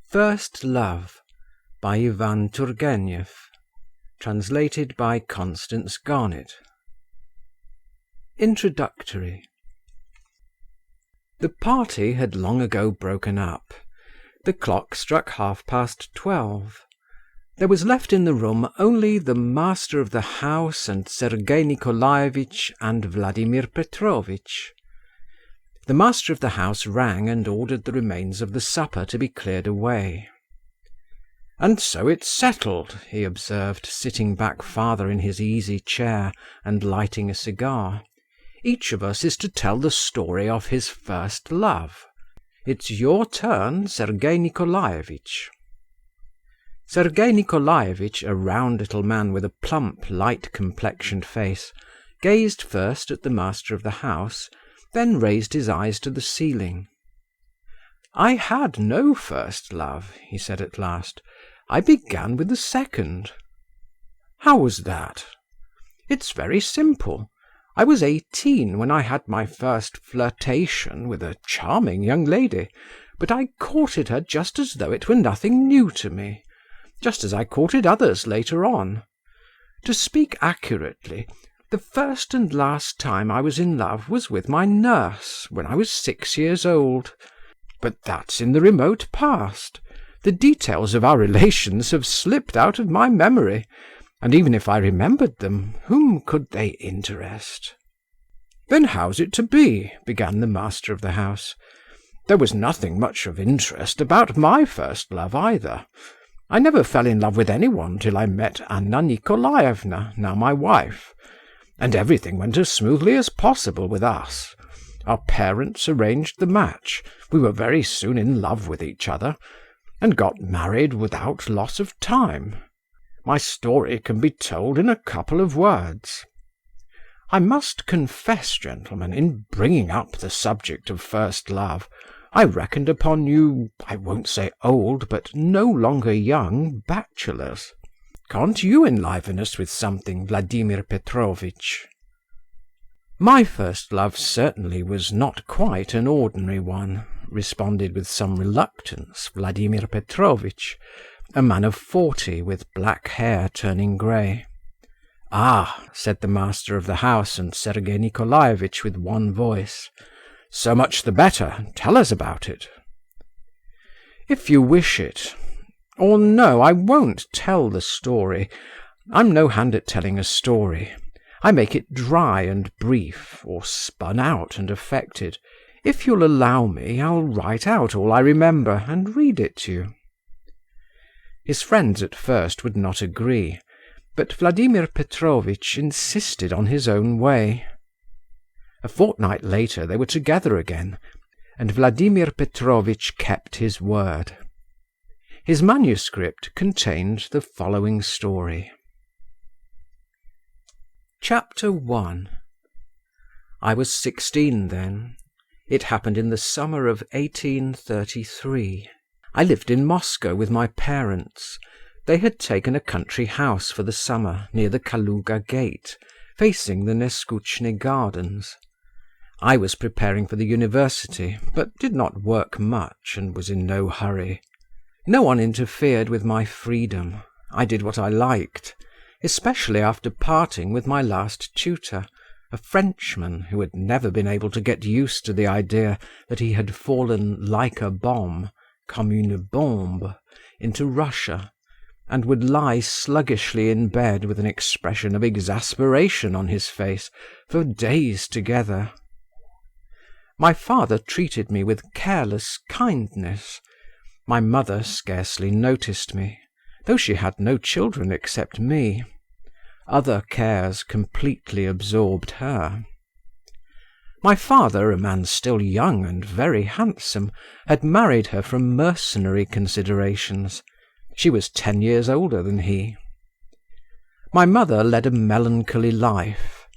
First Love by Ivan Turgenev. Translated by Constance Garnett. Introductory. The party had long ago broken up. The clock struck 12:30. There was left in the room only the master of the house and Sergei Nikolaevitch and Vladimir Petrovitch. The master of the house rang and ordered the remains of the supper to be cleared away. "And so it's settled," he observed, sitting back farther in his easy chair and lighting a cigar. "Each of us is to tell the story of his first love. It's your turn, Sergei Nikolaevitch." Sergei Nikolaevitch, a round little man with a plump, light-complexioned face, gazed first at the master of the house, then raised his eyes to the ceiling. "I had no first love," he said at last. "I began with the second." "How was that?" "It's very simple. I was 18 when I had my first flirtation with a charming young lady, but I courted her just as though it were nothing new to me, just as I courted others later on. To speak accurately, the first and last time I was in love was with my nurse, when I was 6 years old. But that's in the remote past. The details of our relations have slipped out of my memory, and even if I remembered them, whom could they interest?" "Then how's it to be?" began the master of the house. "There was nothing much of interest about my first love either. I never fell in love with anyone till I met Anna Nikolaevna, now my wife. And everything went as smoothly as possible with us. Our parents arranged the match, we were very soon in love with each other, and got married without loss of time. My story can be told in a couple of words. I must confess, gentlemen, in bringing up the subject of first love, I reckoned upon you, I won't say old, but no longer young, bachelors. Can't you enliven us with something, Vladimir Petrovitch?" "My first love certainly was not quite an ordinary one," responded with some reluctance Vladimir Petrovitch, a man of 40 with black hair turning grey. "Ah," said the master of the house and Sergei Nikolaevitch with one voice. "So much the better. Tell us about it." "If you wish it. Or no, I won't tell the story. I'm no hand at telling a story. I make it dry and brief, or spun out and affected. If you'll allow me, I'll write out all I remember and read it to you." His friends at first would not agree, but Vladimir Petrovitch insisted on his own way. A fortnight later they were together again, and Vladimir Petrovitch kept his word. His manuscript contained the following story. Chapter 1. I was 16 then. It happened in the summer of 1833. I lived in Moscow with my parents. They had taken a country house for the summer near the Kaluga gate, facing the Neskuchny gardens. I was preparing for the university, but did not work much and was in no hurry. No one interfered with my freedom. I did what I liked, especially after parting with my last tutor, a Frenchman who had never been able to get used to the idea that he had fallen like a bomb, comme une bombe, into Russia, and would lie sluggishly in bed with an expression of exasperation on his face for days together. My father treated me with careless kindness. My mother scarcely noticed me, though she had no children except me. Other cares completely absorbed her. My father, a man still young and very handsome, had married her from mercenary considerations. She was 10 years older than he. My mother led a melancholy life.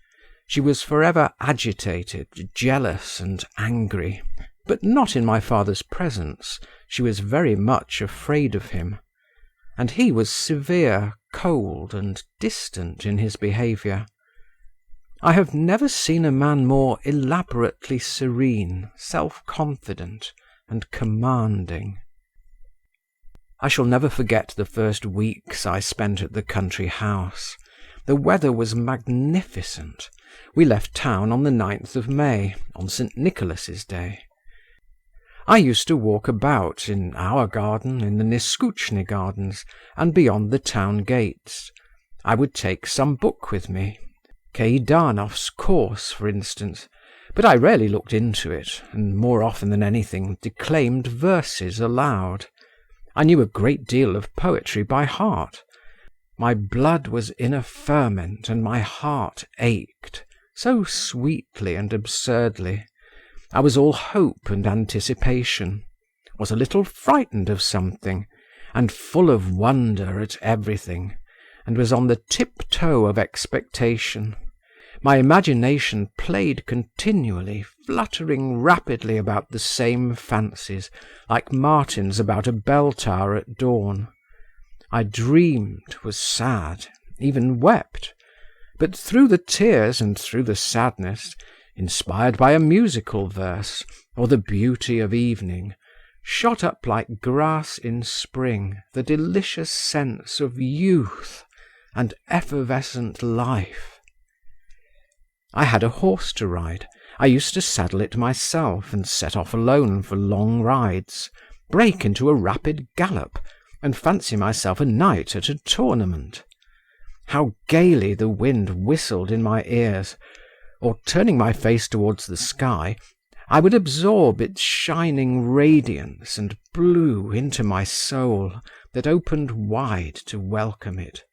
She was forever agitated, jealous and angry, but not in my father's presence. She was very much afraid of him, and he was severe, cold, and distant in his behaviour. I have never seen a man more elaborately serene, self-confident, and commanding. I shall never forget the first weeks I spent at the country house. The weather was magnificent. We left town on the 9th of May, on St. Nicholas's Day. I used to walk about in our garden, in the Neskutchny gardens, and beyond the town gates. I would take some book with me, Keidanov's Course, for instance, but I rarely looked into it, and more often than anything declaimed verses aloud. I knew a great deal of poetry by heart. My blood was in a ferment, and my heart ached, so sweetly and absurdly. I was all hope and anticipation, was a little frightened of something, and full of wonder at everything, and was on the tiptoe of expectation. My imagination played continually, fluttering rapidly about the same fancies, like martins about a bell tower at dawn. I dreamed, was sad, even wept, but through the tears and through the sadness, inspired by a musical verse, or the beauty of evening, shot up like grass in spring the delicious sense of youth and effervescent life. I had a horse to ride. I used to saddle it myself and set off alone for long rides, break into a rapid gallop, and fancy myself a knight at a tournament. How gaily the wind whistled in my ears, or turning my face towards the sky, I would absorb its shining radiance and blue into my soul that opened wide to welcome it.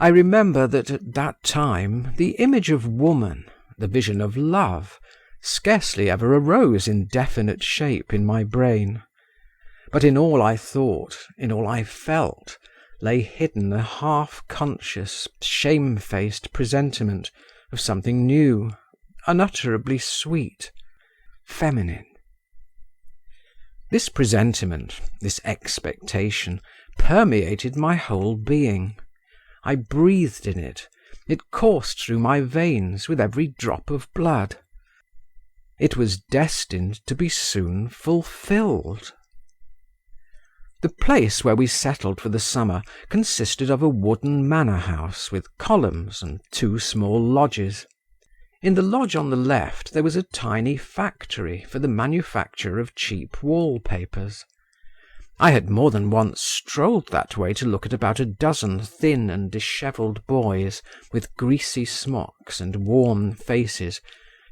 I remember that at that time the image of woman, the vision of love, scarcely ever arose in definite shape in my brain. But in all I thought, in all I felt, lay hidden a half-conscious, shamefaced presentiment of something new, unutterably sweet, feminine. This presentiment, this expectation, permeated my whole being. I breathed in it. It coursed through my veins with every drop of blood. It was destined to be soon fulfilled. The place where we settled for the summer consisted of a wooden manor house with columns and 2 small lodges. In the lodge on the left there was a tiny factory for the manufacture of cheap wallpapers. I had more than once strolled that way to look at about a dozen thin and dishevelled boys with greasy smocks and warm faces,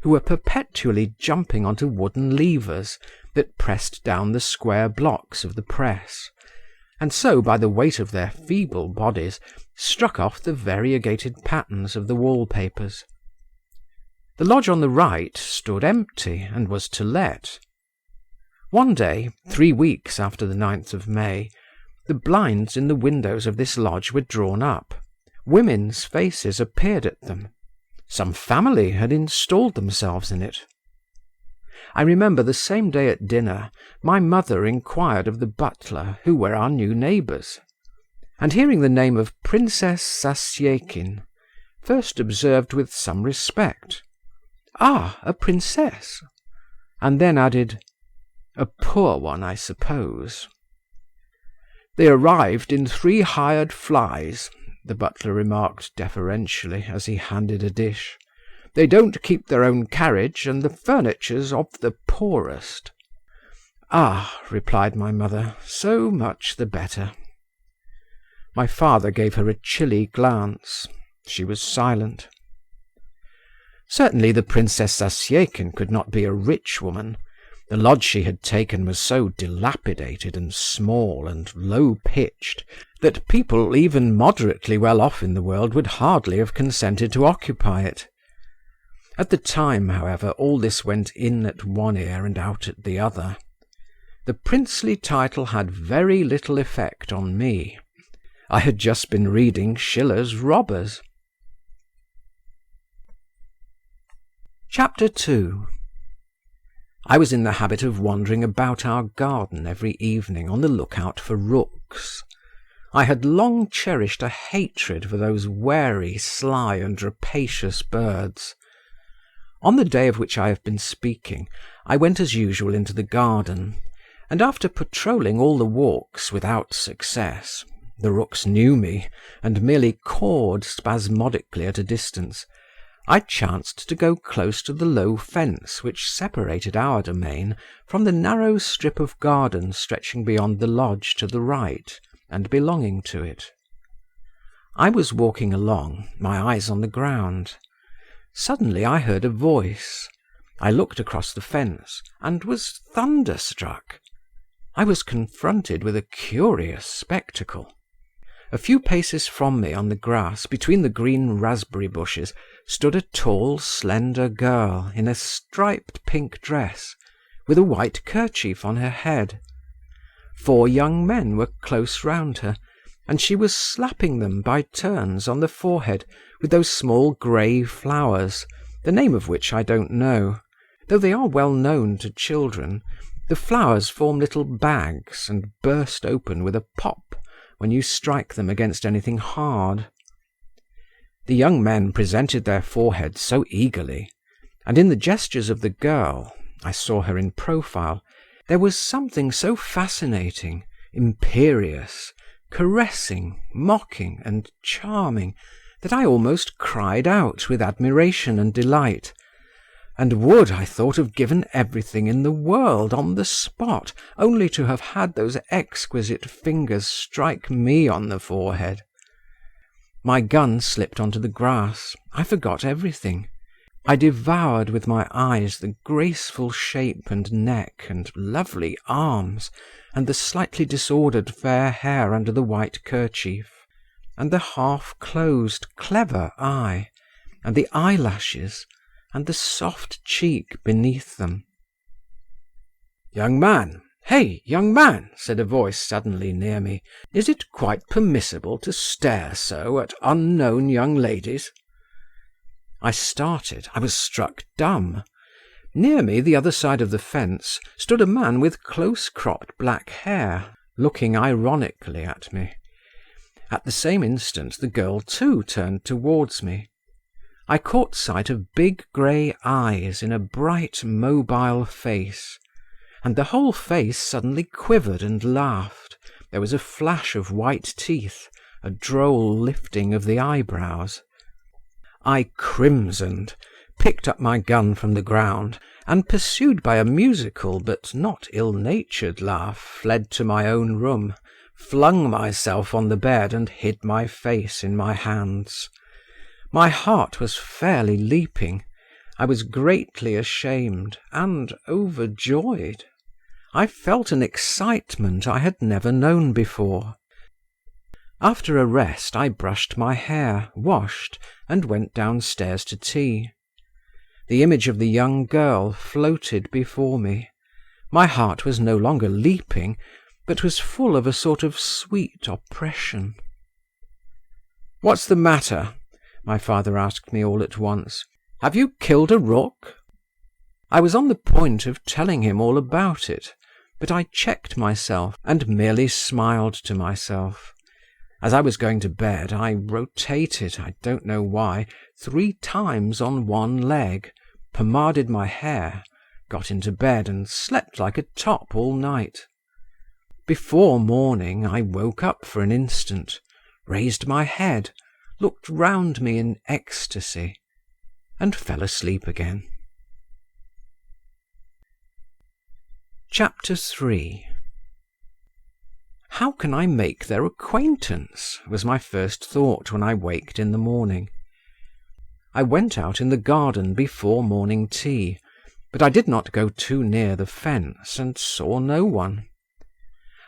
who were perpetually jumping onto wooden levers that pressed down the square blocks of the press, and so by the weight of their feeble bodies struck off the variegated patterns of the wallpapers. The lodge on the right stood empty and was to let. One day, 3 weeks after the 9th of May, the blinds in the windows of this lodge were drawn up. Women's faces appeared at them. Some family had installed themselves in it. I remember the same day at dinner my mother inquired of the butler who were our new neighbours, and hearing the name of Princess Zasyekin, first observed with some respect, "Ah, a princess," and then added, "A poor one, I suppose." "They arrived in 3 hired flies," the butler remarked deferentially as he handed a dish. "They don't keep their own carriage, and the furniture's of the poorest." "Ah," replied my mother, "so much the better." My father gave her a chilly glance. She was silent. Certainly the Princess Zasyekin could not be a rich woman. The lodge she had taken was so dilapidated and small and low-pitched that people even moderately well off in the world would hardly have consented to occupy it. At the time, however, all this went in at one ear and out at the other. The princely title had very little effect on me. I had just been reading Schiller's Robbers. Chapter 2. I was in the habit of wandering about our garden every evening on the lookout for rooks. I had long cherished a hatred for those wary, sly, and rapacious birds. On the day of which I have been speaking, I went as usual into the garden, and after patrolling all the walks without success, the rooks knew me and merely cawed spasmodically at a distance, I chanced to go close to the low fence which separated our domain from the narrow strip of garden stretching beyond the lodge to the right and belonging to it. I was walking along, my eyes on the ground. Suddenly I heard a voice. I looked across the fence and was thunderstruck. I was confronted with a curious spectacle. A few paces from me on the grass, between the green raspberry bushes, stood a tall, slender girl in a striped pink dress, with a white kerchief on her head. 4 young men were close round her, and she was slapping them by turns on the forehead with those small grey flowers, the name of which I don't know. Though they are well known to children, the flowers form little bags and burst open with a pop when you strike them against anything hard. The young men presented their foreheads so eagerly, and in the gestures of the girl, I saw her in profile, there was something so fascinating, imperious, caressing, mocking, and charming, that I almost cried out with admiration and delight, and would, I thought, have given everything in the world on the spot, only to have had those exquisite fingers strike me on the forehead. My gun slipped onto the grass. I forgot everything. I devoured with my eyes the graceful shape and neck and lovely arms, and the slightly disordered fair hair under the white kerchief, and the half-closed clever eye, and the eyelashes, and the soft cheek beneath them. "Young man! Hey, young man!" said a voice suddenly near me. "Is it quite permissible to stare so at unknown young ladies?" I started. I was struck dumb. Near me, the other side of the fence, stood a man with close-cropped black hair, looking ironically at me. At the same instant the girl too turned towards me. I caught sight of big grey eyes in a bright mobile face, and the whole face suddenly quivered and laughed. There was a flash of white teeth, a droll lifting of the eyebrows. I crimsoned, picked up my gun from the ground, and pursued by a musical but not ill-natured laugh, fled to my own room, flung myself on the bed and hid my face in my hands. My heart was fairly leaping. I was greatly ashamed and overjoyed. I felt an excitement I had never known before. After a rest I brushed my hair, washed, and went downstairs to tea. The image of the young girl floated before me. My heart was no longer leaping, but was full of a sort of sweet oppression. "What's the matter?" my father asked me all at once. "Have you killed a rook?" I was on the point of telling him all about it, but I checked myself and merely smiled to myself. As I was going to bed, I rotated, I don't know why, 3 times on one leg, pomaded my hair, got into bed, and slept like a top all night. Before morning I woke up for an instant, raised my head, looked round me in ecstasy, and fell asleep again. Chapter 3. How can I make their acquaintance? Was my first thought when I waked in the morning. I went out in the garden before morning tea, but I did not go too near the fence, and saw no one.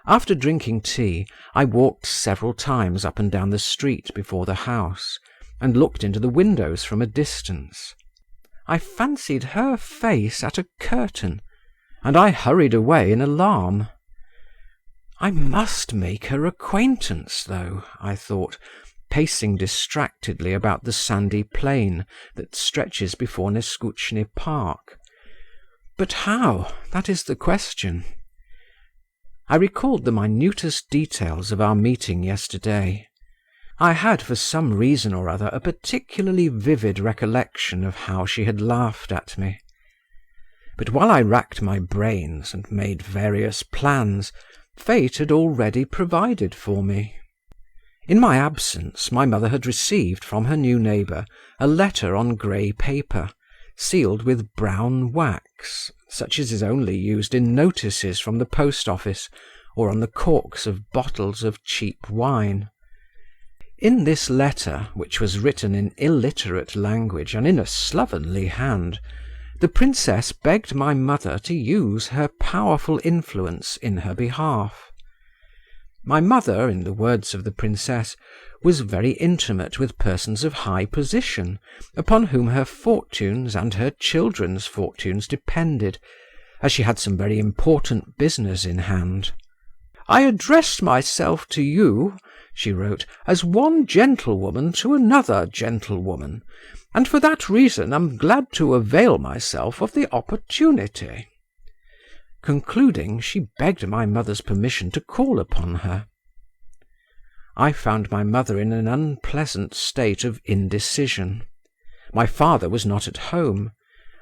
After drinking tea, I walked several times up and down the street before the house, and looked into the windows from a distance. I fancied her face at a curtain, and I hurried away in alarm. I must make her acquaintance, though, I thought, pacing distractedly about the sandy plain that stretches before Neskutchny Park. But how? That is the question. I recalled the minutest details of our meeting yesterday. I had, for some reason or other, a particularly vivid recollection of how she had laughed at me. But while I racked my brains and made various plans, fate had already provided for me. In my absence, my mother had received from her new neighbour a letter on grey paper, sealed with brown wax, such as is only used in notices from the post office or on the corks of bottles of cheap wine. In this letter, which was written in illiterate language and in a slovenly hand, the princess begged my mother to use her powerful influence in her behalf. My mother, in the words of the princess, was very intimate with persons of high position, upon whom her fortunes and her children's fortunes depended, as she had some very important business in hand. "I address myself to you," she wrote, "as one gentlewoman to another gentlewoman, and for that reason am glad to avail myself of the opportunity." Concluding, she begged my mother's permission to call upon her. I found my mother in an unpleasant state of indecision. My father was not at home,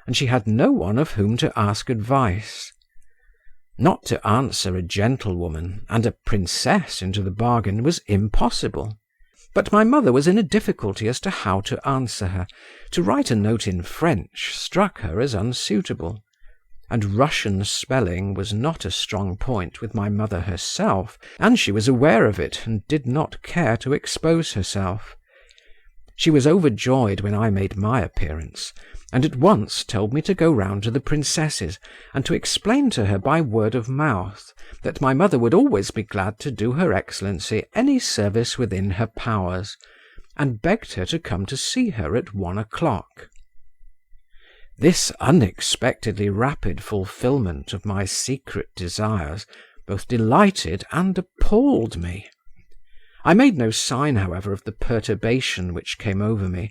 and she had no one of whom to ask advice. Not to answer a gentlewoman, and a princess into the bargain, was impossible. But my mother was in a difficulty as to how to answer her. To write a note in French struck her as unsuitable, and Russian spelling was not a strong point with my mother herself, and she was aware of it and did not care to expose herself. She was overjoyed when I made my appearance, and at once told me to go round to the princess's and to explain to her by word of mouth that my mother would always be glad to do her excellency any service within her powers, and begged her to come to see her at 1 o'clock. This unexpectedly rapid fulfilment of my secret desires both delighted and appalled me. I made no sign, however, of the perturbation which came over me,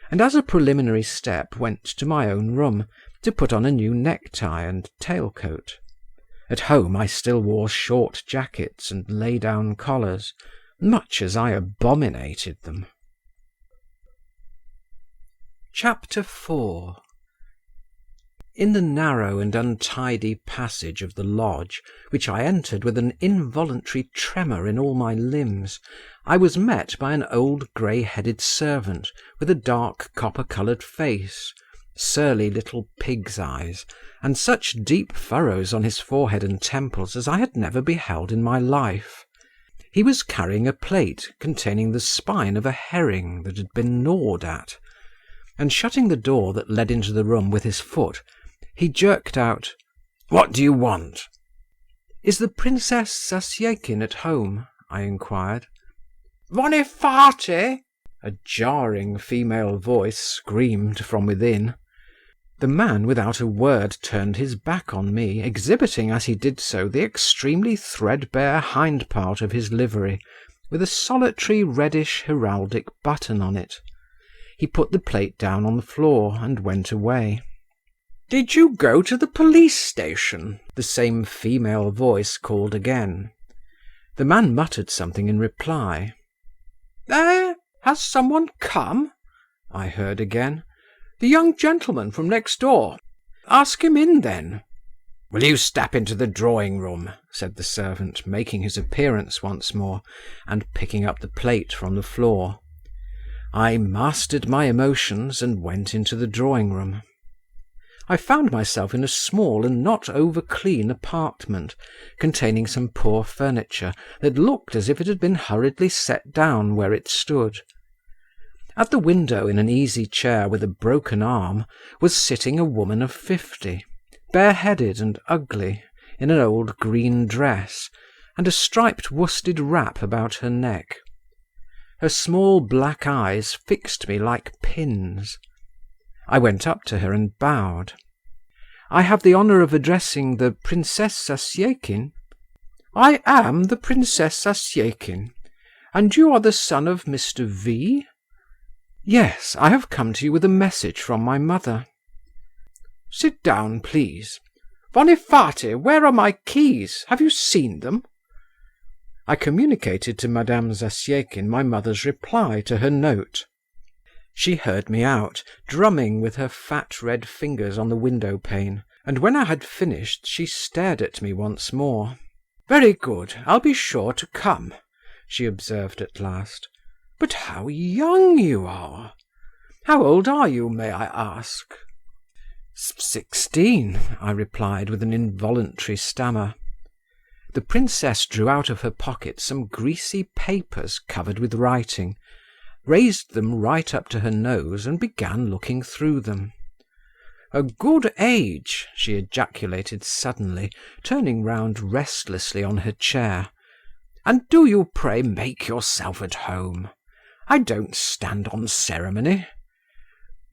and as a preliminary step went to my own room to put on a new necktie and tail-coat. At home I still wore short jackets and lay-down collars, much as I abominated them. Chapter 4. In the narrow and untidy passage of the lodge, which I entered with an involuntary tremor in all my limbs, I was met by an old grey-headed servant with a dark copper-coloured face, surly little pig's eyes, and such deep furrows on his forehead and temples as I had never beheld in my life. He was carrying a plate containing the spine of a herring that had been gnawed at, and shutting the door that led into the room with his foot, he jerked out, "What do you want?" "Is the Princess Zasyekin at home?" I inquired. "Vonifaty!" a jarring female voice screamed from within. The man without a word turned his back on me, exhibiting as he did so the extremely threadbare hind part of his livery, with a solitary reddish heraldic button on it. He put the plate down on the floor and went away. "Did you go to the police station?" the same female voice called again. The man muttered something in reply. Has someone come?" I heard again. "The young gentleman from next door. Ask him in, then." "Will you step into the drawing-room?" said the servant, making his appearance once more, and picking up the plate from the floor. I mastered my emotions and went into the drawing-room. I found myself in a small and not over-clean apartment, containing some poor furniture that looked as if it had been hurriedly set down where it stood. At the window, in an easy chair with a broken arm, was sitting a woman of 50, bareheaded and ugly, in an old green dress, and a striped worsted wrap about her neck. Her small black eyes fixed me like pins. I went up to her and bowed. "I have the honour of addressing the Princess Zasyekin?" "I am the Princess Zasyekin. And you are the son of Mr. V?" "Yes, I have come to you with a message from my mother." "Sit down, please. Vonifaty, where are my keys? Have you seen them?" I communicated to Madame Zasyekin my mother's reply to her note. She heard me out, drumming with her fat red fingers on the window pane, and when I had finished she stared at me once more. "Very good, I'll be sure to come," she observed at last. "But how young you are! How old are you, may I ask?" 16, I replied with an involuntary stammer. The princess drew out of her pocket some greasy papers covered with writing, raised them right up to her nose and began looking through them. "A good age," she ejaculated suddenly, turning round restlessly on her chair. "And do you pray make yourself at home? I don't stand on ceremony."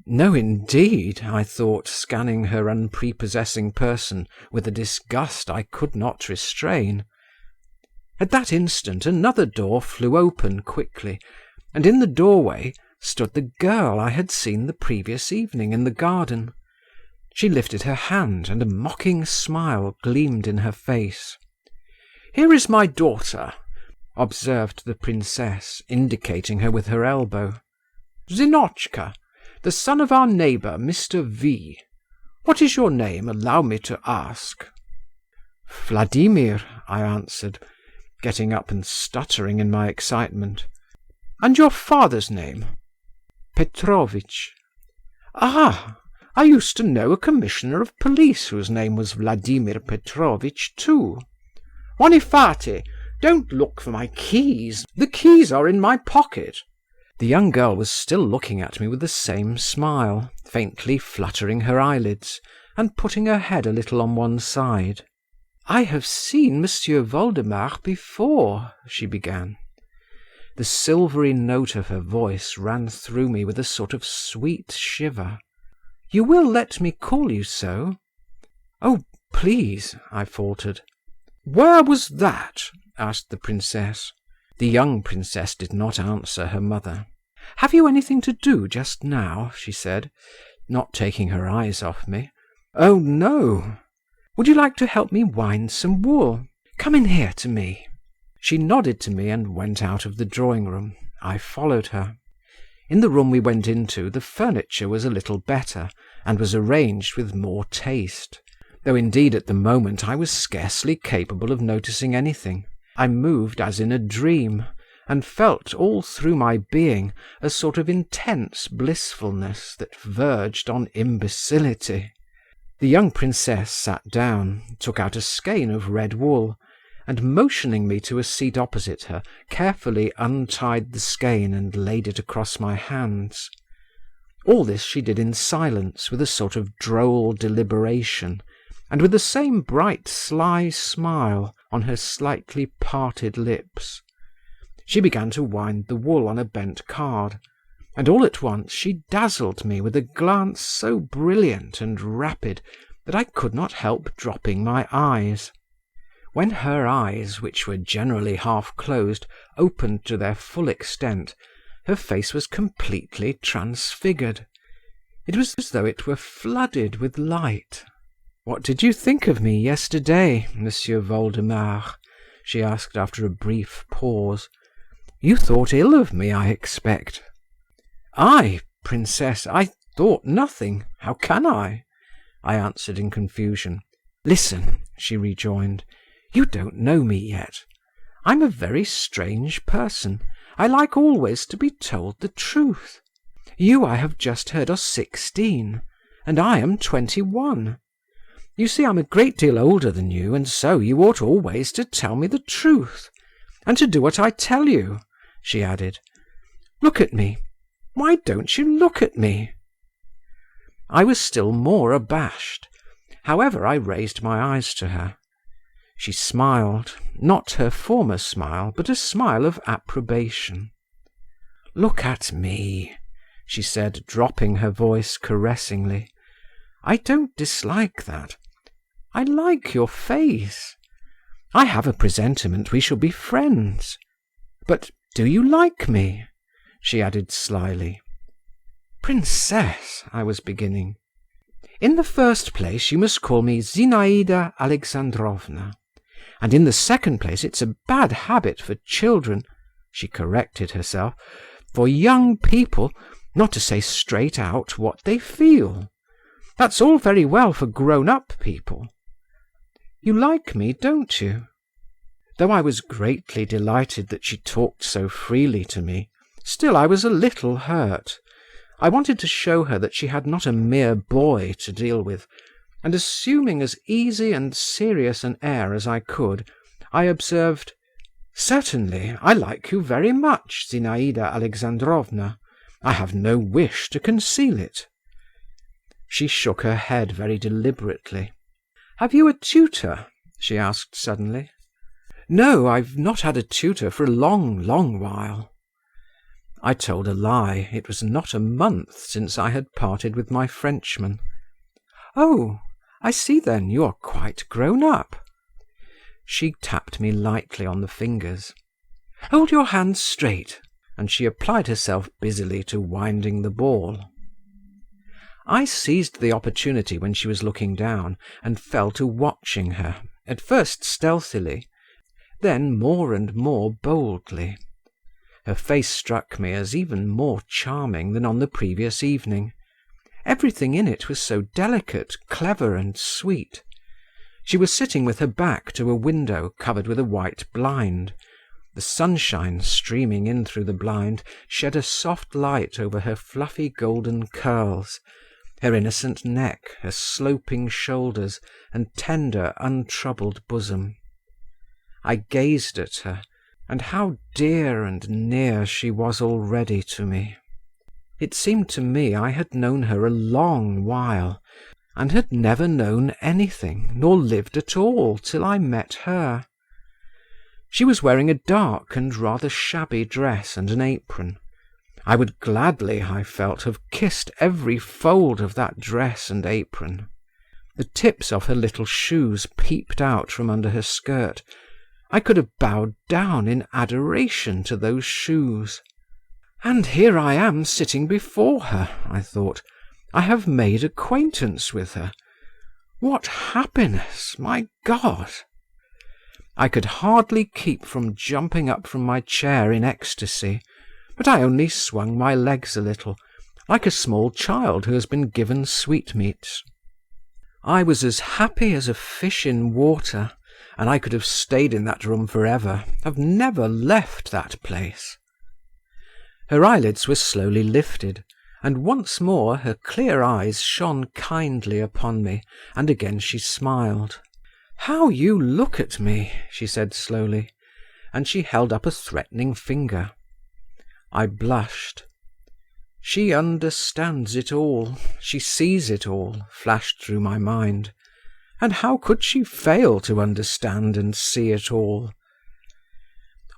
No, indeed, I thought, scanning her unprepossessing person with a disgust I could not restrain. At that instant another door flew open quickly, and in the doorway stood the girl I had seen the previous evening in the garden. She lifted her hand, and a mocking smile gleamed in her face. "Here is my daughter," observed the princess, indicating her with her elbow. "Zinotchka, the son of our neighbour, Mr. V. What is your name, allow me to ask?" "Vladimir," I answered, getting up and stuttering in my excitement. "And your father's name?" "Petrovitch." "Ah! I used to know a commissioner of police whose name was Vladimir Petrovitch too. Wanifati, don't look for my keys. The keys are in my pocket." The young girl was still looking at me with the same smile, faintly fluttering her eyelids, and putting her head a little on one side. "I have seen Monsieur Voldemar before," she began. The silvery note of her voice ran through me with a sort of sweet shiver. "You will let me call you so?" "Oh, please," I faltered. "Where was that?" asked the princess. The young princess did not answer her mother. "Have you anything to do just now?" she said, not taking her eyes off me. "Oh, no." "Would you like to help me wind some wool? Come in here to me." She nodded to me and went out of the drawing room. I followed her. In the room we went into the furniture was a little better, and was arranged with more taste, though indeed at the moment I was scarcely capable of noticing anything. I moved as in a dream, and felt all through my being a sort of intense blissfulness that verged on imbecility. The young princess sat down, took out a skein of red wool, and motioning me to a seat opposite her, carefully untied the skein and laid it across my hands. All this she did in silence, with a sort of droll deliberation, and with the same bright sly smile on her slightly parted lips. She began to wind the wool on a bent card, and all at once she dazzled me with a glance so brilliant and rapid that I could not help dropping my eyes. When her eyes, which were generally half closed, opened to their full extent, her face was completely transfigured. It was as though it were flooded with light. "What did you think of me yesterday, Monsieur Voldemar?" she asked after a brief pause. "You thought ill of me, I expect." "I, princess, I thought nothing. How can I?" I answered in confusion. "Listen," she rejoined. "You don't know me yet. I'm a very strange person. I like always to be told the truth. You, I have just heard, are 16, and I am 21. You see, I'm a great deal older than you, and so you ought always to tell me the truth, and to do what I tell you," she added. "Look at me. Why don't you look at me?" I was still more abashed. However, I raised my eyes to her. She smiled, not her former smile, but a smile of approbation. "Look at me," she said, dropping her voice caressingly. "I don't dislike that. I like your face. I have a presentiment we shall be friends. But do you like me?" she added slyly. "Princess," I was beginning. "In the first place you must call me Zinaida Alexandrovna. And in the second place it's a bad habit for children," she corrected herself, "for young people, not to say straight out what they feel. That's all very well for grown-up people. You like me, don't you?" Though I was greatly delighted that she talked so freely to me, still I was a little hurt. I wanted to show her that she had not a mere boy to deal with, and assuming as easy and serious an air as I could, I observed, "Certainly, I like you very much, Zinaïda Alexandrovna. I have no wish to conceal it." She shook her head very deliberately. "Have you a tutor?" she asked suddenly. "No, I've not had a tutor for a long, long while." I told a lie. It was not a month since I had parted with my Frenchman. "Oh, I see then, you are quite grown up." She tapped me lightly on the fingers. "Hold your hands straight," and she applied herself busily to winding the ball. I seized the opportunity when she was looking down, and fell to watching her, at first stealthily, then more and more boldly. Her face struck me as even more charming than on the previous evening. Everything in it was so delicate, clever, and sweet. She was sitting with her back to a window covered with a white blind. The sunshine, streaming in through the blind, shed a soft light over her fluffy golden curls, her innocent neck, her sloping shoulders, and tender, untroubled bosom. I gazed at her, and how dear and near she was already to me. It seemed to me I had known her a long while, and had never known anything, nor lived at all, till I met her. She was wearing a dark and rather shabby dress and an apron. I would gladly, I felt, have kissed every fold of that dress and apron. The tips of her little shoes peeped out from under her skirt. I could have bowed down in adoration to those shoes. And here I am sitting before her, I thought. I have made acquaintance with her. What happiness, my God! I could hardly keep from jumping up from my chair in ecstasy, but I only swung my legs a little, like a small child who has been given sweetmeats. I was as happy as a fish in water, and I could have stayed in that room forever, have never left that place. Her eyelids were slowly lifted, and once more her clear eyes shone kindly upon me, and again she smiled. "How you look at me," she said slowly, and she held up a threatening finger. I blushed. "She understands it all, she sees it all," flashed through my mind. And how could she fail to understand and see it all?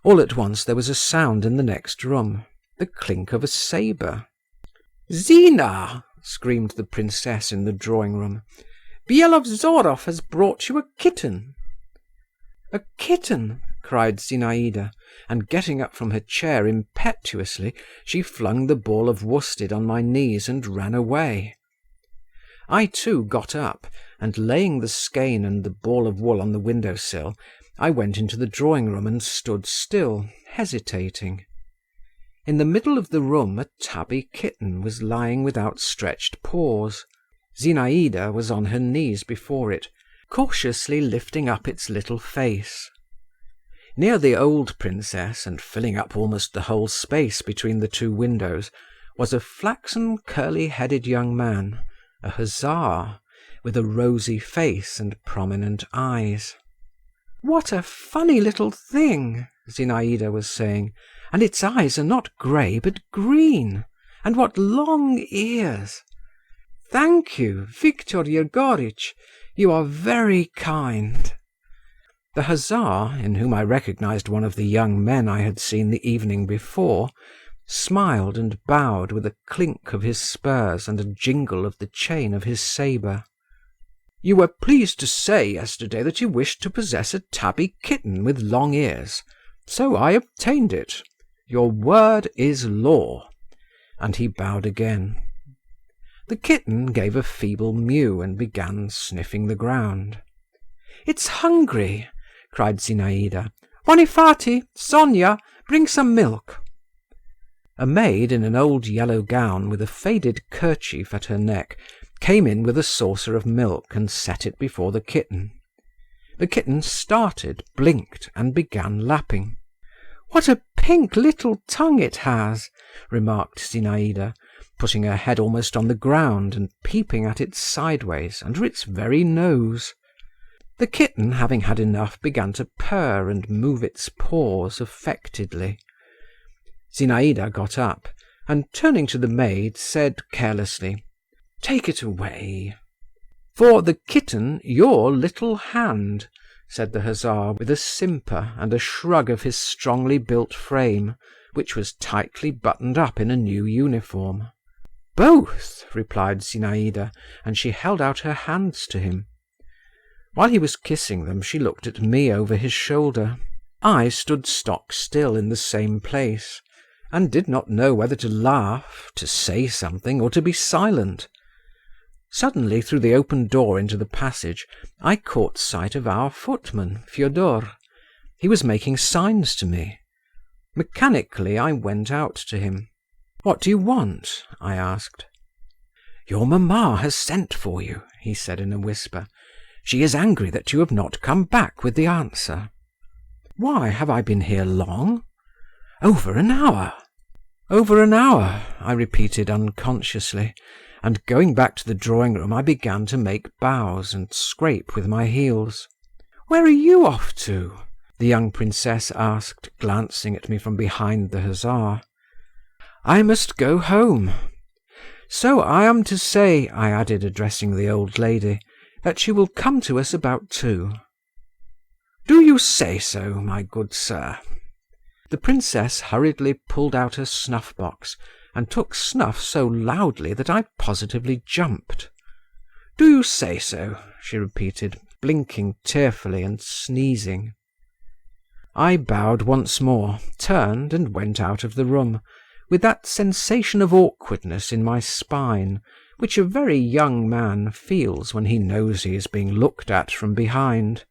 All at once there was a sound in the next room, the clink of a sabre. "Zina!" screamed the princess in the drawing-room. "Byelovzorov has brought you a kitten." "A kitten!" cried Zinaïda, and getting up from her chair impetuously, she flung the ball of worsted on my knees and ran away. I too got up, and laying the skein and the ball of wool on the window-sill, I went into the drawing-room and stood still, hesitating. In the middle of the room a tabby kitten was lying with outstretched paws. Zinaïda was on her knees before it, cautiously lifting up its little face. Near the old princess, and filling up almost the whole space between the two windows, was a flaxen, curly-headed young man, a hussar, with a rosy face and prominent eyes. "What a funny little thing," Zinaïda was saying, "and its eyes are not grey but green, and what long ears! Thank you, Viktor Yegoritch, you are very kind." The hussar, in whom I recognized one of the young men I had seen the evening before, smiled and bowed with a clink of his spurs and a jingle of the chain of his sabre. "You were pleased to say yesterday that you wished to possess a tabby kitten with long ears, so I obtained it. Your word is law." And he bowed again. The kitten gave a feeble mew and began sniffing the ground. "It's hungry," cried Zinaïda. "Bonifati, Sonia, bring some milk." A maid in an old yellow gown with a faded kerchief at her neck came in with a saucer of milk and set it before the kitten. The kitten started, blinked, and began lapping. "What a pink little tongue it has," remarked Zinaïda, putting her head almost on the ground and peeping at it sideways under its very nose. The kitten, having had enough, began to purr and move its paws affectedly. Zinaïda got up, and turning to the maid, said carelessly, "Take it away." "For the kitten, your little hand," said the hussar, with a simper and a shrug of his strongly built frame, which was tightly buttoned up in a new uniform. "Both," replied Zinaïda, and she held out her hands to him. While he was kissing them, she looked at me over his shoulder. I stood stock still in the same place, and did not know whether to laugh, to say something, or to be silent. Suddenly, through the open door into the passage, I caught sight of our footman, Fyodor. He was making signs to me. Mechanically, I went out to him. "What do you want?" I asked. "Your mamma has sent for you," he said in a whisper. "She is angry that you have not come back with the answer." "Why, have I been here long?" "Over an hour." "Over an hour," I repeated unconsciously, and going back to the drawing-room I began to make bows and scrape with my heels. "Where are you off to?" the young princess asked, glancing at me from behind the hussar. "I must go home. So I am to say," I added, addressing the old lady, "that you will come to us about 2. "Do you say so, my good sir?" The princess hurriedly pulled out her snuff-box and took snuff so loudly that I positively jumped. "Do you say so?" she repeated, blinking tearfully and sneezing. I bowed once more, turned, and went out of the room, with that sensation of awkwardness in my spine which a very young man feels when he knows he is being looked at from behind.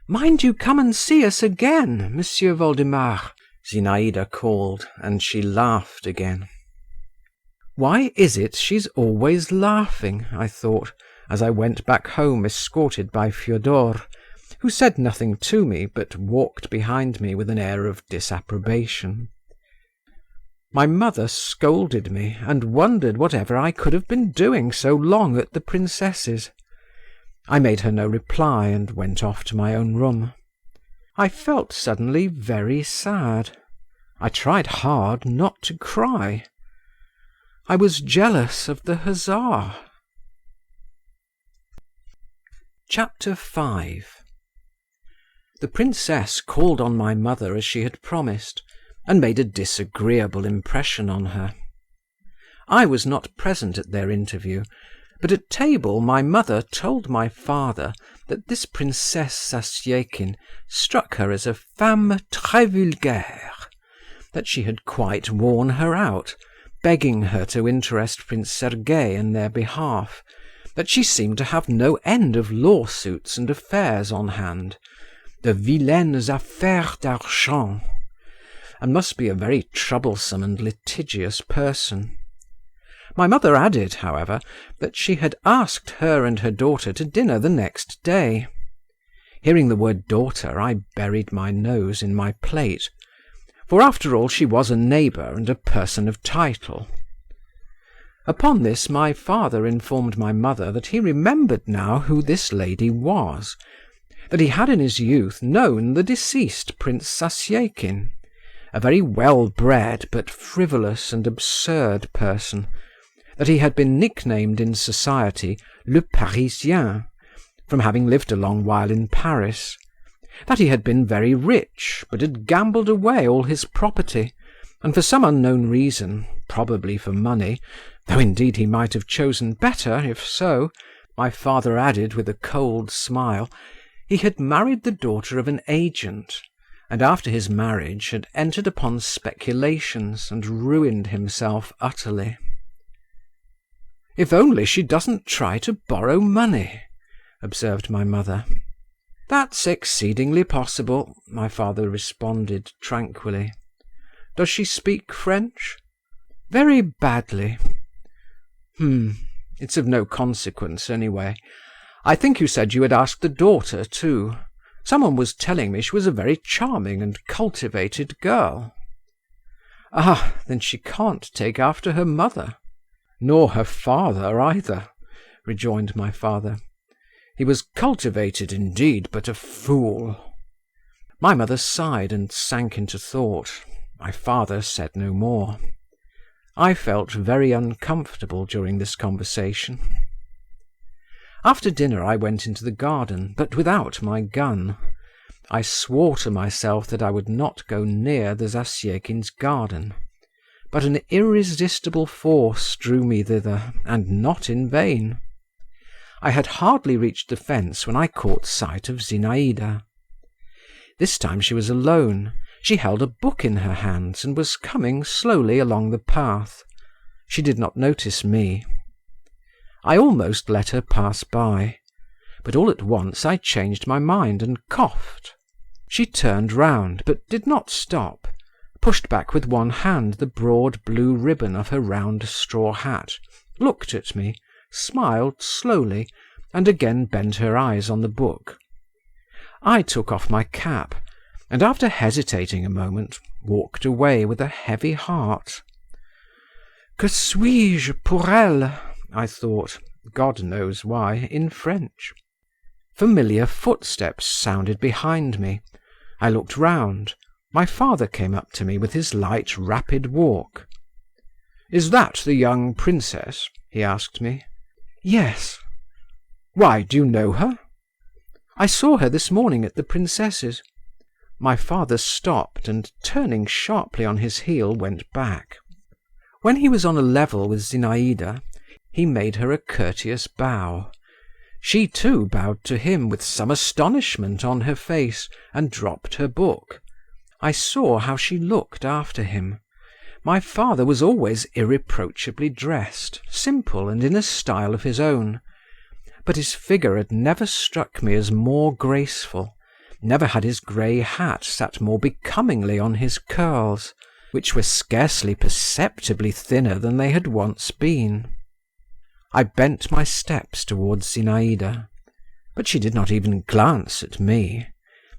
"Mind you come and see us again, Monsieur Voldemar," Zinaïda called, and she laughed again. Why is it she's always laughing, I thought, as I went back home escorted by Fyodor, who said nothing to me, but walked behind me with an air of disapprobation. My mother scolded me, and wondered whatever I could have been doing so long at the princess's. I made her no reply, and went off to my own room. I felt suddenly very sad. I tried hard not to cry. I was jealous of the hussar. Chapter 5. The princess called on my mother as she had promised, and made a disagreeable impression on her. I was not present at their interview, but at table my mother told my father that this Princess Zasyekin struck her as a femme très vulgaire, that she had quite worn her out, begging her to interest Prince Sergei in their behalf, that she seemed to have no end of lawsuits and affairs on hand, de vilaines affaires d'argent, and must be a very troublesome and litigious person. My mother added, however, that she had asked her and her daughter to dinner the next day. Hearing the word daughter, I buried my nose in my plate, for after all she was a neighbour and a person of title. Upon this my father informed my mother that he remembered now who this lady was, that he had in his youth known the deceased Prince Zasyekin, a very well-bred but frivolous and absurd person, that he had been nicknamed in society Le Parisien, from having lived a long while in Paris, that he had been very rich, but had gambled away all his property, and for some unknown reason, probably for money, though indeed he might have chosen better if so, my father added with a cold smile, he had married the daughter of an agent, and after his marriage had entered upon speculations and ruined himself utterly. "If only she doesn't try to borrow money," observed my mother. "That's exceedingly possible," my father responded tranquilly. "Does she speak French?" "Very badly." It's of no consequence, anyway. I think you said you had asked the daughter, too. Someone was telling me she was a very charming and cultivated girl." "Ah, then she can't take after her mother." "Nor her father either," rejoined my father. "He was cultivated indeed, but a fool." My mother sighed and sank into thought. My father said no more. I felt very uncomfortable during this conversation. After dinner I went into the garden, but without my gun. I swore to myself that I would not go near the Zasyekins' garden. But an irresistible force drew me thither, and not in vain. I had hardly reached the fence when I caught sight of Zinaïda. This time she was alone. She held a book in her hands and was coming slowly along the path. She did not notice me. I almost let her pass by, but all at once I changed my mind and coughed. She turned round, but did not stop, pushed back with one hand the broad blue ribbon of her round straw hat, looked at me, smiled slowly, and again bent her eyes on the book. I took off my cap, and after hesitating a moment, walked away with a heavy heart. Que suis-je pour elle? I thought, God knows why, in French. Familiar footsteps sounded behind me. I looked round. My father came up to me with his light, rapid walk. "Is that the young princess?" he asked me. "Yes." "Why, do you know her?" "I saw her this morning at the princess's." My father stopped, and turning sharply on his heel, went back. When he was on a level with Zinaïda, he made her a courteous bow. She too bowed to him with some astonishment on her face, and dropped her book. I saw how she looked after him. My father was always irreproachably dressed, simple and in a style of his own. But his figure had never struck me as more graceful, never had his grey hat sat more becomingly on his curls, which were scarcely perceptibly thinner than they had once been. I bent my steps towards Zinaïda, but she did not even glance at me.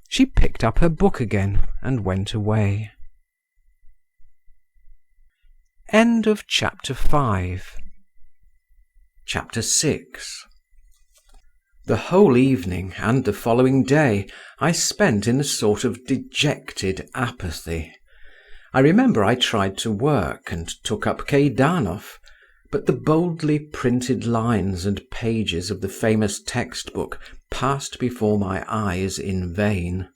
She picked up her book again and went away. End of chapter 5. Chapter 6. The whole evening and the following day I spent in a sort of dejected apathy. I remember I tried to work and took up Keidanov, but the boldly printed lines and pages of the famous textbook passed before my eyes in vain.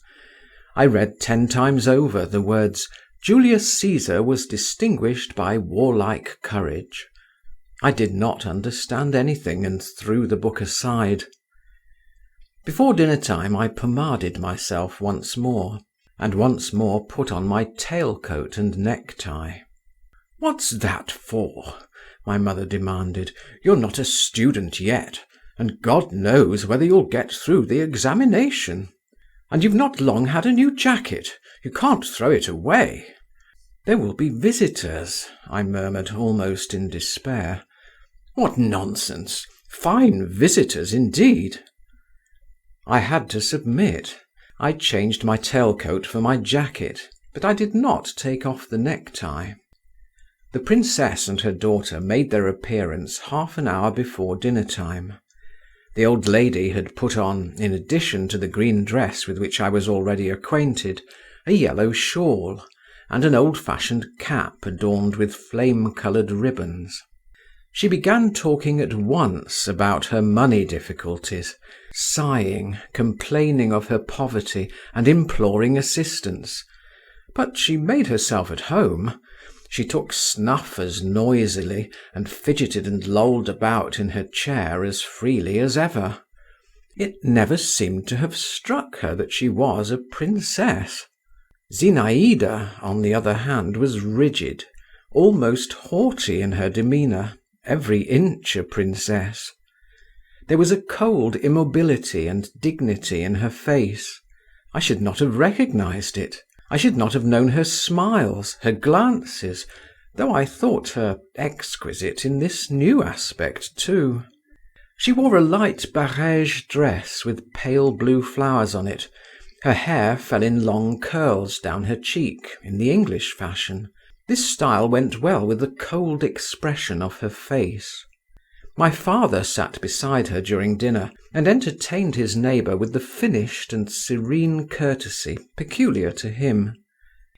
I read 10 times over the words, "Julius Caesar was distinguished by warlike courage." I did not understand anything and threw the book aside. Before dinner time I pomaded myself once more, and once more put on my tail-coat and necktie. "What's that for?" my mother demanded. "You're not a student yet, and God knows whether you'll get through the examination. And you've not long had a new jacket. You can't throw it away." "There will be visitors," I murmured, almost in despair. "What nonsense! Fine visitors indeed." I had to submit. I changed my tail-coat for my jacket, but I did not take off the necktie. The princess and her daughter made their appearance half an hour before dinner-time. The old lady had put on, in addition to the green dress with which I was already acquainted, a yellow shawl, and an old-fashioned cap adorned with flame-coloured ribbons. She began talking at once about her money difficulties, sighing, complaining of her poverty, and imploring assistance. But she made herself at home. She took snuff as noisily, and fidgeted and lolled about in her chair as freely as ever. It never seemed to have struck her that she was a princess. Zinaïda, on the other hand, was rigid, almost haughty in her demeanour, every inch a princess. There was a cold immobility and dignity in her face. I should not have recognized it. I should not have known her smiles, her glances, though I thought her exquisite in this new aspect too. She wore a light barège dress with pale blue flowers on it. Her hair fell in long curls down her cheek, in the English fashion. This style went well with the cold expression of her face. My father sat beside her during dinner, and entertained his neighbour with the finished and serene courtesy peculiar to him.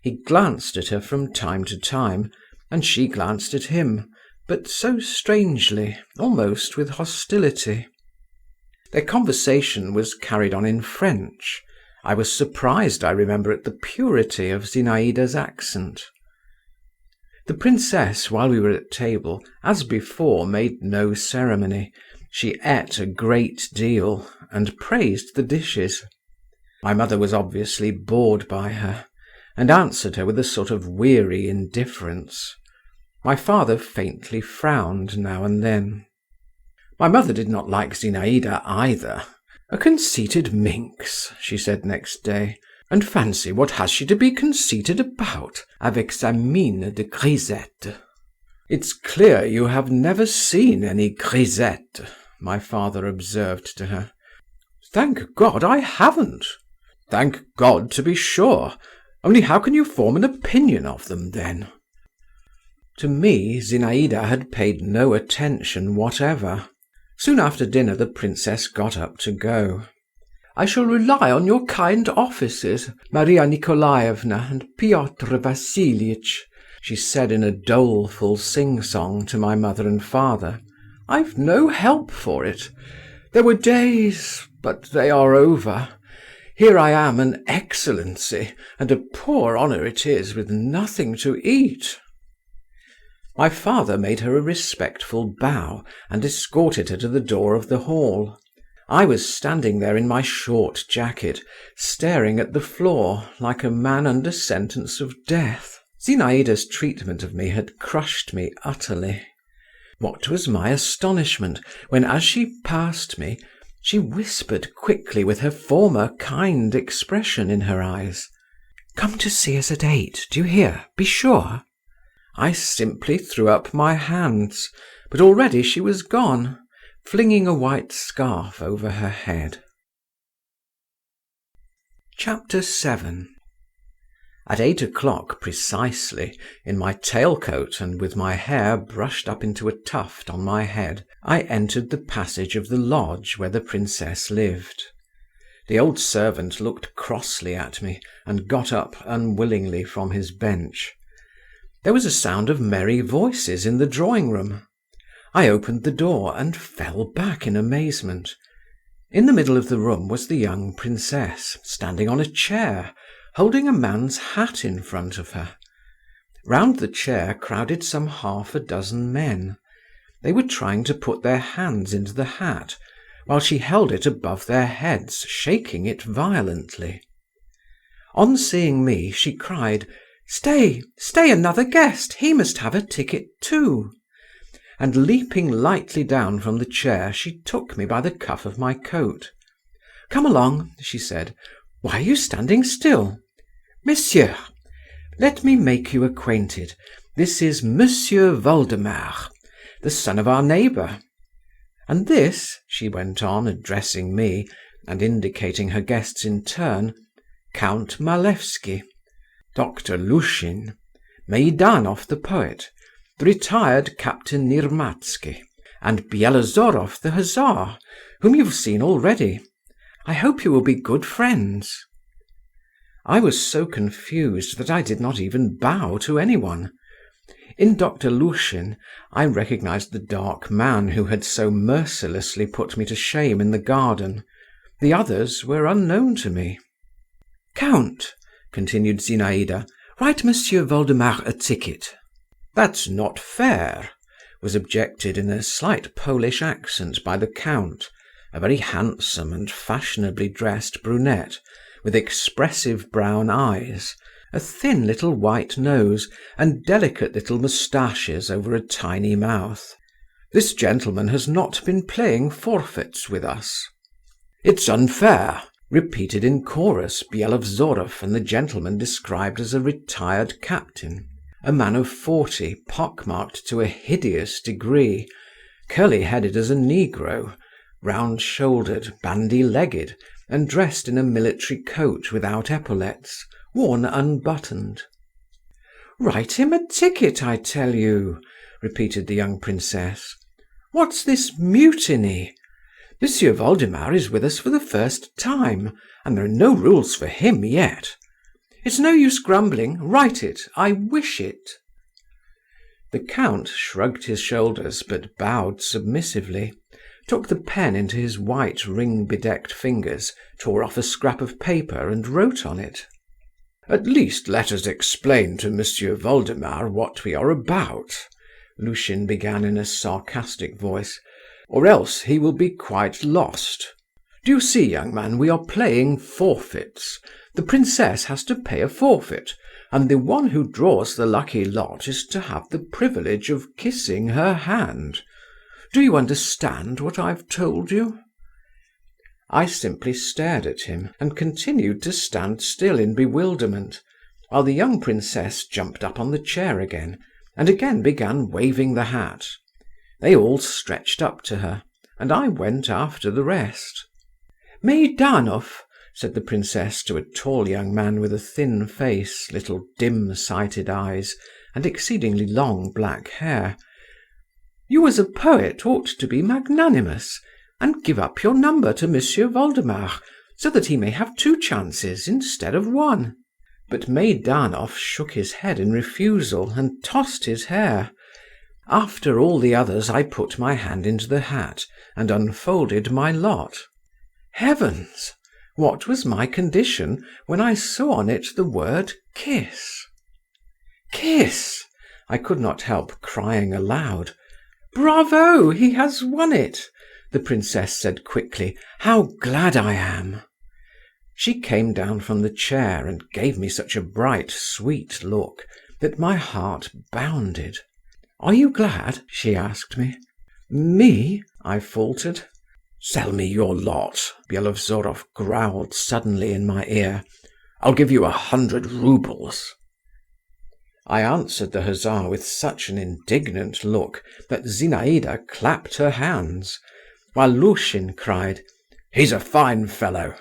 He glanced at her from time to time, and she glanced at him, but so strangely, almost with hostility. Their conversation was carried on in French. I was surprised, I remember, at the purity of Zinaïda's accent. The princess, while we were at table, as before, made no ceremony. She ate a great deal, and praised the dishes. My mother was obviously bored by her, and answered her with a sort of weary indifference. My father faintly frowned now and then. My mother did not like Zinaïda either. "A conceited minx," she said next day. "And fancy, what has she to be conceited about, avec sa mine de grisette?" "It's clear you have never seen any grisette," my father observed to her. "Thank God I haven't." "Thank God, to be sure. Only how can you form an opinion of them, then?" To me, Zinaïda had paid no attention whatever. Soon after dinner the princess got up to go. "I shall rely on your kind offices, Maria Nikolaevna and Piotr Vasiliitch," she said in a doleful sing-song to my mother and father. "I've no help for it. There were days, but they are over. Here I am, an excellency, and a poor honour it is, with nothing to eat." My father made her a respectful bow, and escorted her to the door of the hall. I was standing there in my short jacket, staring at the floor, like a man under sentence of death. Zinaïda's treatment of me had crushed me utterly. What was my astonishment, when, as she passed me, she whispered quickly with her former kind expression in her eyes, "Come to see us at 8, do you hear? Be sure." I simply threw up my hands, but already she was gone, flinging a white scarf over her head. Chapter 7. At 8 o'clock precisely, in my tailcoat and with my hair brushed up into a tuft on my head, I entered the passage of the lodge where the princess lived. The old servant looked crossly at me, and got up unwillingly from his bench. There was a sound of merry voices in the drawing-room. I opened the door and fell back in amazement. In the middle of the room was the young princess, standing on a chair, holding a man's hat in front of her. Round the chair crowded some half a dozen men. They were trying to put their hands into the hat, while she held it above their heads, shaking it violently. On seeing me, she cried, "Stay, stay, another guest! He must have a ticket too." And leaping lightly down from the chair, she took me by the cuff of my coat. "Come along," she said. "Why are you standing still? Monsieur, let me make you acquainted. This is Monsieur Voldemar, the son of our neighbour. And this," she went on, addressing me, and indicating her guests in turn, "Count Malevsky, Dr. Lushin, Meidanov the poet, the retired Captain Nirmatsky, and Bielozorov the hussar, whom you've seen already. I hope you will be good friends." I was so confused that I did not even bow to anyone. In Dr. Lushin I recognized the dark man who had so mercilessly put me to shame in the garden. The others were unknown to me. "Count," continued Zinaïda, "write Monsieur Voldemar a ticket." "That's not fair," was objected in a slight Polish accent by the Count, a very handsome and fashionably dressed brunette, with expressive brown eyes, a thin little white nose, and delicate little moustaches over a tiny mouth. "This gentleman has not been playing forfeits with us." "It's unfair," repeated in chorus Bielozorov and the gentleman described as a retired captain. a man of 40, pockmarked to a hideous degree, curly-headed as a negro, round-shouldered, bandy-legged, and dressed in a military coat without epaulets, worn unbuttoned. "Write him a ticket, I tell you," repeated the young princess. "What's this mutiny? Monsieur Voldemar is with us for the first time, and there are no rules for him yet. It's no use grumbling. Write it. I wish it." The count shrugged his shoulders, but bowed submissively, took the pen into his white ring-bedecked fingers, tore off a scrap of paper and wrote on it. "At least let us explain to Monsieur Voldemar what we are about," Lushin began in a sarcastic voice, "or else he will be quite lost. Do you see, young man, we are playing forfeits. The princess has to pay a forfeit, and the one who draws the lucky lot is to have the privilege of kissing her hand. Do you understand what I've told you?" I simply stared at him, and continued to stand still in bewilderment, while the young princess jumped up on the chair again, and again began waving the hat. They all stretched up to her, and I went after the rest. "Meidanov," said the princess to a tall young man with a thin face, little dim-sighted eyes, and exceedingly long black hair, "you as a poet ought to be magnanimous, and give up your number to Monsieur Voldemar, so that he may have 2 chances instead of 1. But Meidanov shook his head in refusal, and tossed his hair. After all the others I put my hand into the hat, and unfolded my lot. Heavens! What was my condition when I saw on it the word kiss? "Kiss!" I could not help crying aloud. "Bravo! He has won it!" the princess said quickly. "How glad I am!" She came down from the chair and gave me such a bright, sweet look that my heart bounded. "Are you glad?" she asked me. "Me?" I faltered. "Sell me your lot," Byelovzorov growled suddenly in my ear. "I'll give you 100 roubles." I answered the hussar with such an indignant look that Zinaïda clapped her hands, while Lushin cried, "He's a fine fellow!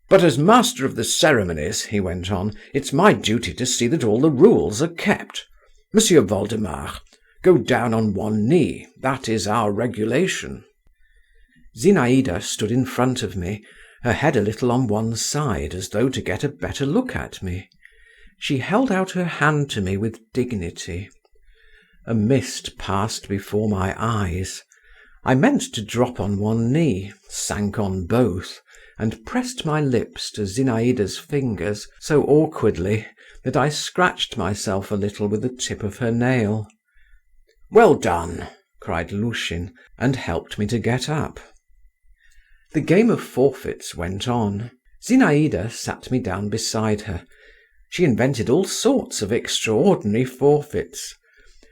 But as master of the ceremonies," he went on, "it's my duty to see that all the rules are kept. Monsieur Voldemar, go down on one knee, that is our regulation." Zinaïda stood in front of me, her head a little on one side, as though to get a better look at me. She held out her hand to me with dignity. A mist passed before my eyes. I meant to drop on one knee, sank on both, and pressed my lips to Zinaïda's fingers so awkwardly that I scratched myself a little with the tip of her nail. "Well done!" cried Lushin, and helped me to get up. The game of forfeits went on. Zinaïda sat me down beside her. She invented all sorts of extraordinary forfeits.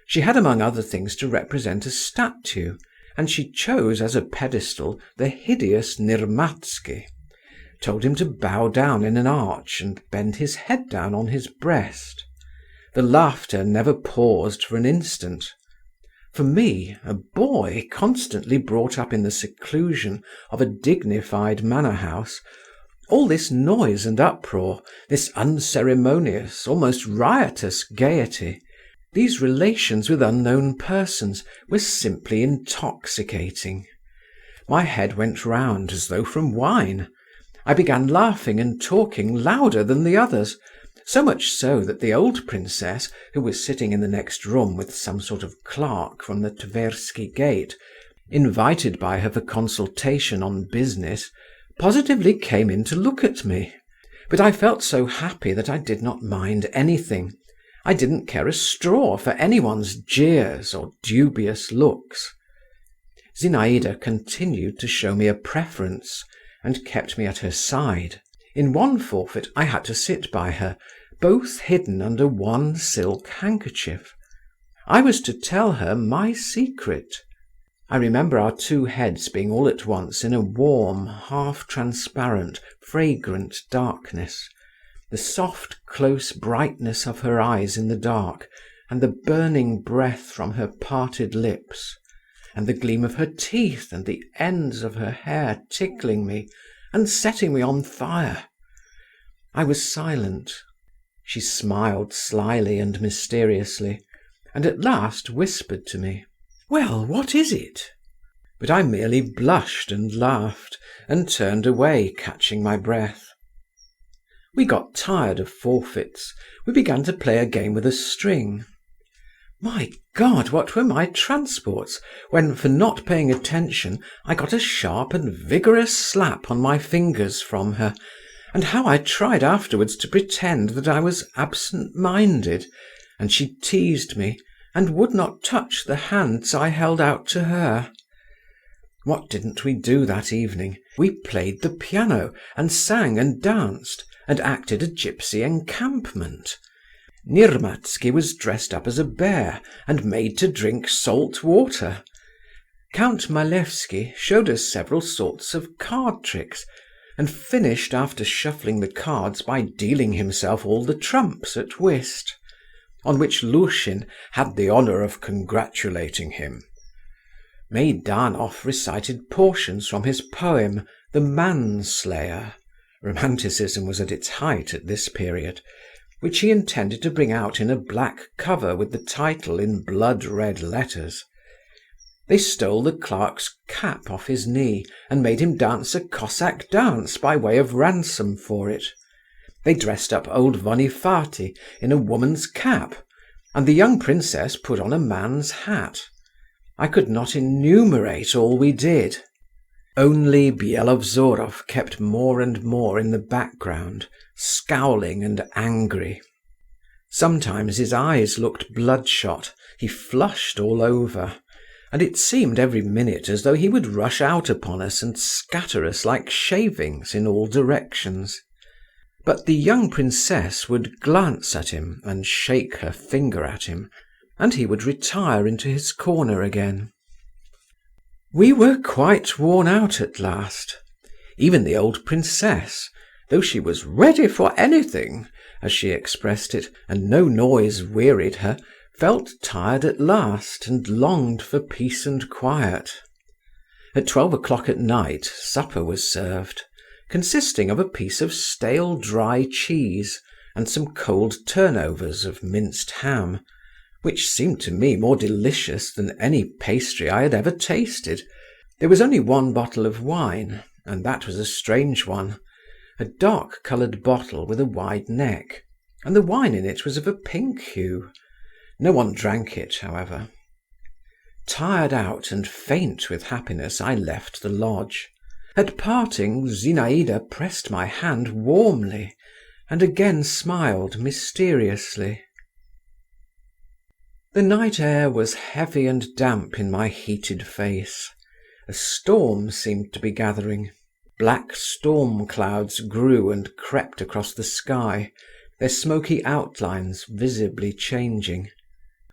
She had among other things to represent a statue, and she chose as a pedestal the hideous Nirmatsky, told him to bow down in an arch and bend his head down on his breast. The laughter never paused for an instant. For me, a boy constantly brought up in the seclusion of a dignified manor-house, all this noise and uproar, this unceremonious, almost riotous gaiety, these relations with unknown persons, were simply intoxicating. My head went round as though from wine. I began laughing and talking louder than the others, so much so that the old princess, who was sitting in the next room with some sort of clerk from the Tversky gate, invited by her for consultation on business, positively came in to look at me. But I felt so happy that I did not mind anything. I didn't care a straw for anyone's jeers or dubious looks. Zinaïda continued to show me a preference, and kept me at her side. In one forfeit I had to sit by her, both hidden under one silk handkerchief. I was to tell her my secret. I remember our 2 heads being all at once in a warm, half-transparent, fragrant darkness, the soft, close brightness of her eyes in the dark, and the burning breath from her parted lips, and the gleam of her teeth and the ends of her hair tickling me and setting me on fire. I was silent. She smiled slyly and mysteriously, and at last whispered to me, "Well, what is it?" But I merely blushed and laughed, and turned away, catching my breath. We got tired of forfeits. We began to play a game with a string. My God, what were my transports when, for not paying attention, I got a sharp and vigorous slap on my fingers from her, and how I tried afterwards to pretend that I was absent-minded, and she teased me, and would not touch the hands I held out to her. What didn't we do that evening? We played the piano, and sang and danced, and acted a gypsy encampment. Nirmatsky was dressed up as a bear, and made to drink salt water. Count Malevsky showed us several sorts of card tricks, and finished after shuffling the cards by dealing himself all the trumps at whist, on which Lushin had the honour of congratulating him. Meidanov recited portions from his poem, The Manslayer (romanticism was at its height at this period), which he intended to bring out in a black cover with the title in blood-red letters. They stole the clerk's cap off his knee and made him dance a Cossack dance by way of ransom for it. They dressed up old Vonifaty in a woman's cap, and the young princess put on a man's hat. I could not enumerate all we did. Only Byelovzorov kept more and more in the background, scowling and angry. Sometimes his eyes looked bloodshot, he flushed all over, and it seemed every minute as though he would rush out upon us and scatter us like shavings in all directions. But the young princess would glance at him and shake her finger at him, and he would retire into his corner again. We were quite worn out at last. Even the old princess, though she was ready for anything, as she expressed it, and no noise wearied her, felt tired at last, and longed for peace and quiet. At 12 o'clock at night supper was served, consisting of a piece of stale dry cheese and some cold turnovers of minced ham, which seemed to me more delicious than any pastry I had ever tasted. There was only one bottle of wine, and that was a strange one, a dark-coloured bottle with a wide neck, and the wine in it was of a pink hue. No one drank it, however. Tired out and faint with happiness, I left the lodge. At parting, Zinaïda pressed my hand warmly, and again smiled mysteriously. The night air was heavy and damp in my heated face. A storm seemed to be gathering. Black storm clouds grew and crept across the sky, their smoky outlines visibly changing.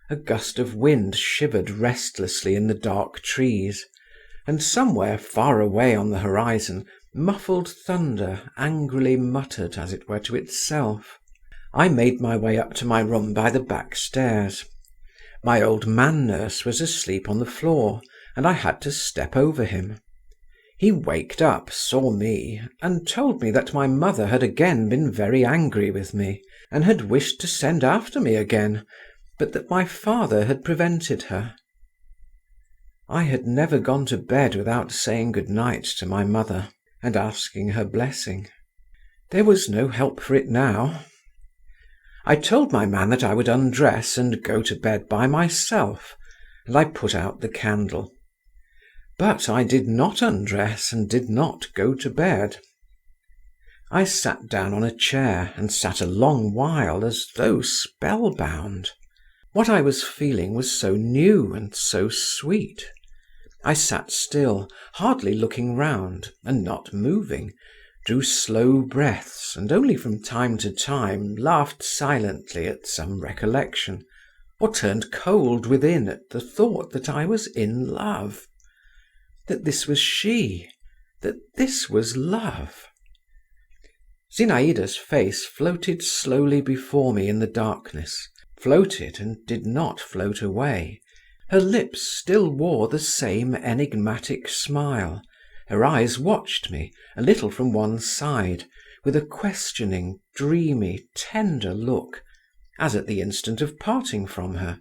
A gust of wind shivered restlessly in the dark trees, and somewhere far away on the horizon muffled thunder angrily muttered as it were to itself. I made my way up to my room by the back stairs. My old man-nurse was asleep on the floor, and I had to step over him. He waked up, saw me, and told me that my mother had again been very angry with me, and had wished to send after me again, but that my father had prevented her. I had never gone to bed without saying good night to my mother, and asking her blessing. There was no help for it now. I told my man that I would undress and go to bed by myself, and I put out the candle. But I did not undress and did not go to bed. I sat down on a chair and sat a long while as though spellbound. What I was feeling was so new and so sweet. I sat still, hardly looking round, and not moving, drew slow breaths, and only from time to time laughed silently at some recollection, or turned cold within at the thought that I was in love, that this was she, that this was love. Zinaïda's face floated slowly before me in the darkness. floated and did not float away. Her lips still wore the same enigmatic smile, her eyes watched me, a little from one side, with a questioning, dreamy, tender look, as at the instant of parting from her.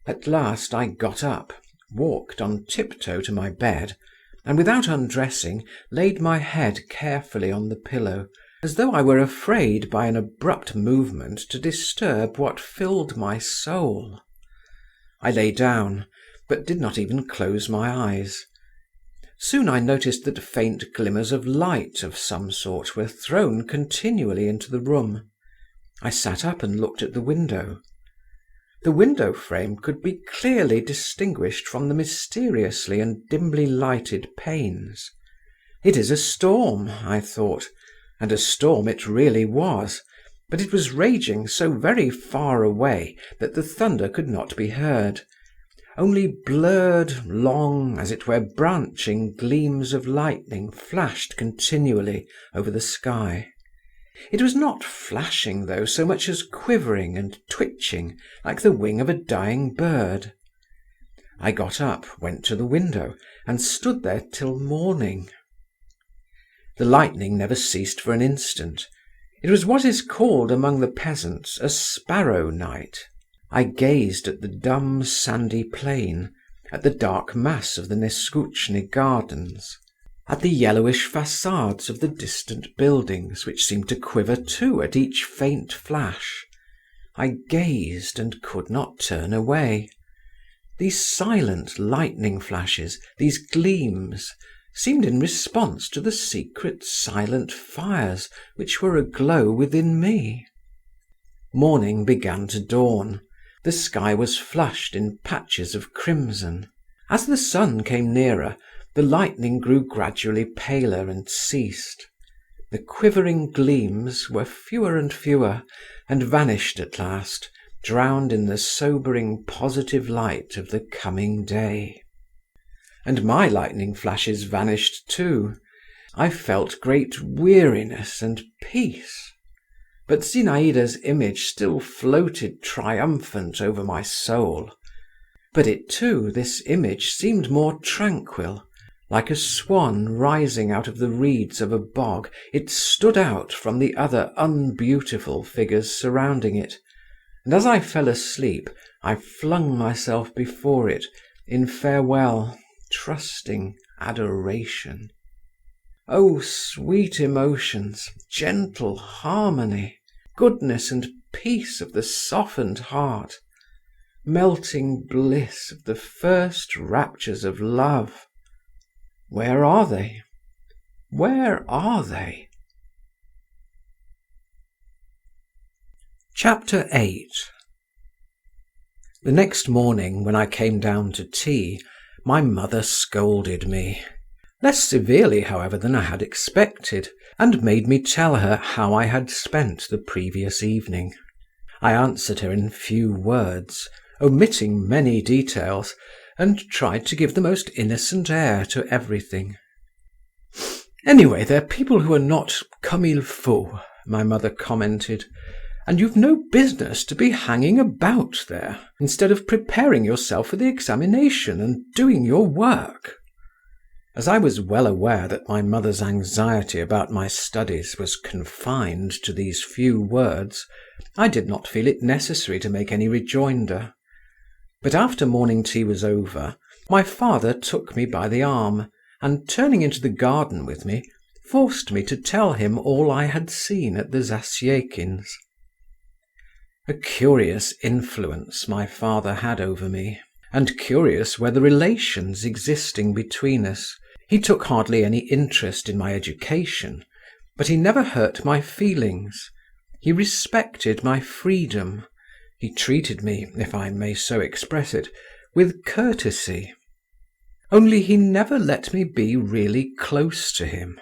At last I got up, walked on tiptoe to my bed, and without undressing laid my head carefully on the pillow, as though I were afraid by an abrupt movement to disturb what filled my soul. I lay down, but did not even close my eyes. Soon I noticed that faint glimmers of light of some sort were thrown continually into the room. I sat up and looked at the window. The window frame could be clearly distinguished from the mysteriously and dimly lighted panes. It is a storm, I thought, and a storm it really was, but it was raging so very far away that the thunder could not be heard. Only blurred, long, as it were branching gleams of lightning flashed continually over the sky. It was not flashing, though, so much as quivering and twitching like the wing of a dying bird. I got up, went to the window, and stood there till morning. The lightning never ceased for an instant. It was what is called among the peasants a sparrow night. I gazed at the dumb sandy plain, at the dark mass of the Neskutchny gardens, at the yellowish facades of the distant buildings, which seemed to quiver too at each faint flash. I gazed and could not turn away. These silent lightning flashes, these gleams, seemed in response to the secret silent fires which were aglow within me. Morning began to dawn. The sky was flushed in patches of crimson. As the sun came nearer, the lightning grew gradually paler and ceased. The quivering gleams were fewer and fewer, and vanished at last, drowned in the sobering positive light of the coming day. And my lightning flashes vanished too. I felt great weariness and peace. But Zinaïda's image still floated triumphant over my soul. But it too, this image, seemed more tranquil. Like a swan rising out of the reeds of a bog, it stood out from the other unbeautiful figures surrounding it, and as I fell asleep I flung myself before it in farewell, trusting adoration. Oh, sweet emotions, gentle harmony, goodness and peace of the softened heart, melting bliss of the first raptures of love. Where are they? Where are they? Chapter 8. The next morning, when I came down to tea, my mother scolded me. Less severely, however, than I had expected, and made me tell her how I had spent the previous evening. I answered her in few words, omitting many details, and tried to give the most innocent air to everything. "Anyway, they're people who are not comme il faut," my mother commented, "and you've no business to be hanging about there, instead of preparing yourself for the examination and doing your work." As I was well aware that my mother's anxiety about my studies was confined to these few words, I did not feel it necessary to make any rejoinder. But after morning tea was over, my father took me by the arm, and turning into the garden with me, forced me to tell him all I had seen at the Zasyekins'. A curious influence my father had over me, and curious were the relations existing between us. He took hardly any interest in my education, but he never hurt my feelings. He respected my freedom. He treated me, if I may so express it, with courtesy. Only he never let me be really close to him.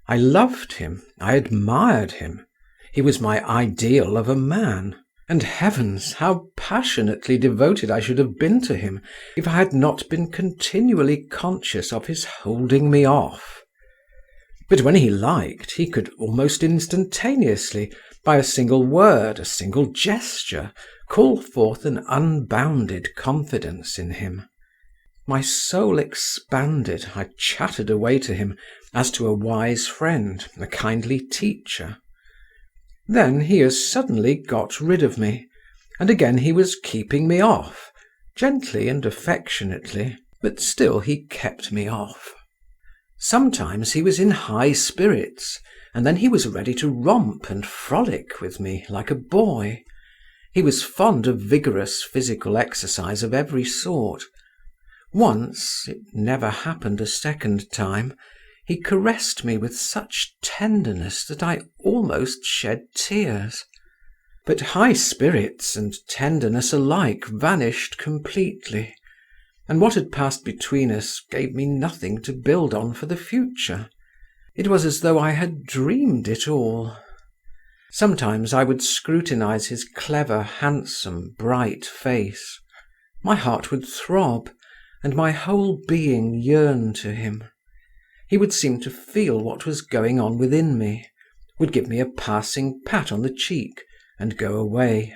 I loved him, I admired him. He was my ideal of a man. And heavens, how passionately devoted I should have been to him if I had not been continually conscious of his holding me off. But when he liked, he could almost instantaneously, by a single word, a single gesture, call forth an unbounded confidence in him. My soul expanded, I chattered away to him as to a wise friend, a kindly teacher. Then he as suddenly got rid of me, and again he was keeping me off, gently and affectionately, but still he kept me off. Sometimes he was in high spirits, and then he was ready to romp and frolic with me like a boy. He was fond of vigorous physical exercise of every sort. Once, it never happened a second time, he caressed me with such tenderness that I almost shed tears. But high spirits and tenderness alike vanished completely, and what had passed between us gave me nothing to build on for the future. It was as though I had dreamed it all. Sometimes I would scrutinize his clever, handsome, bright face. My heart would throb, and my whole being yearn to him. He would seem to feel what was going on within me, would give me a passing pat on the cheek, and go away,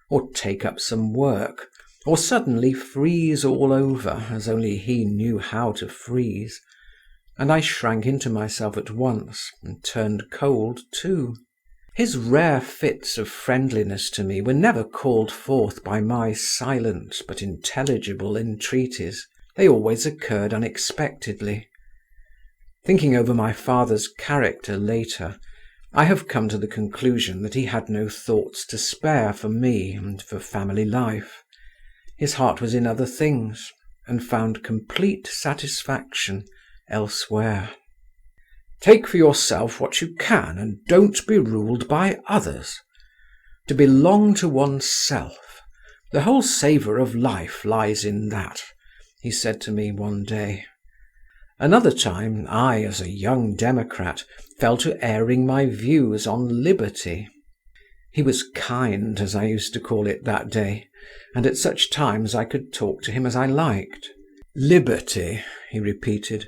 or take up some work, or suddenly freeze all over as only he knew how to freeze, and I shrank into myself at once and turned cold too. His rare fits of friendliness to me were never called forth by my silent but intelligible entreaties. They always occurred unexpectedly. Thinking over my father's character later, I have come to the conclusion that he had no thoughts to spare for me and for family life. His heart was in other things, and found complete satisfaction elsewhere. Take for yourself what you can, and don't be ruled by others. To belong to oneself, the whole savour of life lies in that, he said to me one day. Another time I, as a young democrat, fell to airing my views on liberty. He was kind, as I used to call it that day, and at such times I could talk to him as I liked. Liberty, he repeated.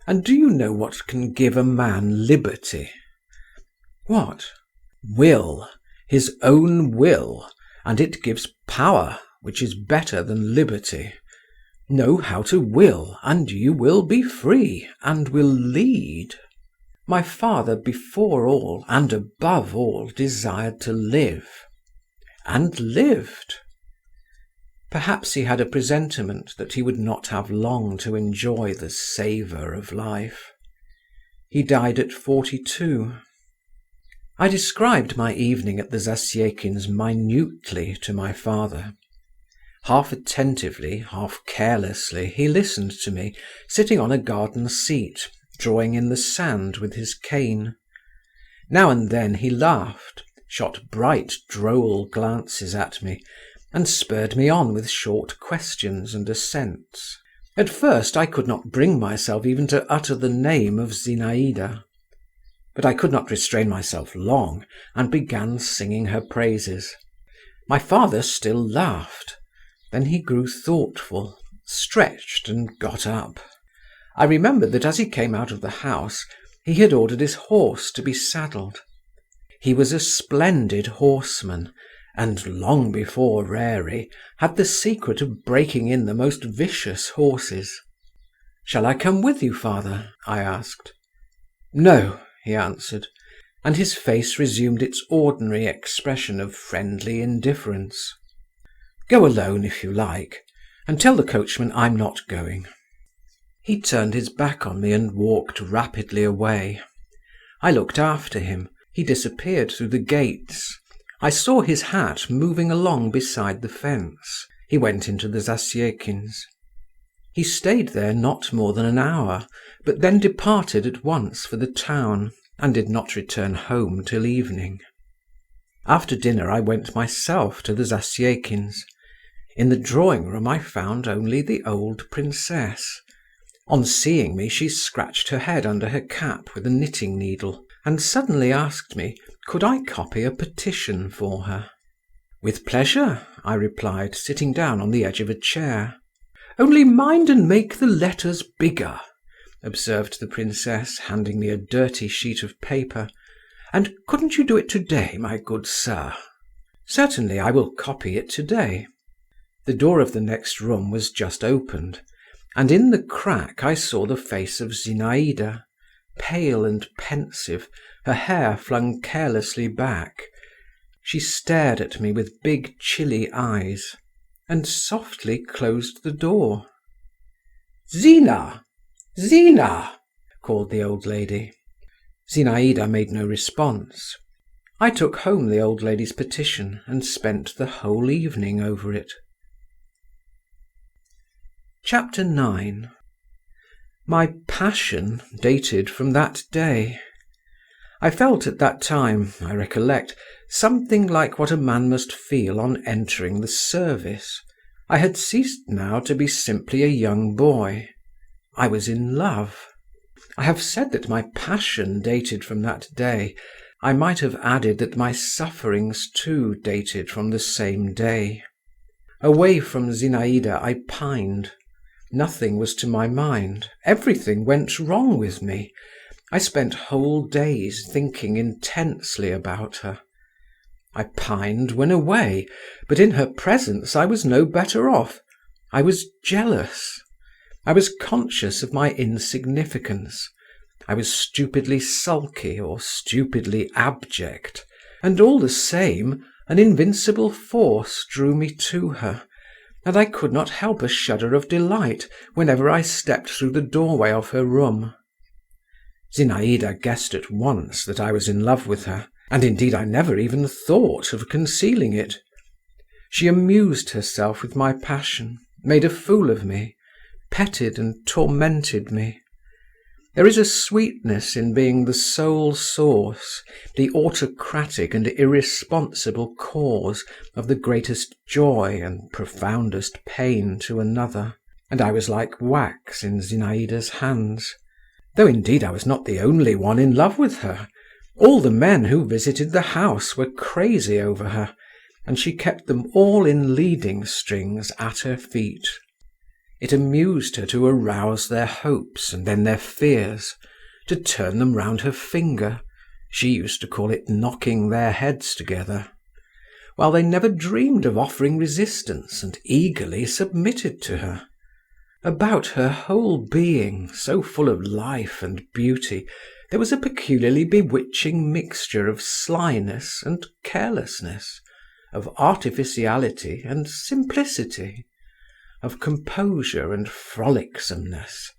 And do you know what can give a man liberty? What? Will, his own will, and it gives power, which is better than liberty. Know how to will, and you will be free, and will lead. My father before all, and above all, desired to live. And lived. Perhaps he had a presentiment that he would not have long to enjoy the savour of life. He died at 42. I described my evening at the Zasyekins' minutely to my father. Half attentively, half carelessly, he listened to me, sitting on a garden seat, drawing in the sand with his cane. Now and then he laughed, shot bright, droll glances at me, and spurred me on with short questions and assents. At first I could not bring myself even to utter the name of Zinaïda. But I could not restrain myself long, and began singing her praises. My father still laughed. Then he grew thoughtful, stretched, and got up. I remembered that as he came out of the house, he had ordered his horse to be saddled. He was a splendid horseman, and long before Rarey had the secret of breaking in the most vicious horses. "Shall I come with you, father?" I asked. "No," he answered, and his face resumed its ordinary expression of friendly indifference. "Go alone if you like, and tell the coachman I'm not going." He turned his back on me and walked rapidly away. I looked after him. He disappeared through the gates. I saw his hat moving along beside the fence. He went into the Zasyekins. He stayed there not more than an hour, but then departed at once for the town, and did not return home till evening. After dinner I went myself to the Zasyekins. In the drawing-room I found only the old princess. On seeing me she scratched her head under her cap with a knitting needle, and suddenly asked me, could I copy a petition for her? "With pleasure," I replied, sitting down on the edge of a chair. "Only mind and make the letters bigger. observed the princess, handing me a dirty sheet of paper. "And couldn't you do it today, my good sir?" "Certainly, I will copy it today." The door of the next room was just opened, and in the crack I saw the face of Zinaïda, pale and pensive, her hair flung carelessly back. She stared at me with big chilly eyes, and softly closed the door. "Zina! Zina!" called the old lady. Zinaïda made no response. I took home the old lady's petition and spent the whole evening over it. Chapter 9. My passion dated from that day. I felt at that time, I recollect, something like what a man must feel on entering the service. I had ceased now to be simply a young boy. I was in love. I have said that my passion dated from that day. I might have added that my sufferings too dated from the same day. Away from Zinaïda I pined. Nothing was to my mind. Everything went wrong with me. I spent whole days thinking intensely about her. I pined when away, but in her presence I was no better off. I was jealous. I was conscious of my insignificance. I was stupidly sulky or stupidly abject, and all the same an invincible force drew me to her, and I could not help a shudder of delight whenever I stepped through the doorway of her room. Zinaïda guessed at once that I was in love with her, and indeed I never even thought of concealing it. She amused herself with my passion, made a fool of me, petted and tormented me. There is a sweetness in being the sole source, the autocratic and irresponsible cause of the greatest joy and profoundest pain to another, and I was like wax in Zinaïda's hands. Though indeed I was not the only one in love with her. All the men who visited the house were crazy over her, and she kept them all in leading strings at her feet. It amused her to arouse their hopes and then their fears, to turn them round her finger. She used to call it knocking their heads together, while they never dreamed of offering resistance and eagerly submitted to her. About her whole being, so full of life and beauty, there was a peculiarly bewitching mixture of slyness and carelessness, of artificiality and simplicity, of composure and frolicsomeness.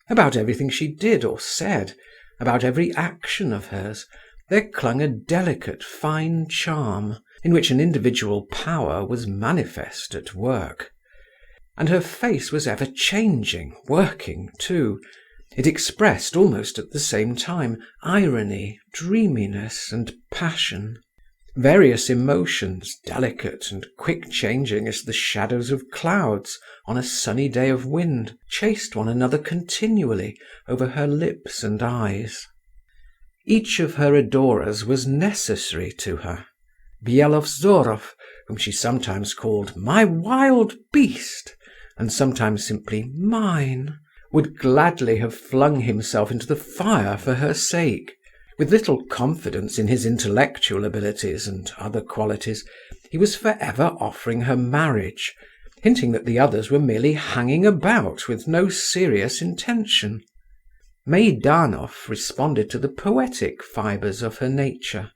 About everything she did or said, about every action of hers, there clung a delicate, fine charm, in which an individual power was manifest at work. And her face was ever changing, working too. It expressed, almost at the same time, irony, dreaminess, and passion. Various emotions, delicate and quick-changing as the shadows of clouds on a sunny day of wind, chased one another continually over her lips and eyes. Each of her adorers was necessary to her. Byelovzorov, whom she sometimes called "my wild beast," and sometimes simply "mine," would gladly have flung himself into the fire for her sake. With little confidence in his intellectual abilities and other qualities, he was forever offering her marriage, hinting that the others were merely hanging about with no serious intention. Meidanov responded to the poetic fibres of her nature.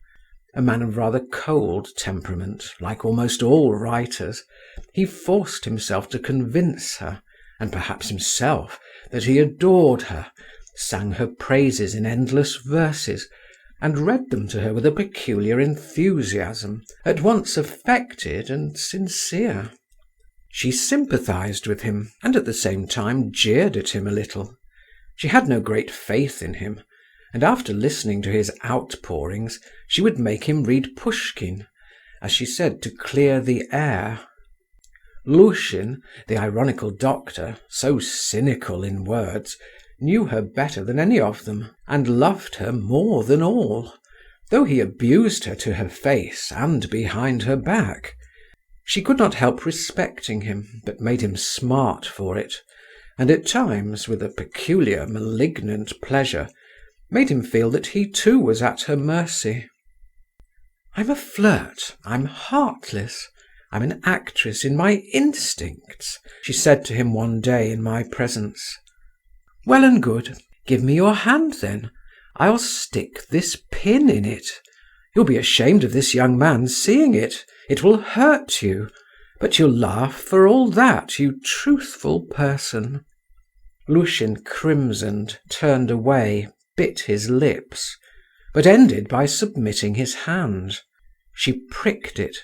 A man of rather cold temperament, like almost all writers, he forced himself to convince her, and perhaps himself, that he adored her, sang her praises in endless verses, and read them to her with a peculiar enthusiasm, at once affected and sincere. She sympathized with him, and at the same time jeered at him a little. She had no great faith in him, and after listening to his outpourings, she would make him read Pushkin, as she said, to clear the air. Lushin, the ironical doctor, so cynical in words, knew her better than any of them, and loved her more than all, though he abused her to her face and behind her back. She could not help respecting him, but made him smart for it, and at times, with a peculiar malignant pleasure, made him feel that he too was at her mercy. "I'm a flirt, I'm heartless, I'm an actress in my instincts," she said to him one day in my presence. "Well and good. Give me your hand then. I'll stick this pin in it. You'll be ashamed of this young man seeing it. It will hurt you. But you'll laugh for all that, you truthful person." Lushin crimsoned, turned away, bit his lips, but ended by submitting his hand. She pricked it,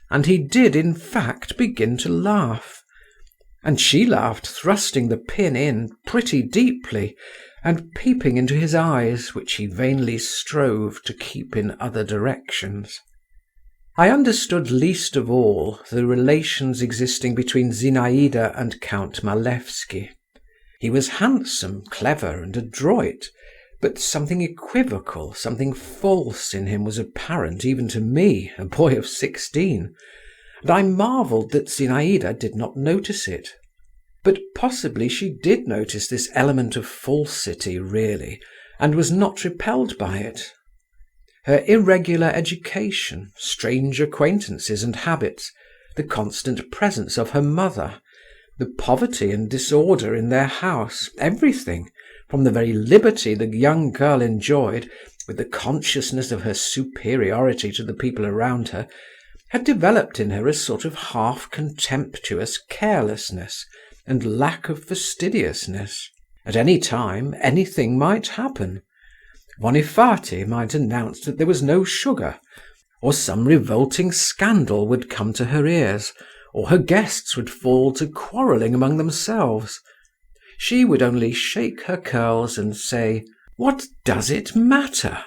and he did in fact begin to laugh. And she laughed, thrusting the pin in pretty deeply, and peeping into his eyes, which he vainly strove to keep in other directions. I understood least of all the relations existing between Zinaïda and Count Malevsky. He was handsome, clever, and adroit, but something equivocal, something false in him was apparent even to me, a boy of 16, and I marvelled that Zinaïda did not notice it. But possibly she did notice this element of falsity really, and was not repelled by it. Her irregular education, strange acquaintances and habits, the constant presence of her mother, the poverty and disorder in their house, everything, from the very liberty the young girl enjoyed, with the consciousness of her superiority to the people around her, had developed in her a sort of half-contemptuous carelessness and lack of fastidiousness. At any time anything might happen. Vonifaty might announce that there was no sugar, or some revolting scandal would come to her ears, or her guests would fall to quarrelling among themselves. She would only shake her curls and say, "What does it matter?"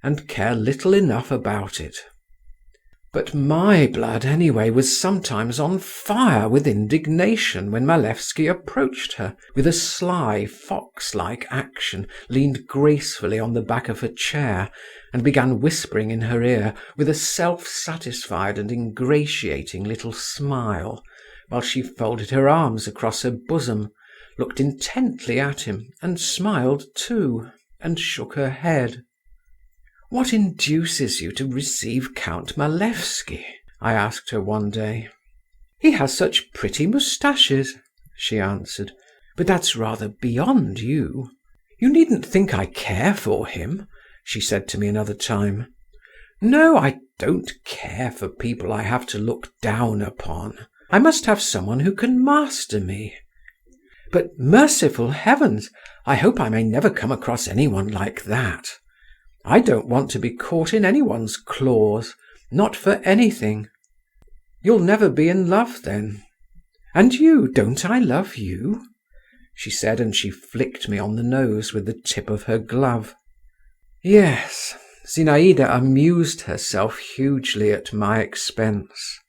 and care little enough about it. But my blood, anyway, was sometimes on fire with indignation when Malevsky approached her, with a sly, fox-like action, leaned gracefully on the back of her chair, and began whispering in her ear with a self-satisfied and ingratiating little smile, while she folded her arms across her bosom, looked intently at him, and smiled too, and shook her head. "What induces you to receive Count Malevsky?" I asked her one day. "He has such pretty moustaches," she answered, "but that's rather beyond you. You needn't think I care for him," she said to me another time. "No, I don't care for people I have to look down upon. I must have someone who can master me. But merciful heavens, I hope I may never come across anyone like that. I don't want to be caught in anyone's claws, not for anything." "You'll never be in love, then?" "And you, don't I love you?" she said, and she flicked me on the nose with the tip of her glove. Yes, Zinaïda amused herself hugely at my expense.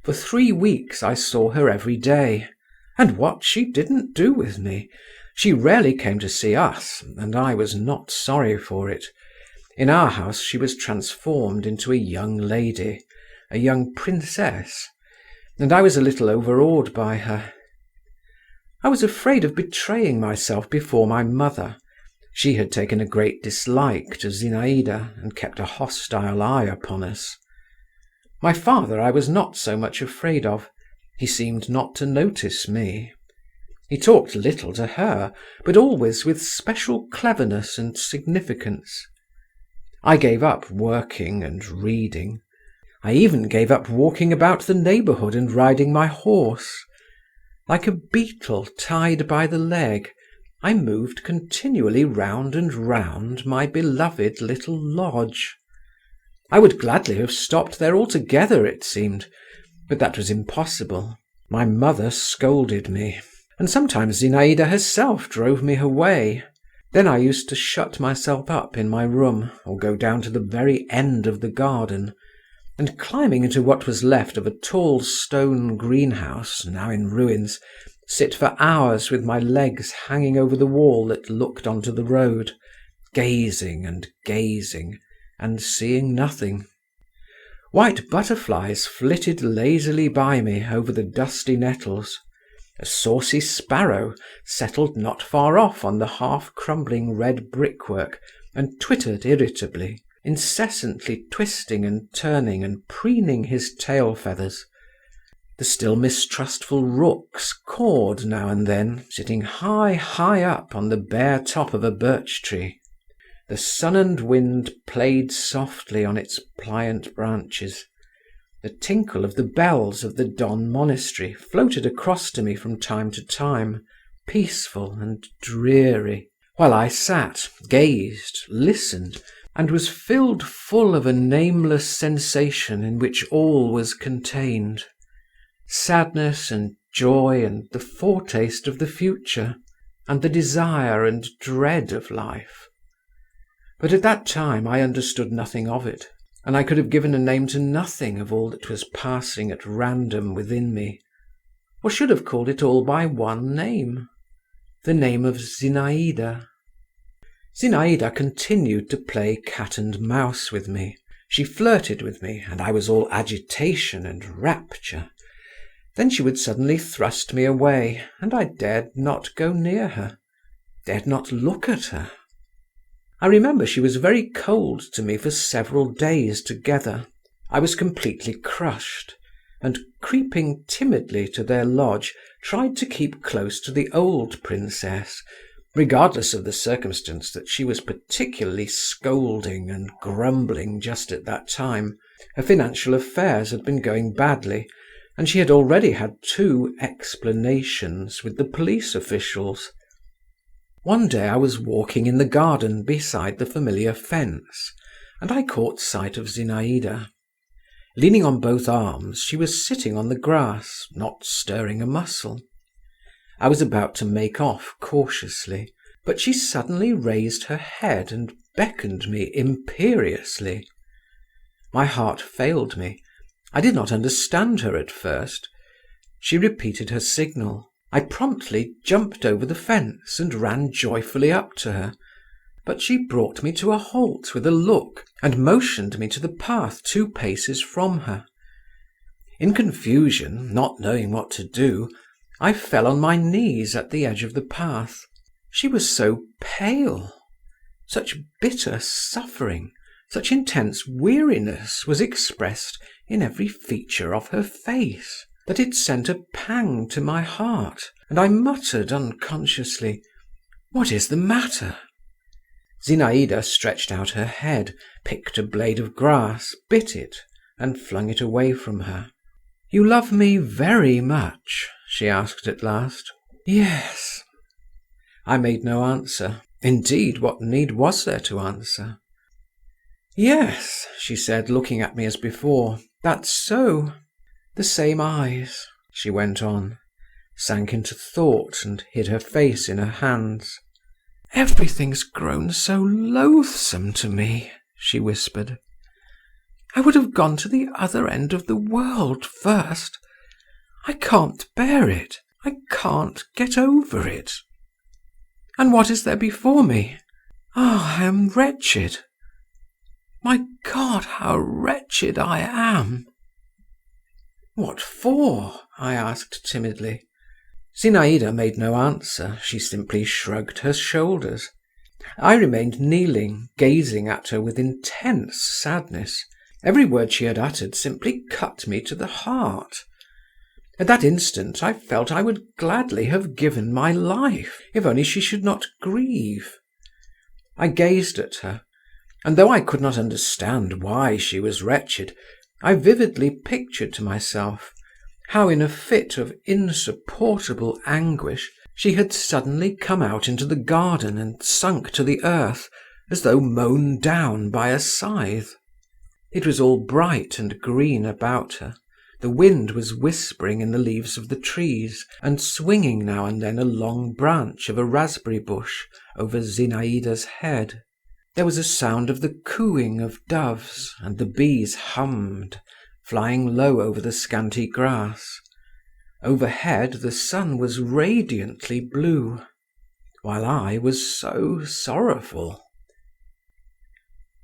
For 3 weeks I saw her every day, and what she didn't do with me. She rarely came to see us, and I was not sorry for it. In our house she was transformed into a young lady, a young princess, and I was a little overawed by her. I was afraid of betraying myself before my mother. She had taken a great dislike to Zinaïda, and kept a hostile eye upon us. My father I was not so much afraid of. He seemed not to notice me. He talked little to her, but always with special cleverness and significance. I gave up working and reading. I even gave up walking about the neighbourhood and riding my horse. Like a beetle tied by the leg, I moved continually round and round my beloved little lodge. I would gladly have stopped there altogether, it seemed, but that was impossible. My mother scolded me, and sometimes Zinaïda herself drove me away. Then I used to shut myself up in my room, or go down to the very end of the garden, and climbing into what was left of a tall stone greenhouse, now in ruins, sit for hours with my legs hanging over the wall that looked onto the road, gazing and seeing nothing. White butterflies flitted lazily by me over the dusty nettles. A saucy sparrow settled not far off on the half-crumbling red brickwork and twittered irritably, incessantly twisting and turning and preening his tail feathers. The still mistrustful rooks cawed now and then, sitting high, high up on the bare top of a birch tree. The sun and wind played softly on its pliant branches. The tinkle of the bells of the Don monastery floated across to me from time to time, peaceful and dreary, while I sat, gazed, listened, and was filled full of a nameless sensation in which all was contained: sadness and joy and the foretaste of the future, and the desire and dread of life. But at that time I understood nothing of it, and I could have given a name to nothing of all that was passing at random within me, or should have called it all by one name, the name of Zinaïda. Zinaïda continued to play cat and mouse with me. She flirted with me, and I was all agitation and rapture. Then she would suddenly thrust me away, and I dared not go near her, dared not look at her. I remember she was very cold to me for several days together. I was completely crushed, and creeping timidly to their lodge, tried to keep close to the old princess, regardless of the circumstance that she was particularly scolding and grumbling just at that time. Her financial affairs had been going badly, and she had already had 2 explanations with the police officials. One day I was walking in the garden beside the familiar fence, and I caught sight of Zinaïda. Leaning on both arms, she was sitting on the grass, not stirring a muscle. I was about to make off cautiously, but she suddenly raised her head and beckoned me imperiously. My heart failed me. I did not understand her at first. She repeated her signal. I promptly jumped over the fence and ran joyfully up to her, but she brought me to a halt with a look and motioned me to the path 2 paces from her. In confusion, not knowing what to do, I fell on my knees at the edge of the path. She was so pale. Such bitter suffering, such intense weariness was expressed in every feature of her face, that it sent a pang to my heart, and I muttered unconsciously, "What is the matter?" Zinaïda stretched out her head, picked a blade of grass, bit it, and flung it away from her. "You love me very much?" she asked at last. "Yes." I made no answer. Indeed, what need was there to answer? "Yes," she said, looking at me as before, "that's so." "The same eyes," she went on, sank into thought and hid her face in her hands. "Everything's grown so loathsome to me," she whispered. "I would have gone to the other end of the world first. I can't bear it. I can't get over it. And what is there before me? Oh, I am wretched. My God, how wretched I am!" "What for?" I asked timidly. Zinaïda made no answer. She simply shrugged her shoulders. I remained kneeling, gazing at her with intense sadness. Every word she had uttered simply cut me to the heart. At that instant I felt I would gladly have given my life, if only she should not grieve. I gazed at her, and though I could not understand why she was wretched, I vividly pictured to myself how in a fit of insupportable anguish she had suddenly come out into the garden and sunk to the earth as though mown down by a scythe. It was all bright and green about her. The wind was whispering in the leaves of the trees, and swinging now and then a long branch of a raspberry bush over Zinaïda's head. There was a sound of the cooing of doves, and the bees hummed, flying low over the scanty grass. Overhead the sun was radiantly blue, while I was so sorrowful.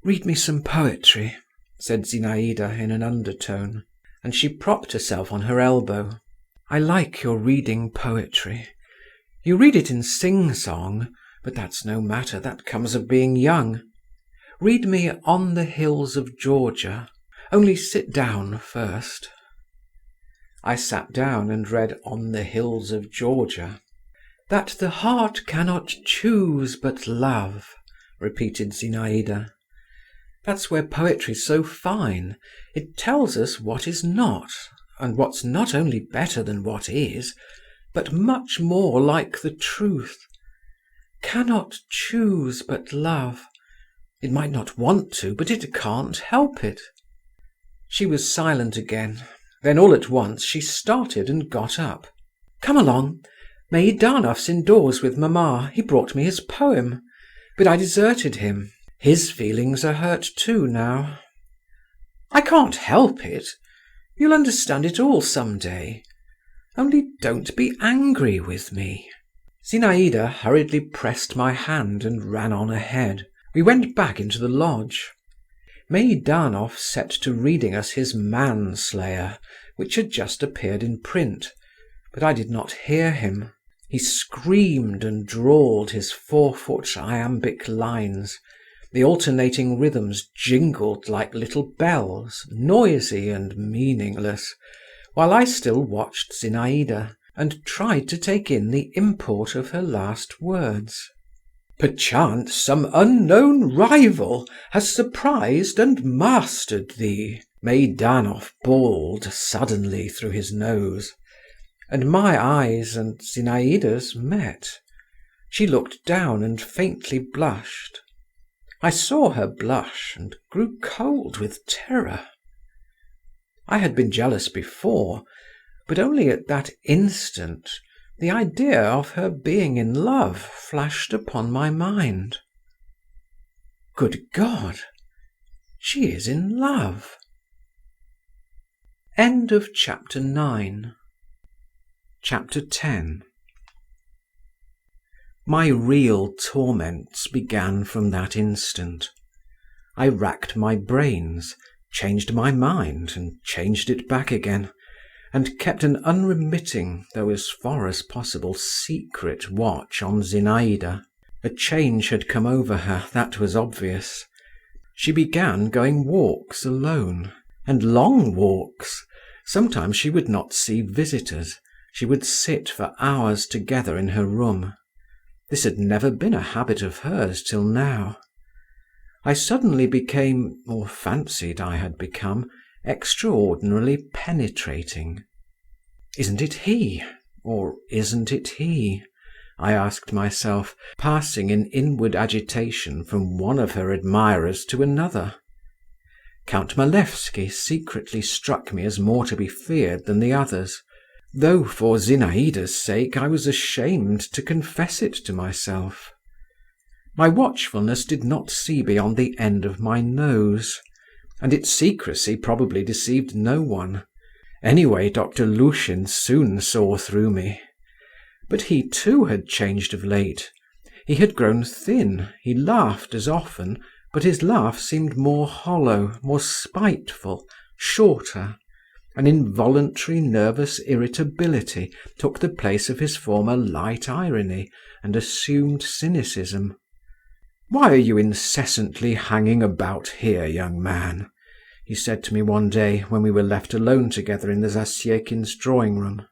"Read me some poetry," said Zinaïda in an undertone, and she propped herself on her elbow. I like your reading poetry. You read it in sing-song, but that's no matter, that comes of being young. Read me On the Hills of Georgia. Only sit down first." I sat down and read On the Hills of Georgia. "That the heart cannot choose but love," repeated Zinaïda. "That's where poetry's so fine. It tells us what is not, and what's not only better than what is, but much more like the truth. Cannot choose but love. It might not want to, but it can't help it." She was silent again. Then all at once she started and got up. "Come along. Meidanov's indoors with mamma. He brought me his poem. But I deserted him. His feelings are hurt too now." "I can't help it. You'll understand it all some day. Only don't be angry with me." Zinaïda hurriedly pressed my hand and ran on ahead. We went back into the lodge. Meidanov set to reading us his Manslayer, which had just appeared in print, but I did not hear him. He screamed and drawled his 4-foot iambic lines. The alternating rhythms jingled like little bells, noisy and meaningless, while I still watched Zinaïda, and tried to take in the import of her last words. "Perchance some unknown rival has surprised and mastered thee," Meidanov bawled suddenly through his nose. And my eyes and Zinaïda's met. She looked down and faintly blushed. I saw her blush and grew cold with terror. I had been jealous before, but only at that instant the idea of her being in love flashed upon my mind. Good God! She is in love. End of chapter 9. Chapter 10. My real torments began from that instant. I racked my brains, changed my mind and changed it back again, and kept an unremitting, though as far as possible secret watch on Zinaïda. A change had come over her, that was obvious. She began going walks alone, and long walks. Sometimes she would not see visitors. She would sit for hours together in her room. This had never been a habit of hers till now. I suddenly became, or fancied I had become, extraordinarily penetrating. "Isn't it he? Or isn't it he?" I asked myself, passing in inward agitation from one of her admirers to another. Count Malevsky secretly struck me as more to be feared than the others, though for Zinaïda's sake I was ashamed to confess it to myself. My watchfulness did not see beyond the end of my nose, and its secrecy probably deceived no one. Anyway, Dr. Lushin soon saw through me. But he too had changed of late. He had grown thin, he laughed as often, but his laugh seemed more hollow, more spiteful, shorter. An involuntary nervous irritability took the place of his former light irony and assumed cynicism. "Why are you incessantly hanging about here, young man?" he said to me one day when we were left alone together in the Zasyekins' drawing-room.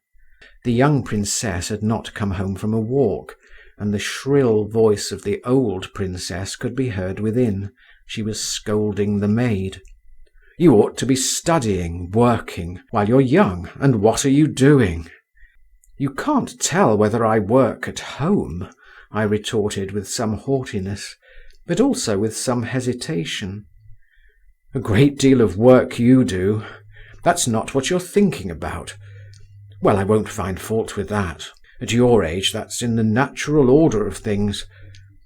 The young princess had not come home from a walk, and the shrill voice of the old princess could be heard within. She was scolding the maid. "You ought to be studying, working, while you're young, and what are you doing?" "You can't tell whether I work at home," I retorted with some haughtiness, but also with some hesitation. "A great deal of work you do. That's not what you're thinking about. Well, I won't find fault with that. At your age, that's in the natural order of things.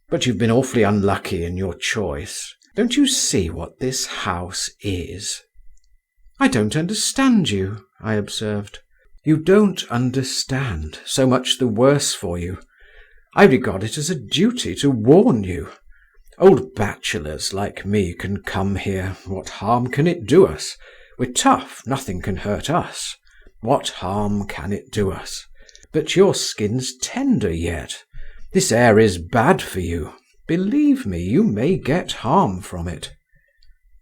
But you've been awfully unlucky in your choice. Don't you see what this house is?" "I don't understand you," I observed. "You don't understand. So much the worse for you. I regard it as a duty to warn you. Old bachelors like me can come here. What harm can it do us? We're tough. Nothing can hurt us. What harm can it do us? But your skin's tender yet. This air is bad for you. Believe me, you may get harm from it."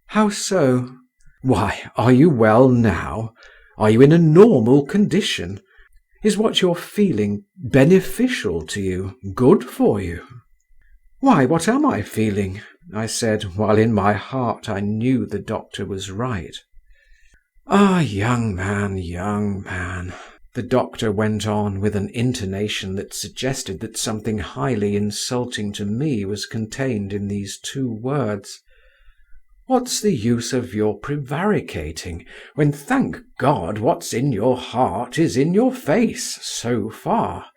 "How so?" "Why, are you well now? Are you in a normal condition? Is what you're feeling beneficial to you, good for you?" "Why, what am I feeling?" I said, while in my heart I knew the doctor was right. "Ah, young man," the doctor went on, with an intonation that suggested that something highly insulting to me was contained in these two words. "What's the use of your prevaricating, when, thank God, what's in your heart is in your face, so far?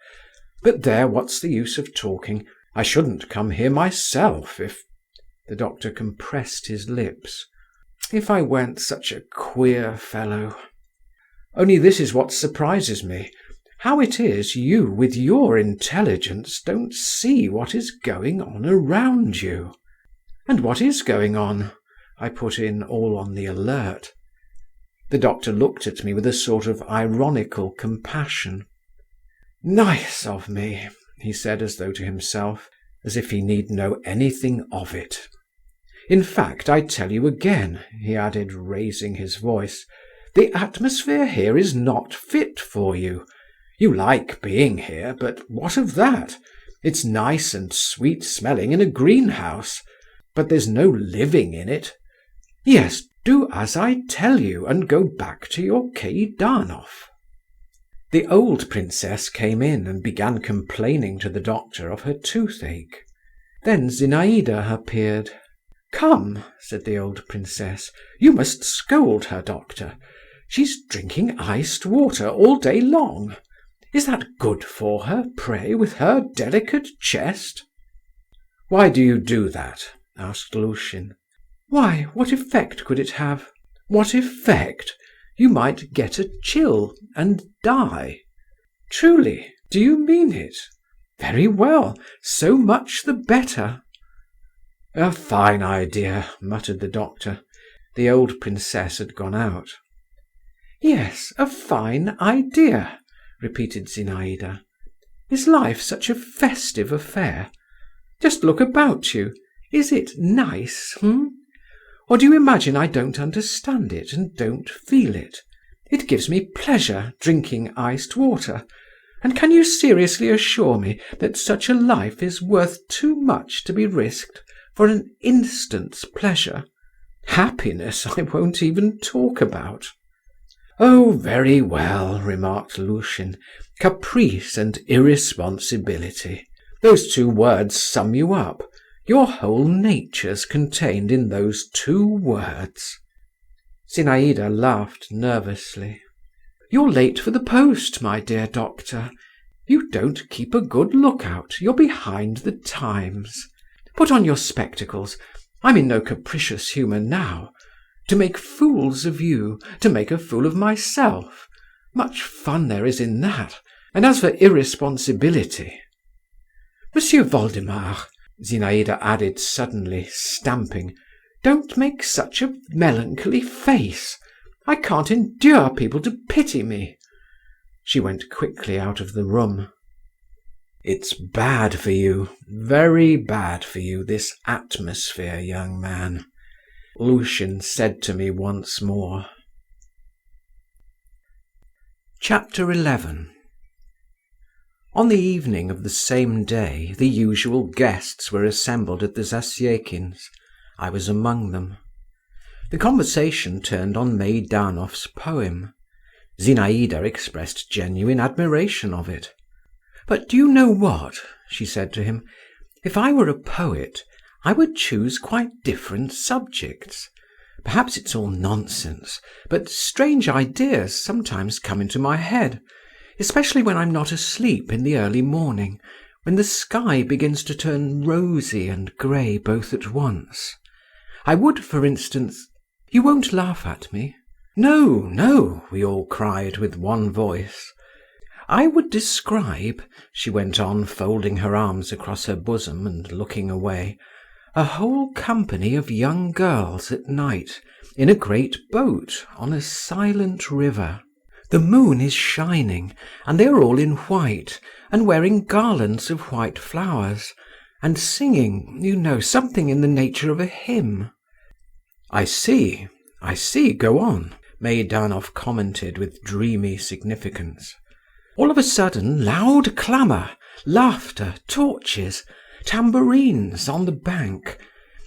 But there, what's the use of talking? I shouldn't come here myself if—" The doctor compressed his lips. "If I weren't such a queer fellow. Only this is what surprises me, how it is you, with your intelligence, don't see what is going on around you." "And what is going on?" I put in, all on the alert. The doctor looked at me with a sort of ironical compassion. "Nice of me," he said, as though to himself, as if he need know anything of it. "In fact, I tell you again," he added, raising his voice, "the atmosphere here is not fit for you. You like being here, but what of that? It's nice and sweet-smelling in a greenhouse, but there's no living in it. Yes, do as I tell you, and go back to your Keidanov." The old princess came in and began complaining to the doctor of her toothache. Then Zinaïda appeared. "Come," said the old princess, "you must scold her, doctor. She's drinking iced water all day long. Is that good for her, pray, with her delicate chest?" "Why do you do that?" asked Lushin. "Why, what effect could it have?" "What effect? You might get a chill and die." "Truly? Do you mean it? Very well, so much the better." "A fine idea," muttered the doctor. The old princess had gone out. "Yes, a fine idea," repeated Zinaïda. "Is life such a festive affair? Just look about you. Is it nice, Or do you imagine I don't understand it and don't feel it? It gives me pleasure, drinking iced water. And can you seriously assure me that such a life is worth too much to be risked for an instant's pleasure? Happiness I won't even talk about." "Oh, very well," remarked Lushin. "Caprice and irresponsibility. Those two words sum you up. Your whole nature's contained in those two words." Zinaïda laughed nervously. "You're late for the post, my dear doctor. You don't keep a good lookout. You're behind the times. Put on your spectacles. I'm in no capricious humour now. To make fools of you, to make a fool of myself. Much fun there is in that. And as for irresponsibility—" "Monsieur Voldemar," Zinaïda added suddenly, stamping, "don't make such a melancholy face. I can't endure people to pity me." She went quickly out of the room. "It's bad for you, very bad for you, this atmosphere, young man," Lushin said to me once more. Chapter 11. On the evening of the same day, the usual guests were assembled at the Zasyekins'. I was among them. The conversation turned on Meidanov's poem. Zinaïda expressed genuine admiration of it. "But do you know what?" she said to him. "If I were a poet, I would choose quite different subjects. Perhaps it's all nonsense, but strange ideas sometimes come into my head, especially when I'm not asleep in the early morning, when the sky begins to turn rosy and grey both at once. I would, for instance— You won't laugh at me?" "No, no," we all cried with one voice. "I would describe," she went on, folding her arms across her bosom and looking away, "a whole company of young girls at night, in a great boat, on a silent river. The moon is shining, and they are all in white, and wearing garlands of white flowers, and singing, you know, something in the nature of a hymn." I see, go on," Meidanov commented with dreamy significance. "All of a sudden, loud clamour, laughter, torches, tambourines on the bank.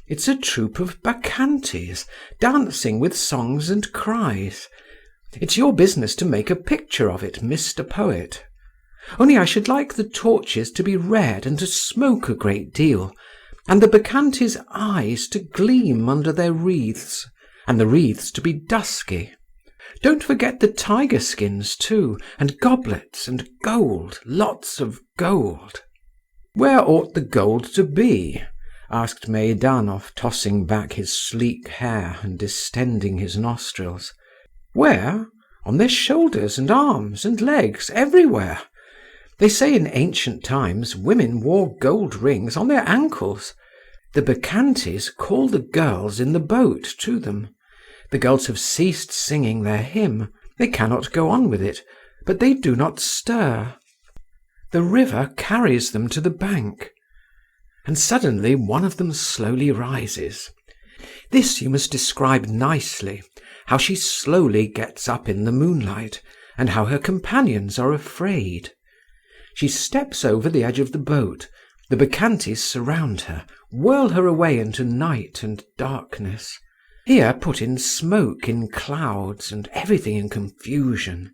It's a troupe of bacchantes, dancing with songs and cries. It's your business to make a picture of it, Mr. Poet. Only I should like the torches to be red and to smoke a great deal, and the bacchantes' eyes to gleam under their wreaths, and the wreaths to be dusky. Don't forget the tiger skins too, and goblets, and gold, lots of gold." "Where ought the gold to be?" asked Meidanov, tossing back his sleek hair and distending his nostrils. "Where? On their shoulders and arms and legs, everywhere. They say in ancient times women wore gold rings on their ankles. The bacchantes call the girls in the boat to them. The girls have ceased singing their hymn. They cannot go on with it, but they do not stir. The river carries them to the bank. And suddenly one of them slowly rises. This you must describe nicely, how she slowly gets up in the moonlight, and how her companions are afraid. She steps over the edge of the boat, the bacchantes surround her, whirl her away into night and darkness. Here put in smoke in clouds, and everything in confusion.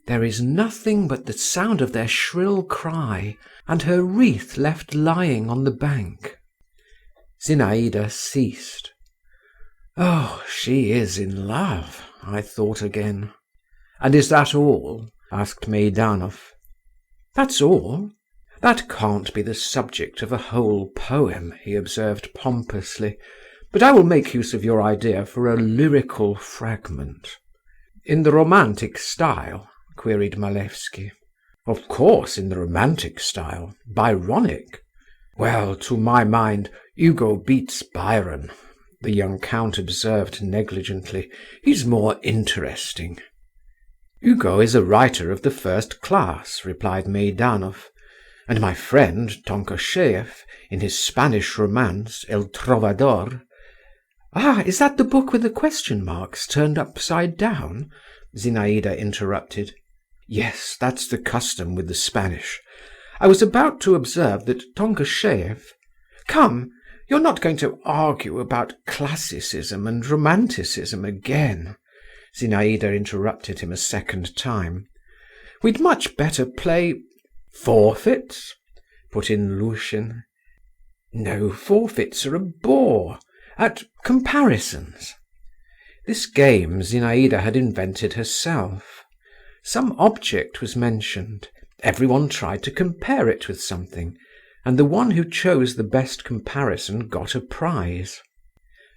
There is nothing but the sound of their shrill cry, and her wreath left lying on the bank." Zinaïda ceased. "Oh, she is in love," I thought again. "And is that all?" asked Meidanov. "That's all. That can't be the subject of a whole poem," he observed pompously, "but I will make use of your idea for a lyrical fragment." "In the romantic style?" queried Malevsky. "Of course, in the romantic style. Byronic." "Well, to my mind, Hugo beats Byron," the young count observed negligently. "He's more interesting." "Hugo is a writer of the first class," replied Meidanov, "and my friend Tonkosheev, in his Spanish romance, El Trovador—" "Ah, is that the book with the question marks turned upside down?" Zinaïda interrupted. "Yes, that's the custom with the Spanish. I was about to observe that Tonkosheev—" "Come, you're not going to argue about classicism and romanticism again," Zinaïda interrupted him a second time. "We'd much better play—" "Forfeits?" put in Lushin. "No, forfeits are a bore. At comparisons." This game Zinaïda had invented herself. Some object was mentioned, everyone tried to compare it with something, and the one who chose the best comparison got a prize.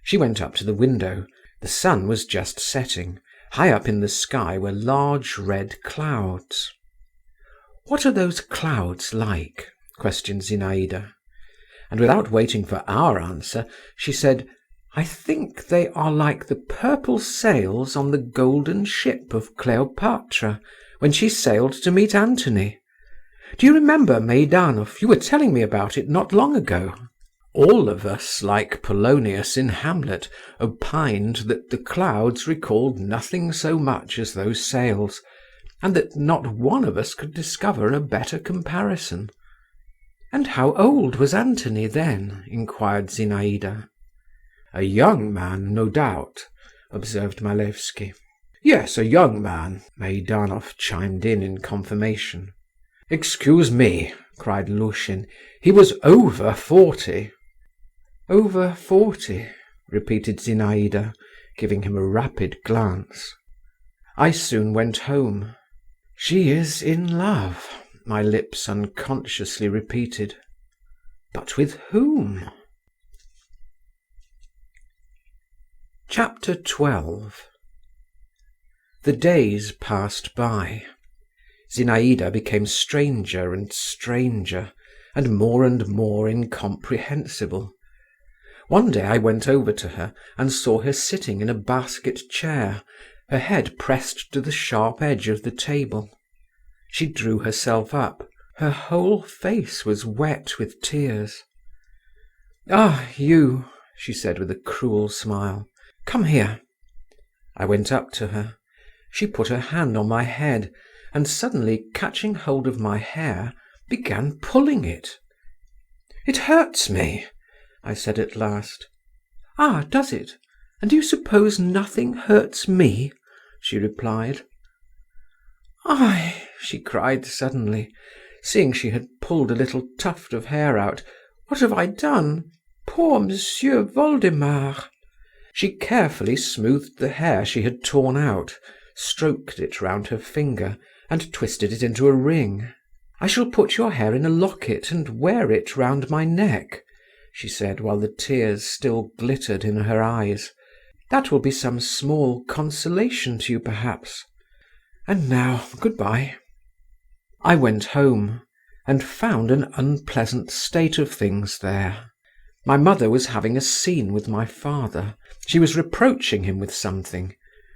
She went up to the window. The sun was just setting. High up in the sky were large red clouds. "What are those clouds like?" questioned Zinaïda. And without waiting for our answer, she said, "I think they are like the purple sails on the golden ship of Cleopatra when she sailed to meet Antony. Do you remember, Meidanov, you were telling me about it not long ago?" All of us, like Polonius in Hamlet, opined that the clouds recalled nothing so much as those sails, and that not one of us could discover a better comparison. "And how old was Antony then?" inquired Zinaïda. "A young man, no doubt," observed Malevsky. "Yes, a young man," Meidanov chimed in confirmation. "Excuse me," cried Lushin, "he was over 40." "Over 40," repeated Zinaïda, giving him a rapid glance. I soon went home. "She is in love," my lips unconsciously repeated. But with whom? Chapter 12. The days passed by. Zinaïda became stranger and stranger, and more incomprehensible. One day I went over to her and saw her sitting in a basket chair, her head pressed to the sharp edge of the table. She drew herself up. Her whole face was wet with tears. "Ah, you," she said with a cruel smile. "Come here." I went up to her. She put her hand on my head, and suddenly catching hold of my hair, began pulling it. "It hurts me," I said at last. "Ah, does it? And do you suppose nothing hurts me?" she replied. "Ay!" she cried suddenly, seeing she had pulled a little tuft of hair out. "What have I done? Poor Monsieur Voldemar!" She carefully smoothed the hair she had torn out, stroked it round her finger, and twisted it into a ring. "I shall put your hair in a locket and wear it round my neck," she said, while the tears still glittered in her eyes. "That will be some small consolation to you, perhaps. And now, good-bye." I went home, and found an unpleasant state of things there. My mother was having a scene with my father. She was reproaching him with something,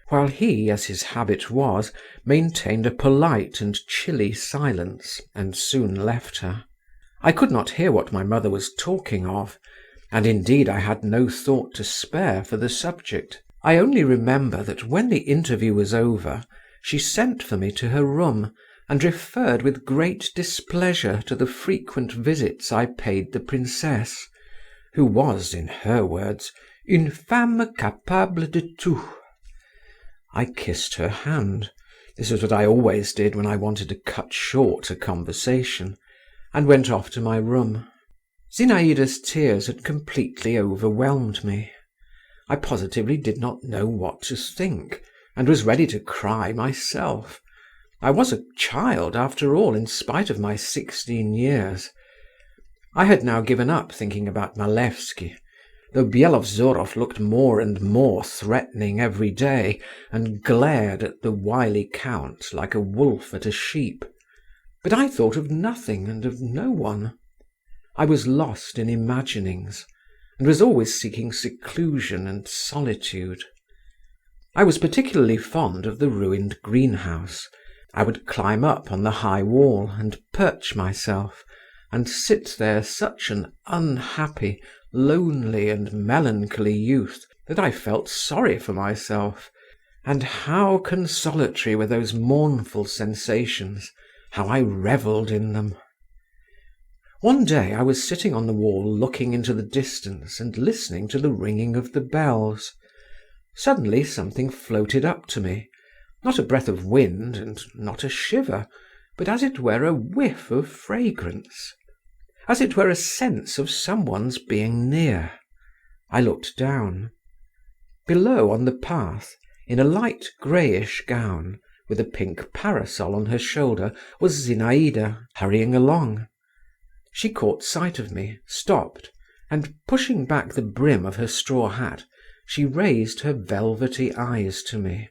while he, as his habit was, maintained a polite and chilly silence, and soon left her. I could not hear what my mother was talking of, and indeed I had no thought to spare for the subject. I only remember that when the interview was over, she sent for me to her room, and referred with great displeasure to the frequent visits I paid the princess, who was, in her words, une femme capable de tout. I kissed her hand. This was what I always did when I wanted to cut short a conversation, and went off to my room. Zinaïda's tears had completely overwhelmed me. I positively did not know what to think, and was ready to cry myself. I was a child, after all, in spite of my 16 years. I had now given up thinking about Malevsky, though Byelovzorov looked more and more threatening every day, and glared at the wily count like a wolf at a sheep. But I thought of nothing and of no one. I was lost in imaginings, and was always seeking seclusion and solitude. I was particularly fond of the ruined greenhouse. I would climb up on the high wall and perch myself, and sit there such an unhappy, lonely and melancholy youth that I felt sorry for myself. And how consolatory were those mournful sensations, how I revelled in them. One day I was sitting on the wall looking into the distance and listening to the ringing of the bells. Suddenly something floated up to me, not a breath of wind and not a shiver, but as it were a whiff of fragrance, as it were a sense of someone's being near. I looked down. Below on the path, in a light greyish gown, with a pink parasol on her shoulder, was Zinaïda, hurrying along. She caught sight of me, stopped, and pushing back the brim of her straw hat, she raised her velvety eyes to me.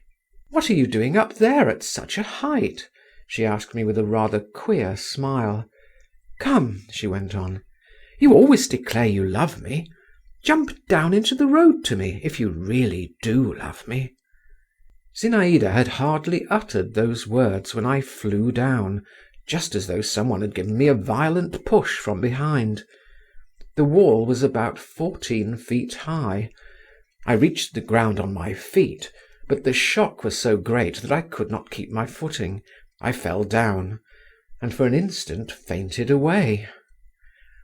"What are you doing up there at such a height?" she asked me with a rather queer smile. "Come," she went on, "you always declare you love me. Jump down into the road to me, if you really do love me." Zinaïda had hardly uttered those words when I flew down, just as though someone had given me a violent push from behind. The wall was about 14 feet high. I reached the ground on my feet, but the shock was so great that I could not keep my footing. I fell down, and for an instant fainted away.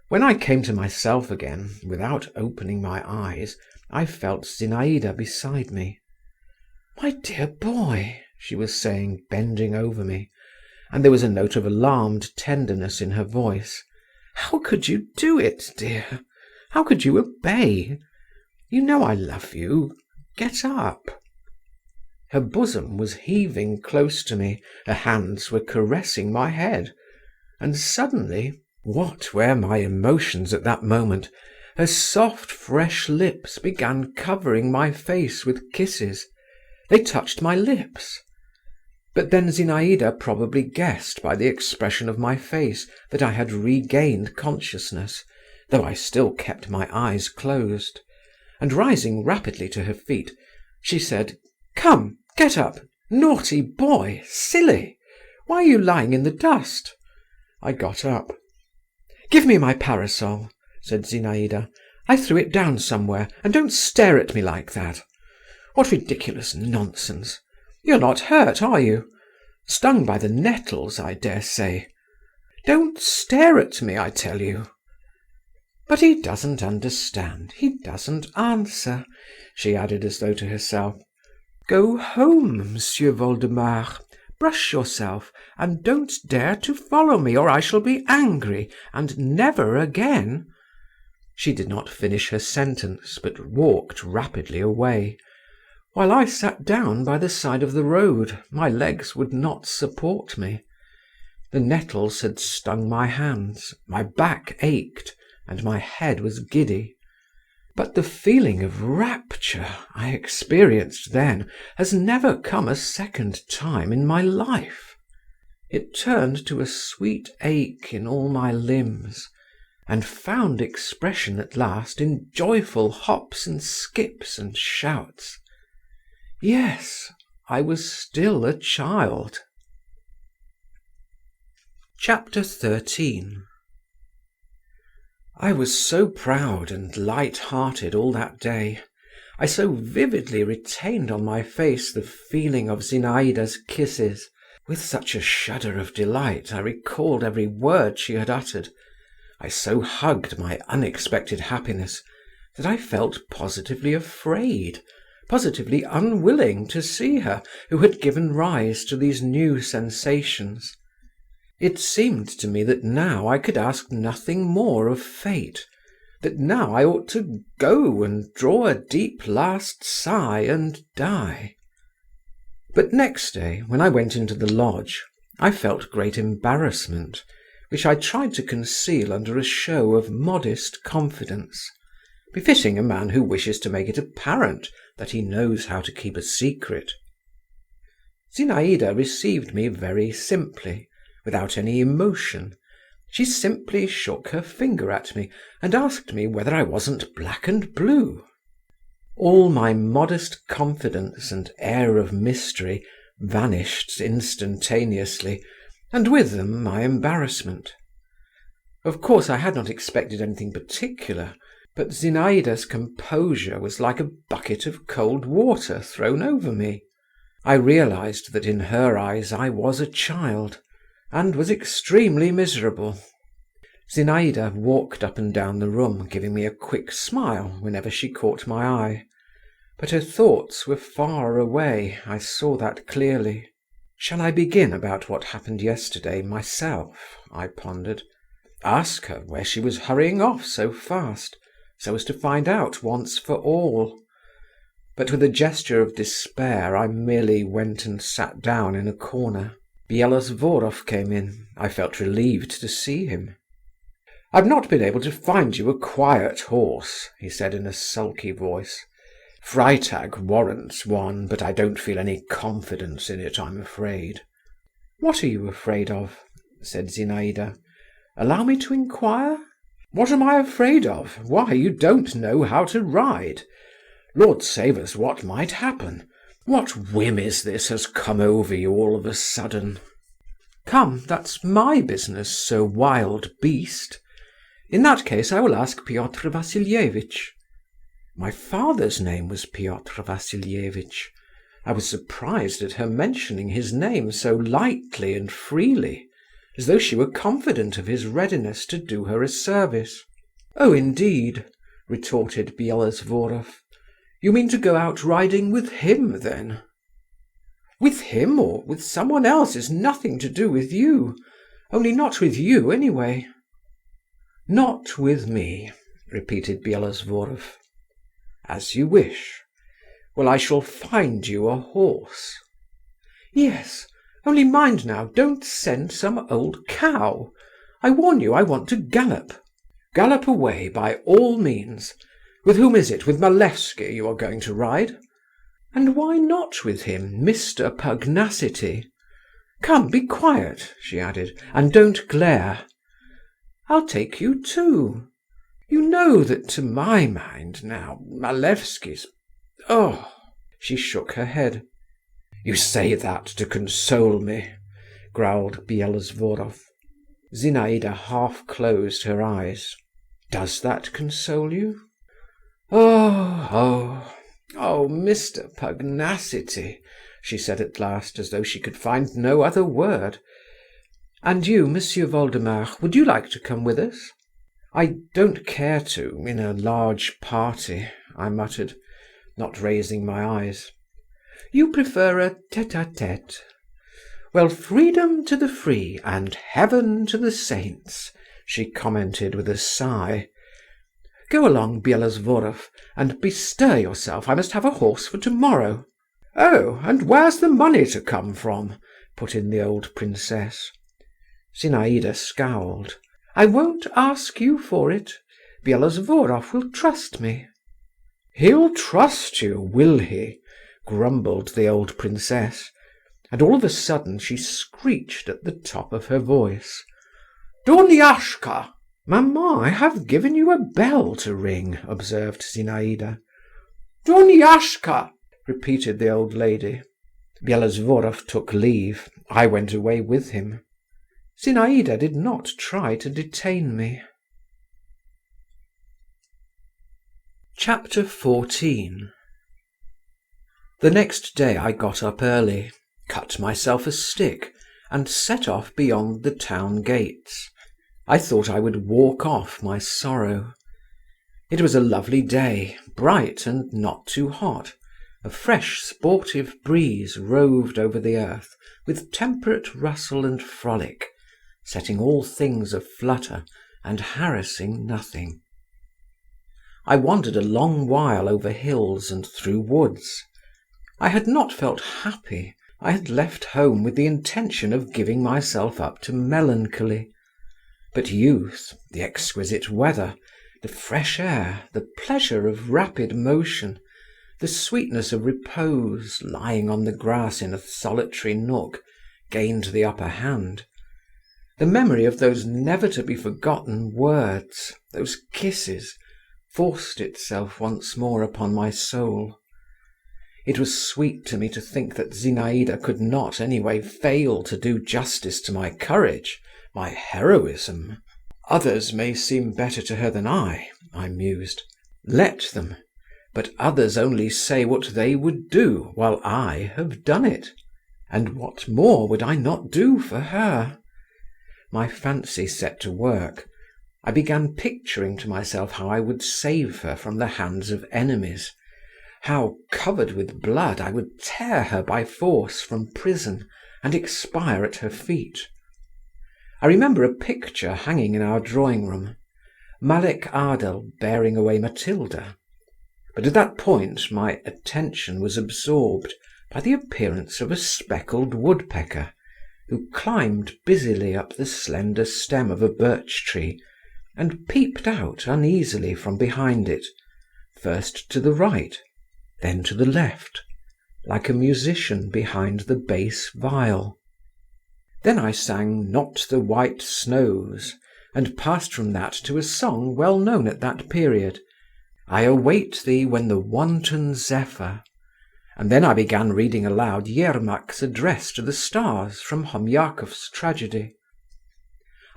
When I came to myself again, without opening my eyes, I felt Zinaïda beside me. "My dear boy," she was saying, bending over me, and there was a note of alarmed tenderness in her voice. "How could you do it, dear? How could you obey? You know I love you. Get up." Her bosom was heaving close to me, her hands were caressing my head, and suddenly, what were my emotions at that moment, her soft fresh lips began covering my face with kisses. They touched my lips. But then Zinaïda probably guessed by the expression of my face that I had regained consciousness, though I still kept my eyes closed, and rising rapidly to her feet, she said, "Come, Get up! Naughty boy! Silly! Why are you lying in the dust?" I got up. "Give me my parasol," said Zinaïda. "I threw it down somewhere, and don't stare at me like that. What ridiculous nonsense! You're not hurt, are you? Stung by the nettles, I dare say. Don't stare at me, I tell you." "But he doesn't understand, he doesn't answer," she added as though to herself. "Go home, Monsieur Voldemar, brush yourself, and don't dare to follow me, or I shall be angry, and never again." She did not finish her sentence, but walked rapidly away, while I sat down by the side of the road. My legs would not support me. The nettles had stung my hands, my back ached, and my head was giddy. But the feeling of rapture I experienced then has never come a second time in my life. It turned to a sweet ache in all my limbs, and found expression at last in joyful hops and skips and shouts. Yes, I was still a child. Chapter 13. I was so proud and light-hearted all that day. I so vividly retained on my face the feeling of Zinaïda's kisses. With such a shudder of delight I recalled every word she had uttered. I so hugged my unexpected happiness that I felt positively afraid, positively unwilling to see her who had given rise to these new sensations. It seemed to me that now I could ask nothing more of fate, that now I ought to go and draw a deep last sigh and die. But next day, when I went into the lodge, I felt great embarrassment, which I tried to conceal under a show of modest confidence, befitting a man who wishes to make it apparent that he knows how to keep a secret. Zinaïda received me very simply, without any emotion. She simply shook her finger at me and asked me whether I wasn't black and blue. All my modest confidence and air of mystery vanished instantaneously, and with them my embarrassment. Of course I had not expected anything particular, but Zinaïda's composure was like a bucket of cold water thrown over me. I realized that in her eyes I was a child, and was extremely miserable. Zinaïda walked up and down the room, giving me a quick smile whenever she caught my eye. But her thoughts were far away, I saw that clearly. "Shall I begin about what happened yesterday myself?" I pondered. Ask her where she was hurrying off so fast, so as to find out once for all. But with a gesture of despair I merely went and sat down in a corner. Bielosvorov came in. I felt relieved to see him. "I've not been able to find you a quiet horse," he said in a sulky voice. "Freitag warrants one, but I don't feel any confidence in it, I'm afraid." "What are you afraid of?" said Zinaïda. "Allow me to inquire." "What am I afraid of? Why, you don't know how to ride. Lord save us, what might happen? What whim is this has come over you all of a sudden?" "Come, that's my business, Sir Wild Beast. In that case I will ask Piotr Vassilievitch." My father's name was Piotr Vassilievitch. I was surprised at her mentioning his name so lightly and freely, as though she were confident of his readiness to do her a service. "Oh, indeed," retorted Bielosvorov. "You mean to go out riding with him, then?" "With him or with someone else is nothing to do with you. Only not with you, anyway." "Not with me," repeated Bielosvorov. "As you wish. Well, I shall find you a horse." "Yes, only mind now, don't send some old cow. I warn you I want to gallop." "Gallop away, by all means. With whom is it? With Malevsky you are going to ride?" "And why not with him, Mr. Pugnacity? Come, be quiet," she added, "and don't glare. I'll take you too. You know that to my mind now, Malevsky's… oh!" She shook her head. "You say that to console me," growled Bielosvorov. Zinaïda half closed her eyes. "Does that console you?" "Oh, Mr. Pugnacity," she said at last, as though she could find no other word. "And you, Monsieur Voldemar, would you like to come with us?" "I don't care to, in a large party," I muttered, not raising my eyes. "You prefer a tete-a-tete? Well, freedom to the free, and heaven to the saints," she commented with a sigh. "Go along, Bielosvorov, and bestir yourself. I must have a horse for tomorrow." "Oh, and where's the money to come from?" put in the old princess. Zinaïda scowled. "I won't ask you for it. Bielosvorov will trust me." "He'll trust you, will he?" grumbled the old princess, and all of a sudden she screeched at the top of her voice. "Duniashka!" "Maman, I have given you a bell to ring," observed Zinaïda. "Duniashka!" repeated the old lady. Bielosvorov took leave. I went away with him. Zinaïda did not try to detain me. Chapter 14. The next day I got up early, cut myself a stick, and set off beyond the town gates. I thought I would walk off my sorrow. It was a lovely day, bright and not too hot. A fresh sportive breeze roved over the earth with temperate rustle and frolic, setting all things aflutter and harassing nothing. I wandered a long while over hills and through woods. I had not felt happy. I had left home with the intention of giving myself up to melancholy. But youth, the exquisite weather, the fresh air, the pleasure of rapid motion, the sweetness of repose, lying on the grass in a solitary nook, gained the upper hand. The memory of those never-to-be-forgotten words, those kisses, forced itself once more upon my soul. It was sweet to me to think that Zinaïda could not anyway fail to do justice to my courage, my heroism. Others may seem better to her than I mused. Let them. But others only say what they would do, while I have done it. And what more would I not do for her? My fancy set to work. I began picturing to myself how I would save her from the hands of enemies, how, covered with blood, I would tear her by force from prison and expire at her feet. I remember a picture hanging in our drawing-room, Malek Adel bearing away Matilda. But at that point my attention was absorbed by the appearance of a speckled woodpecker, who climbed busily up the slender stem of a birch tree and peeped out uneasily from behind it, first to the right, then to the left, like a musician behind the bass-viol. Then I sang "Not the White Snows," and passed from that to a song well known at that period, "I await thee when the wanton zephyr," and then I began reading aloud Yermak's address to the stars from Homyakov's tragedy.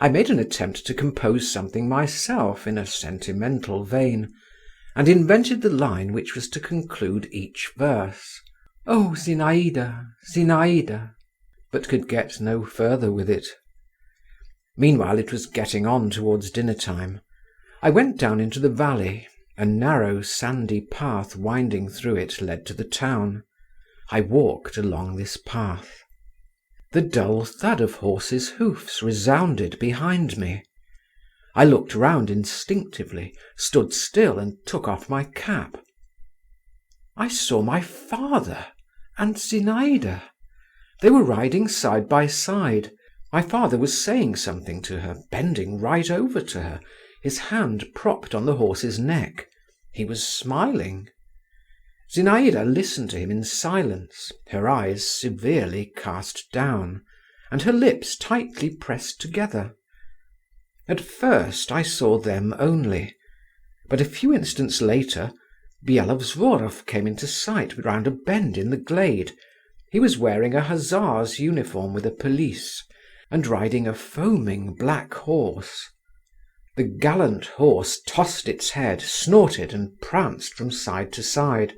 I made an attempt to compose something myself in a sentimental vein, and invented the line which was to conclude each verse. "Oh, Zinaïda, Zinaïda," but could get no further with it. Meanwhile it was getting on towards dinner-time. I went down into the valley. A narrow sandy path winding through it led to the town. I walked along this path. The dull thud of horses' hoofs resounded behind me. I looked round instinctively, stood still, and took off my cap. I saw my father and Zinaïda. They were riding side by side. My father was saying something to her, bending right over to her, his hand propped on the horse's neck. He was smiling. Zinaïda listened to him in silence, her eyes severely cast down, and her lips tightly pressed together. At first I saw them only, but a few instants later Bielosvorov came into sight round a bend in the glade, He was wearing a hussar's uniform with a pelisse, and riding a foaming black horse. The gallant horse tossed its head, snorted, and pranced from side to side.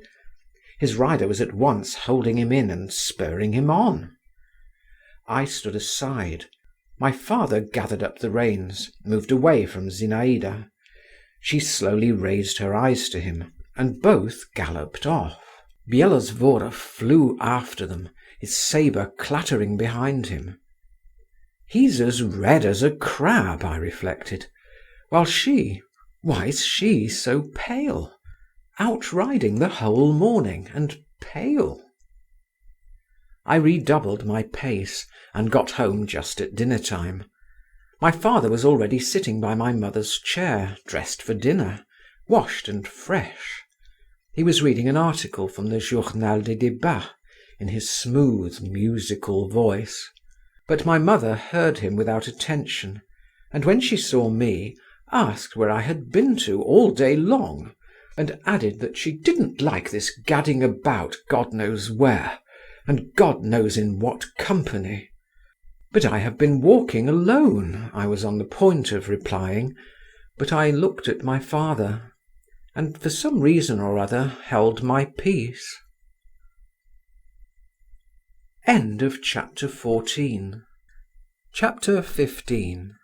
His rider was at once holding him in and spurring him on. I stood aside. My father gathered up the reins, moved away from Zinaïda. She slowly raised her eyes to him, and both galloped off. Bielozvorov flew after them, his sabre clattering behind him. He's as red as a crab, I reflected, while why is she so pale? Out riding the whole morning, and pale. I redoubled my pace, and got home just at dinner time. My father was already sitting by my mother's chair, dressed for dinner, washed and fresh. He was reading an article from the Journal des Débats in his smooth, musical voice. But my mother heard him without attention, and when she saw me, asked where I had been to all day long, and added that she didn't like this gadding about God knows where, and God knows in what company. But I have been walking alone, I was on the point of replying, but I looked at my father, and for some reason or other held my peace. End of chapter 14. Chapter 15.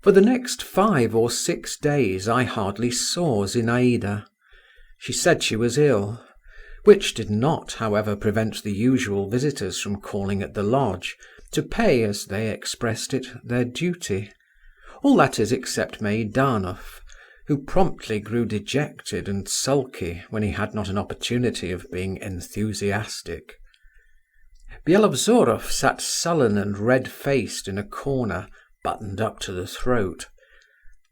For the next 5 or 6 days I hardly saw Zinaïda. She said she was ill, which did not, however, prevent the usual visitors from calling at the lodge, to pay, as they expressed it, their duty. All that is except Meidanov, who promptly grew dejected and sulky when he had not an opportunity of being enthusiastic. Bielozorov sat sullen and red-faced in a corner, buttoned up to the throat.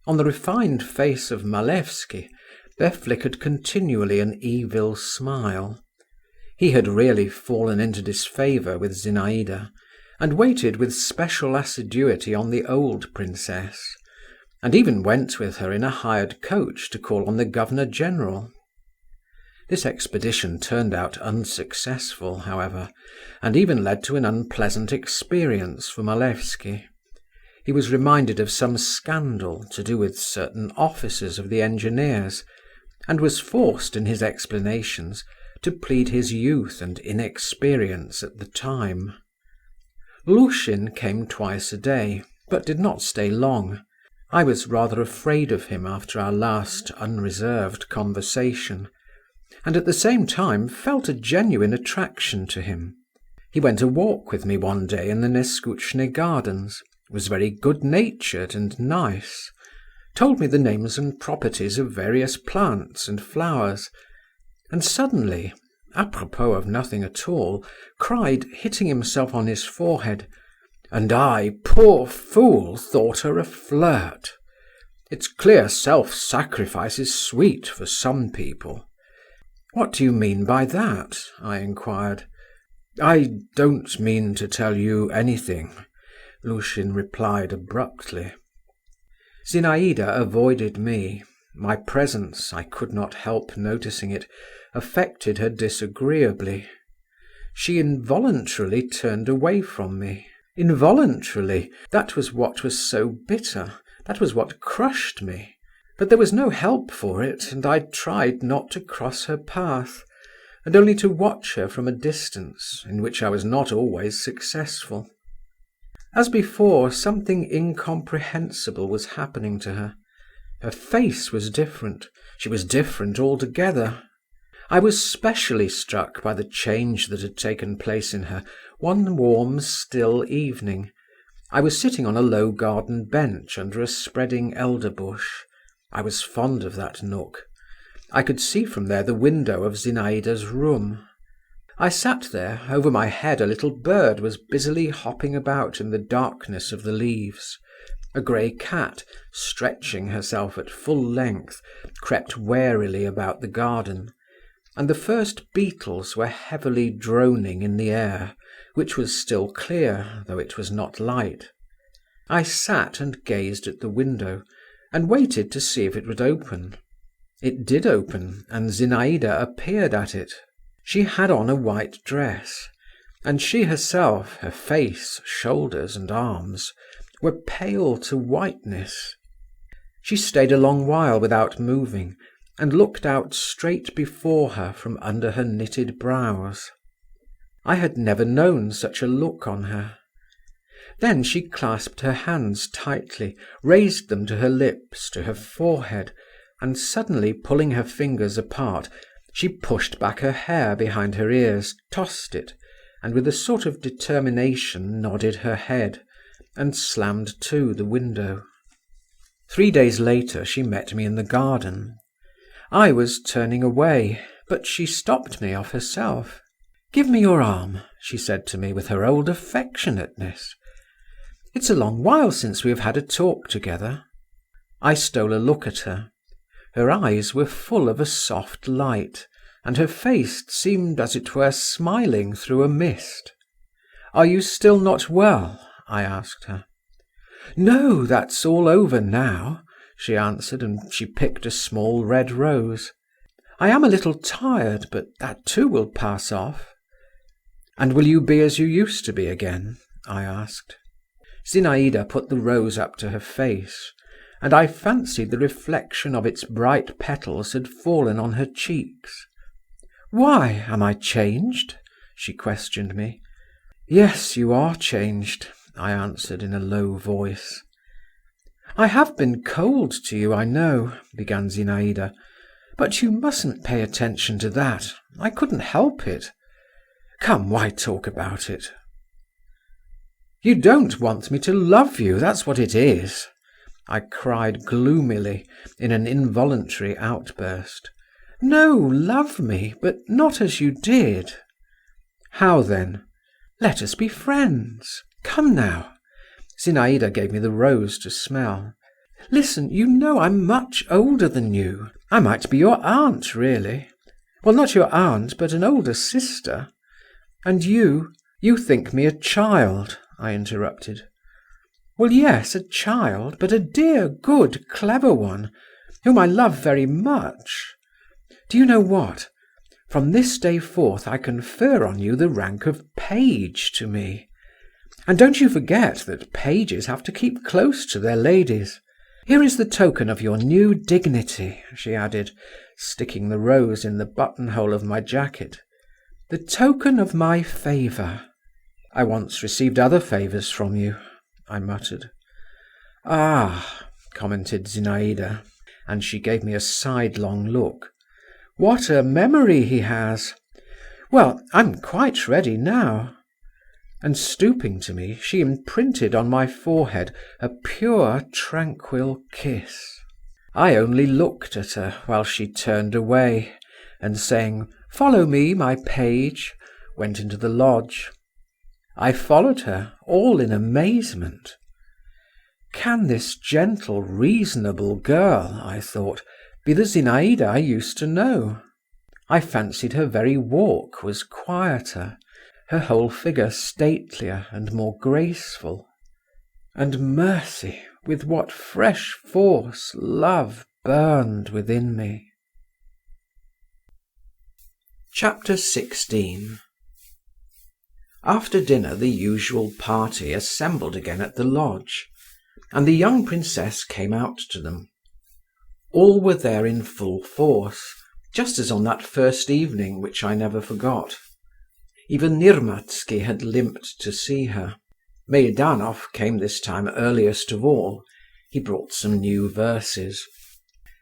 On the refined face of Malevsky there flickered continually an evil smile. He had really fallen into disfavour with Zinaïda, and waited with special assiduity on the old princess, and even went with her in a hired coach to call on the Governor-General. This expedition turned out unsuccessful, however, and even led to an unpleasant experience for Malevsky. He was reminded of some scandal to do with certain officers of the engineers, and was forced in his explanations to plead his youth and inexperience at the time. Lushin came twice a day, but did not stay long. I was rather afraid of him after our last unreserved conversation, and at the same time felt a genuine attraction to him. He went a walk with me one day in the Neskutchny gardens, was very good-natured and nice, told me the names and properties of various plants and flowers, and suddenly, apropos of nothing at all, cried, hitting himself on his forehead, "And I, poor fool, thought her a flirt. It's clear self-sacrifice is sweet for some people." "What do you mean by that?" I inquired. "I don't mean to tell you anything," Lushin replied abruptly. Zinaïda avoided me. My presence, I could not help noticing it, affected her disagreeably. She involuntarily turned away from me. Involuntarily, that was what was so bitter, that was what crushed me. But there was no help for it, and I tried not to cross her path, and only to watch her from a distance, in which I was not always successful. As before, something incomprehensible was happening to her. Her face was different. She was different altogether. I was specially struck by the change that had taken place in her one warm, still evening. I was sitting on a low garden bench under a spreading elder bush. I was fond of that nook. I could see from there the window of Zinaïda's room. I sat there. Over my head a little bird was busily hopping about in the darkness of the leaves. A grey cat, stretching herself at full length, crept warily about the garden, and the first beetles were heavily droning in the air, which was still clear, though it was not light. I sat and gazed at the window, and waited to see if it would open. It did open, and Zinaïda appeared at it. She had on a white dress, and she herself, her face, shoulders and arms, were pale to whiteness. She stayed a long while without moving, and looked out straight before her from under her knitted brows. I had never known such a look on her. Then she clasped her hands tightly, raised them to her lips, to her forehead, and suddenly pulling her fingers apart, she pushed back her hair behind her ears, tossed it, and with a sort of determination nodded her head, and slammed to the window. 3 days later she met me in the garden. I was turning away, but she stopped me of herself. "Give me your arm," she said to me with her old affectionateness. "It's a long while since we have had a talk together." I stole a look at her. Her eyes were full of a soft light, and her face seemed as it were smiling through a mist. "Are you still not well?" I asked her. "No, that's all over now," she answered, and she picked a small red rose. "I am a little tired, but that too will pass off." "And will you be as you used to be again?" I asked. Zinaïda put the rose up to her face, and I fancied the reflection of its bright petals had fallen on her cheeks. "Why, am I changed?" she questioned me. "Yes, you are changed," I answered in a low voice. "I have been cold to you, I know," began Zinaïda, "but you mustn't pay attention to that. I couldn't help it. Come, why talk about it?" "You don't want me to love you, that's what it is," I cried gloomily, in an involuntary outburst. "No, love me, but not as you did." "How then?" "Let us be friends. Come now." Zinaïda gave me the rose to smell. "Listen, you know I'm much older than you. I might be your aunt, really. Well, not your aunt, but an older sister. And you think me a child," I interrupted. "Well, yes, a child, but a dear, good, clever one, whom I love very much. Do you know what? From this day forth I confer on you the rank of page to me. And don't you forget that pages have to keep close to their ladies. Here is the token of your new dignity," she added, sticking the rose in the buttonhole of my jacket. "The token of my favour." "I once received other favours from you," I muttered. "Ah," commented Zinaïda, and she gave me a sidelong look. "What a memory he has! Well, I'm quite ready now." And stooping to me, she imprinted on my forehead a pure, tranquil kiss. I only looked at her while she turned away, and saying, "Follow me, my page," went into the lodge. I followed her, all in amazement. Can this gentle, reasonable girl, I thought, be the Zinaïda I used to know? I fancied her very walk was quieter, her whole figure statelier and more graceful. And mercy, with what fresh force love burned within me. Chapter 16. After dinner the usual party assembled again at the lodge, and the young princess came out to them. All were there in full force, just as on that first evening which I never forgot. Even Nirmatsky had limped to see her. Meidanov came this time earliest of all. He brought some new verses.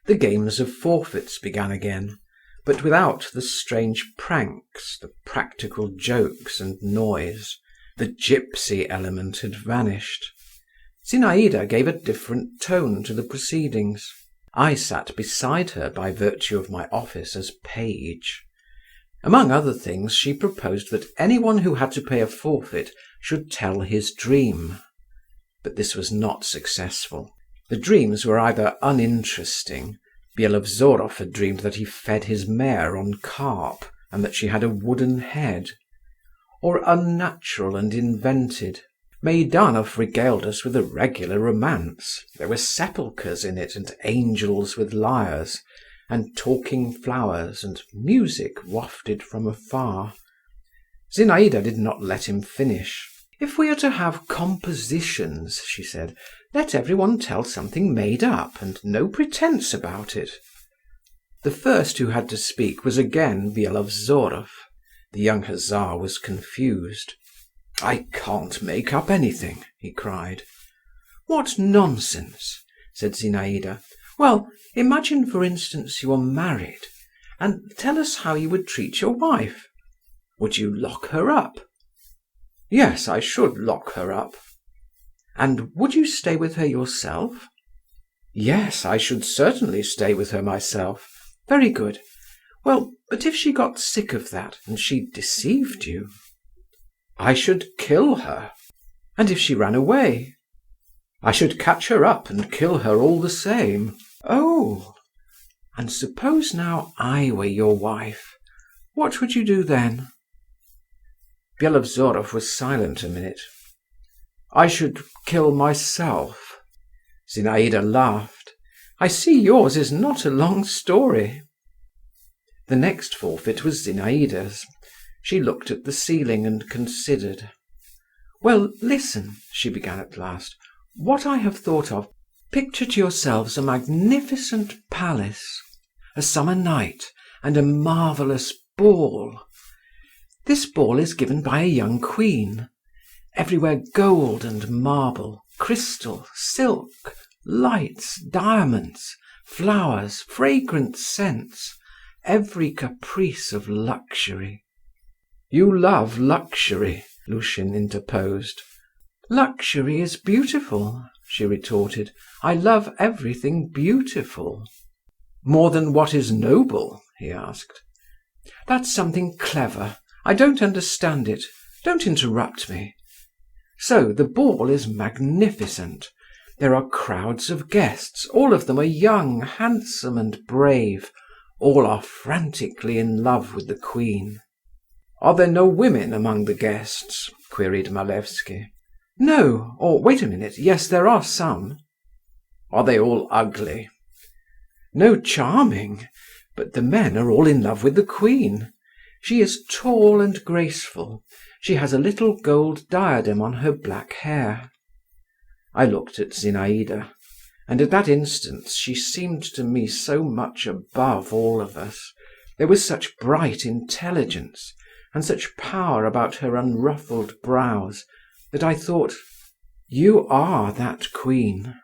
The games of forfeits began again, but without the strange pranks, the practical jokes and noise. The gypsy element had vanished. Zinaïda gave a different tone to the proceedings. I sat beside her by virtue of my office as page. Among other things, she proposed that anyone who had to pay a forfeit should tell his dream. But this was not successful. The dreams were either uninteresting. Byelovzorov had dreamed that he fed his mare on carp, and that she had a wooden head, or unnatural and invented. Meidanov regaled us with a regular romance. There were sepulchres in it and angels with lyres, and talking flowers and music wafted from afar. Zinaïda did not let him finish. "If we are to have compositions," she said, "let everyone tell something made up, and no pretence about it." The first who had to speak was again Byelovzorov. The young hussar was confused. "I can't make up anything," he cried. "What nonsense!" said Zinaïda. "Well, imagine, for instance, you are married, and tell us how you would treat your wife. Would you lock her up?" "Yes, I should lock her up." "And would you stay with her yourself?" "Yes, I should certainly stay with her myself." "Very good. Well, but if she got sick of that, and she deceived you?" "I should kill her." "And if she ran away?" "I should catch her up and kill her all the same." "Oh! And suppose now I were your wife, what would you do then?" Byelovzorov was silent a minute. "I should kill myself." Zinaïda laughed. "I see yours is not a long story." The next forfeit was Zinaïda's. She looked at the ceiling and considered. "Well, listen," she began at last. "What I have thought of. Picture to yourselves a magnificent palace, a summer night, and a marvellous ball. This ball is given by a young queen. Everywhere gold and marble, crystal, silk, lights, diamonds, flowers, fragrant scents, every caprice of luxury." "You love luxury," Lushin interposed. "Luxury is beautiful," she retorted. "I love everything beautiful." "More than what is noble?" he asked. "That's something clever. I don't understand it. Don't interrupt me. So the ball is magnificent. There are crowds of guests. All of them are young, handsome, and brave. All are frantically in love with the queen." "Are there no women among the guests?" queried Malevsky. "No, or wait a minute, yes, there are some." "Are they all ugly?" "No, charming, but the men are all in love with the queen. She is tall and graceful. She has a little gold diadem on her black hair." I looked at Zinaïda, and at that instant she seemed to me so much above all of us. There was such bright intelligence, and such power about her unruffled brows, that I thought, "You are that queen."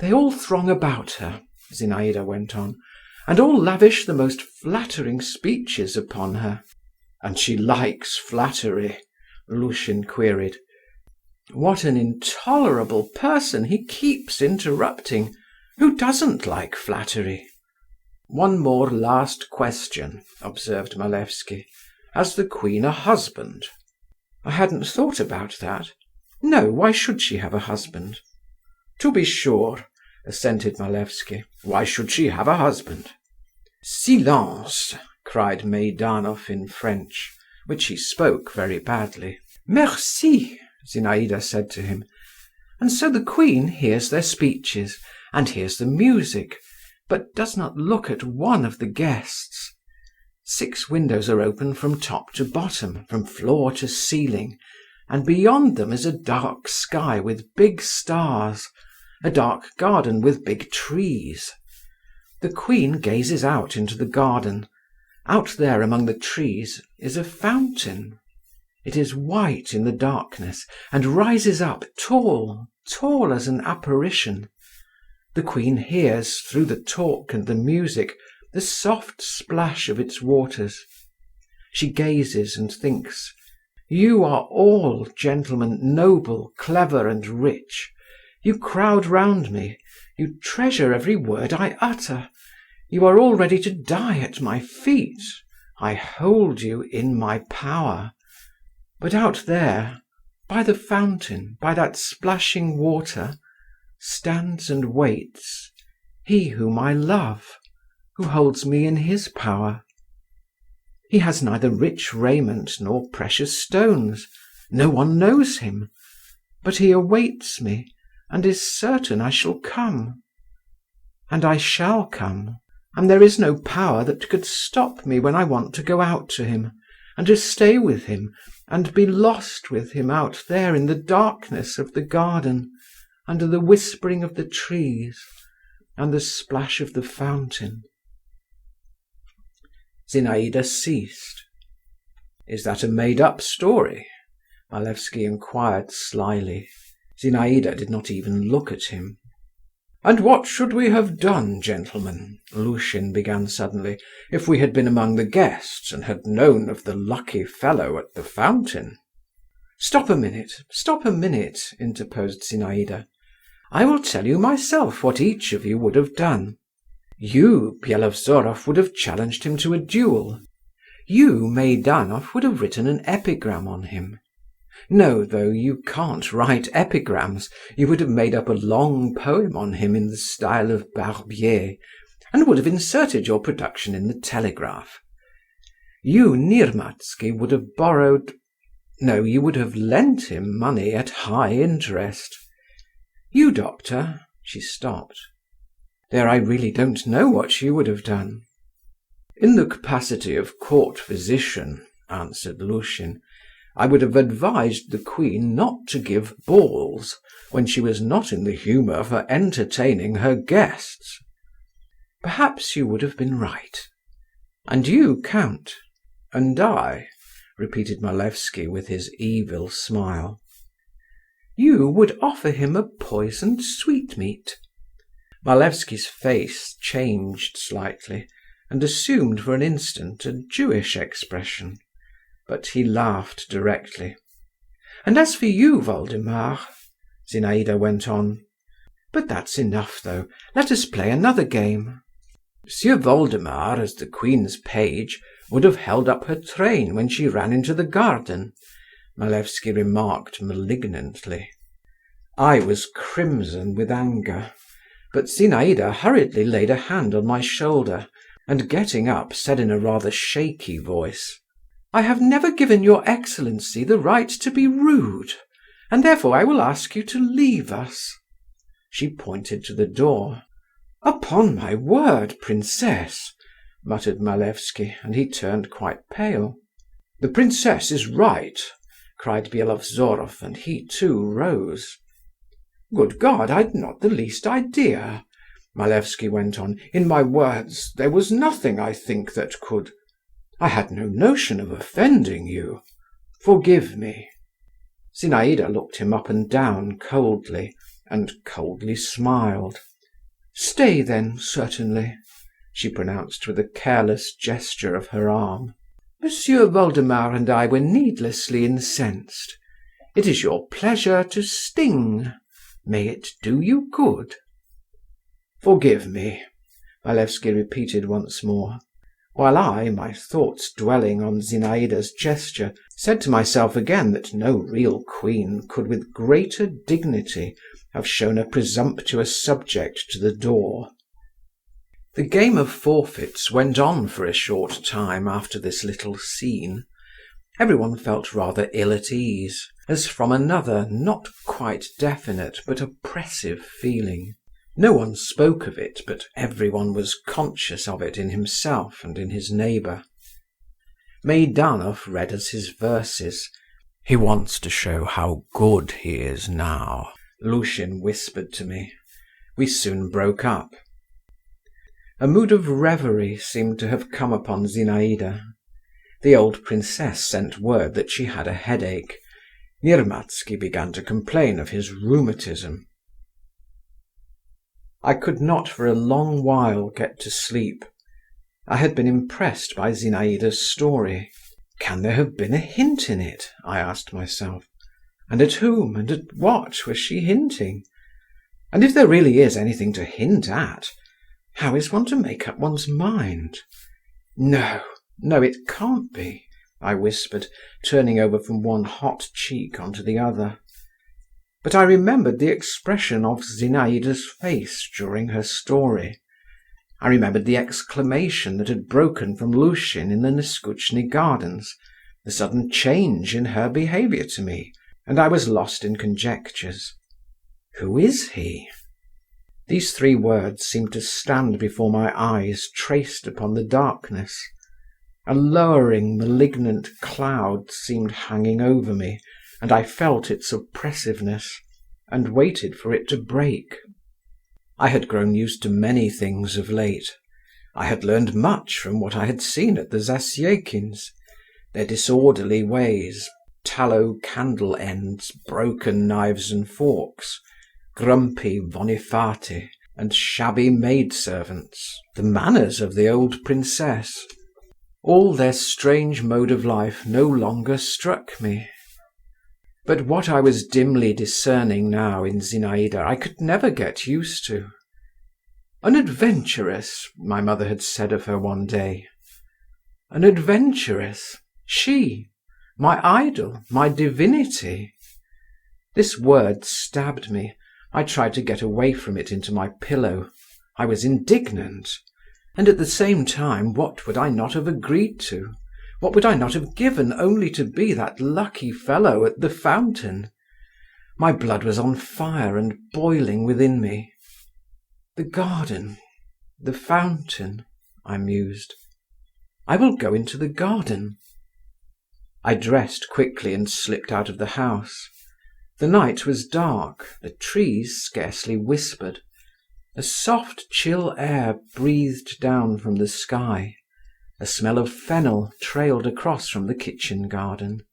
"They all throng about her," Zinaïda went on, "and all lavish the most flattering speeches upon her." "And she likes flattery?" Lushin queried. "What an intolerable person! He keeps interrupting. Who doesn't like flattery?" "One more last question," observed Malevsky. "Has the queen a husband?" "I hadn't thought about that. No, why should she have a husband?" "To be sure," assented Malevsky. "Why should she have a husband?" "Silence!" cried Meidanov in French, which he spoke very badly. "Merci!" Zinaïda said to him. "And so the queen hears their speeches, and hears the music, but does not look at one of the guests. 6 windows are open from top to bottom, from floor to ceiling, and beyond them is a dark sky with big stars, a dark garden with big trees. The queen gazes out into the garden. Out there among the trees is a fountain. It is white in the darkness, and rises up tall, tall as an apparition. The queen hears, through the talk and the music, the soft splash of its waters. She gazes and thinks, 'You are all, gentlemen, noble, clever, and rich. You crowd round me. You treasure every word I utter. You are all ready to die at my feet. I hold you in my power. But out there, by the fountain, by that splashing water, stands and waits he whom I love, who holds me in his power. He has neither rich raiment nor precious stones. No one knows him. But he awaits me, and is certain I shall come. And I shall come, and there is no power that could stop me when I want to go out to him, and to stay with him, and be lost with him out there in the darkness of the garden, under the whispering of the trees and the splash of the fountain." Zinaïda ceased. "Is that a made-up story?" Malevsky inquired slyly. Zinaïda did not even look at him. "And what should we have done, gentlemen," Lushin began suddenly, "if we had been among the guests, and had known of the lucky fellow at the fountain?" Stop a minute," interposed Zinaïda. "I will tell you myself what each of you would have done. You, Byelovzorov, would have challenged him to a duel. You, Meidanov, would have written an epigram on him. No, though you can't write epigrams, you would have made up a long poem on him in the style of Barbier, and would have inserted your production in the Telegraph. You, Nirmatsky, would have you would have lent him money at high interest. You, doctor—" she stopped. "There, I really don't know what you would have done." "In the capacity of court physician," answered Lushin, "I would have advised the queen not to give balls when she was not in the humour for entertaining her guests." "Perhaps you would have been right." "And you, Count?" "And I?" repeated Malevsky with his evil smile. "You would offer him a poisoned sweetmeat." Malevsky's face changed slightly, and assumed for an instant a Jewish expression. But he laughed directly. "And as for you, Voldemar," Zinaïda went on. "But that's enough, though. Let us play another game." "Monsieur Voldemar, as the queen's page, would have held up her train when she ran into the garden," Malevsky remarked malignantly. I was crimson with anger, but Zinaïda hurriedly laid a hand on my shoulder, and getting up, said in a rather shaky voice: "I have never given your excellency the right to be rude, and therefore I will ask you to leave us." She pointed to the door. "Upon my word, princess," muttered Malevsky, and he turned quite pale. "The princess is right," cried Byelovzorov, and he too rose. "Good God, I'd not the least idea," Malevsky went on. "In my words there was nothing, I think, that could... I had no notion of offending you. Forgive me." Zinaïda looked him up and down coldly, and coldly smiled. "Stay then, certainly," she pronounced with a careless gesture of her arm. "Monsieur Voldemar and I were needlessly incensed. It is your pleasure to sting. May it do you good." "Forgive me," Malevsky repeated once more, while I, my thoughts dwelling on Zinaïda's gesture, said to myself again that no real queen could with greater dignity have shown a presumptuous subject to the door. The game of forfeits went on for a short time after this little scene. Everyone felt rather ill at ease, as from another, not quite definite, but oppressive feeling. No one spoke of it, but everyone was conscious of it in himself and in his neighbour. Meidanov read us his verses. "He wants to show how good he is now," Lushin whispered to me. We soon broke up. A mood of reverie seemed to have come upon Zinaïda. The old princess sent word that she had a headache. Nirmatsky began to complain of his rheumatism. I could not for a long while get to sleep. I had been impressed by Zinaïda's story. Can there have been a hint in it? I asked myself. And at whom and at what was she hinting? And if there really is anything to hint at, how is one to make up one's mind? No, it can't be, I whispered, turning over from one hot cheek onto the other. But I remembered the expression of Zinaïda's face during her story. I remembered the exclamation that had broken from Lushin in the Neskutchny gardens, the sudden change in her behaviour to me, and I was lost in conjectures. Who is he? These three words seemed to stand before my eyes traced upon the darkness. A lowering, malignant cloud seemed hanging over me, and I felt its oppressiveness, and waited for it to break. I had grown used to many things of late. I had learned much from what I had seen at the Zasyekins. Their disorderly ways, tallow candle ends, broken knives and forks, grumpy Vonifati, and shabby maidservants, the manners of the old princess. All their strange mode of life no longer struck me. But what I was dimly discerning now in Zinaïda I could never get used to. An adventuress, my mother had said of her one day. An adventuress, she, my idol, my divinity. This word stabbed me. I tried to get away from it into my pillow. I was indignant. And at the same time, what would I not have agreed to? What would I not have given only to be that lucky fellow at the fountain? My blood was on fire and boiling within me. The garden, the fountain, I mused. I will go into the garden. I dressed quickly and slipped out of the house. The night was dark, the trees scarcely whispered. A soft, chill air breathed down from the sky. A smell of fennel trailed across from the kitchen garden.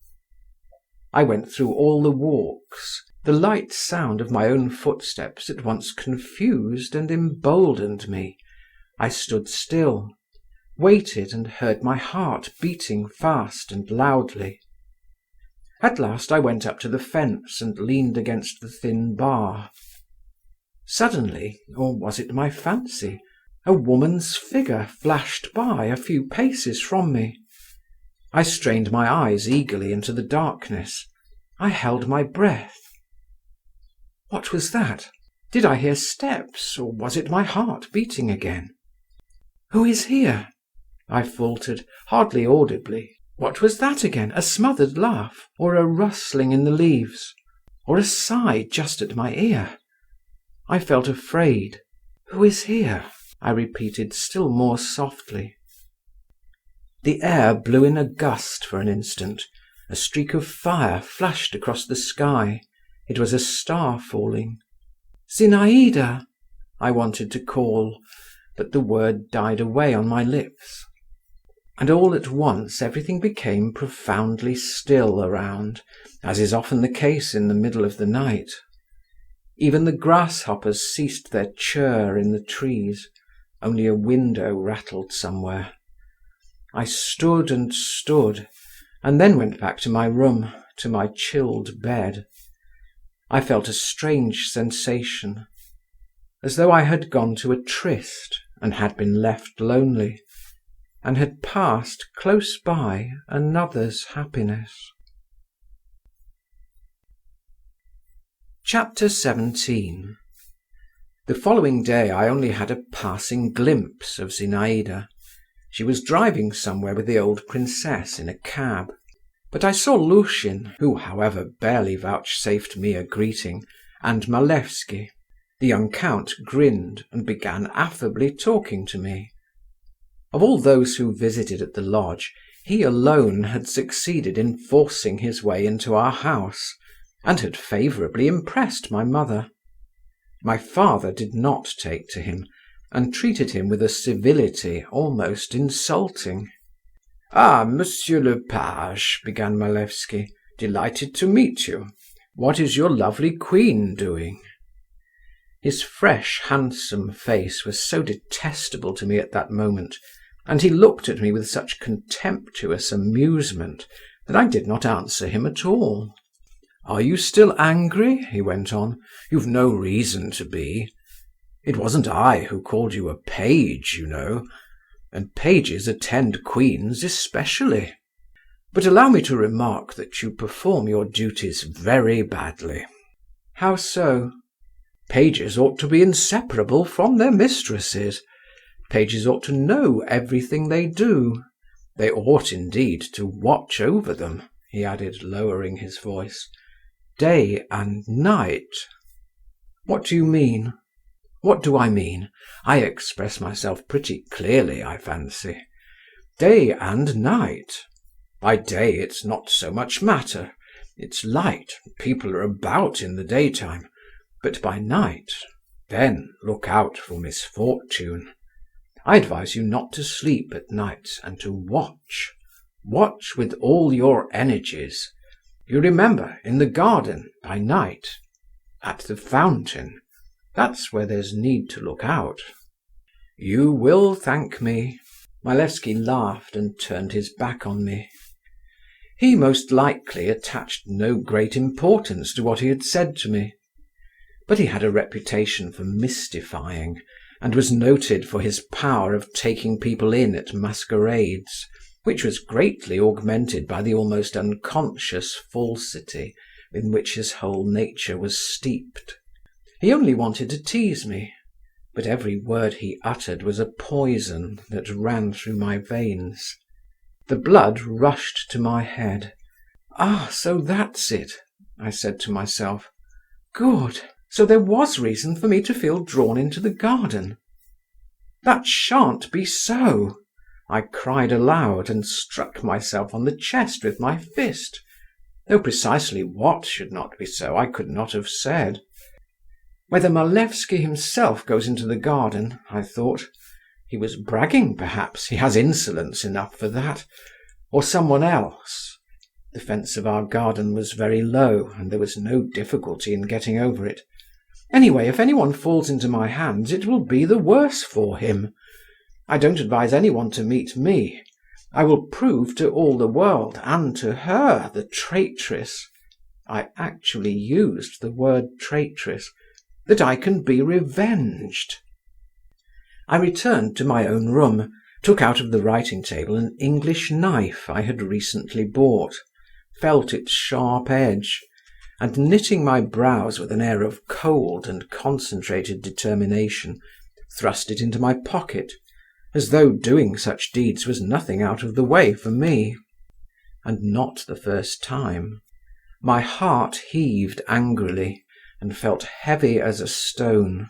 I went through all the walks. The light sound of my own footsteps at once confused and emboldened me. I stood still, waited, and heard my heart beating fast and loudly. At last I went up to the fence and leaned against the thin bar. Suddenly, or was it my fancy, a woman's figure flashed by a few paces from me. I strained my eyes eagerly into the darkness. I held my breath. What was that? Did I hear steps, or was it my heart beating again? Who is here? I faltered, hardly audibly. What was that again? A smothered laugh, or a rustling in the leaves, or a sigh just at my ear? I felt afraid. Who is here? I repeated still more softly. The air blew in a gust for an instant. A streak of fire flashed across the sky. It was a star falling. Zinaïda! I wanted to call, but the word died away on my lips. And all at once everything became profoundly still around, as is often the case in the middle of the night. Even the grasshoppers ceased their churr in the trees. Only a window rattled somewhere. I stood and stood, and then went back to my room, to my chilled bed. I felt a strange sensation, as though I had gone to a tryst and had been left lonely, and had passed close by another's happiness. Chapter 17. The following day I only had a passing glimpse of Zinaïda. She was driving somewhere with the old princess in a cab. But I saw Lushin, who, however, barely vouchsafed me a greeting, and Malevsky. The young count grinned and began affably talking to me. Of all those who visited at the lodge, he alone had succeeded in forcing his way into our house, and had favourably impressed my mother. My father did not take to him, and treated him with a civility almost insulting. "Ah, Monsieur le Page," began Malevsky, "delighted to meet you. What is your lovely queen doing?" His fresh, handsome face was so detestable to me at that moment, and he looked at me with such contemptuous amusement, that I did not answer him at all. "Are you still angry?" he went on. "You've no reason to be. It wasn't I who called you a page, you know, and pages attend queens especially. But allow me to remark that you perform your duties very badly." "How so?" "Pages ought to be inseparable from their mistresses. Pages ought to know everything they do. They ought, indeed, to watch over them," he added, lowering his voice, "day and night." "What do you mean?" What do I mean? I express myself pretty clearly, I fancy. Day and night. By day it's not so much matter. It's light, people are about in the daytime. But by night, then look out for misfortune. I advise you not to sleep at night and to watch. Watch with all your energies. You remember, in the garden, by night, at the fountain, that's where there's need to look out. You will thank me." Malevsky laughed and turned his back on me. He most likely attached no great importance to what he had said to me. But he had a reputation for mystifying, and was noted for his power of taking people in at masquerades, which was greatly augmented by the almost unconscious falsity in which his whole nature was steeped. He only wanted to tease me, but every word he uttered was a poison that ran through my veins. The blood rushed to my head. "Ah, so that's it," I said to myself. "Good. So there was reason for me to feel drawn into the garden." "That shan't be so!" I cried aloud and struck myself on the chest with my fist, though precisely what should not be so I could not have said. Whether Malevsky himself goes into the garden, I thought. He was bragging, perhaps, he has insolence enough for that. Or someone else. The fence of our garden was very low, and there was no difficulty in getting over it. Anyway, if anyone falls into my hands, it will be the worse for him. I don't advise anyone to meet me. I will prove to all the world, and to her, the traitress, I actually used the word traitress, that I can be revenged. I returned to my own room, took out of the writing table an English knife I had recently bought, felt its sharp edge, and knitting my brows with an air of cold and concentrated determination, thrust it into my pocket, as though doing such deeds was nothing out of the way for me. And not the first time. My heart heaved angrily, and felt heavy as a stone.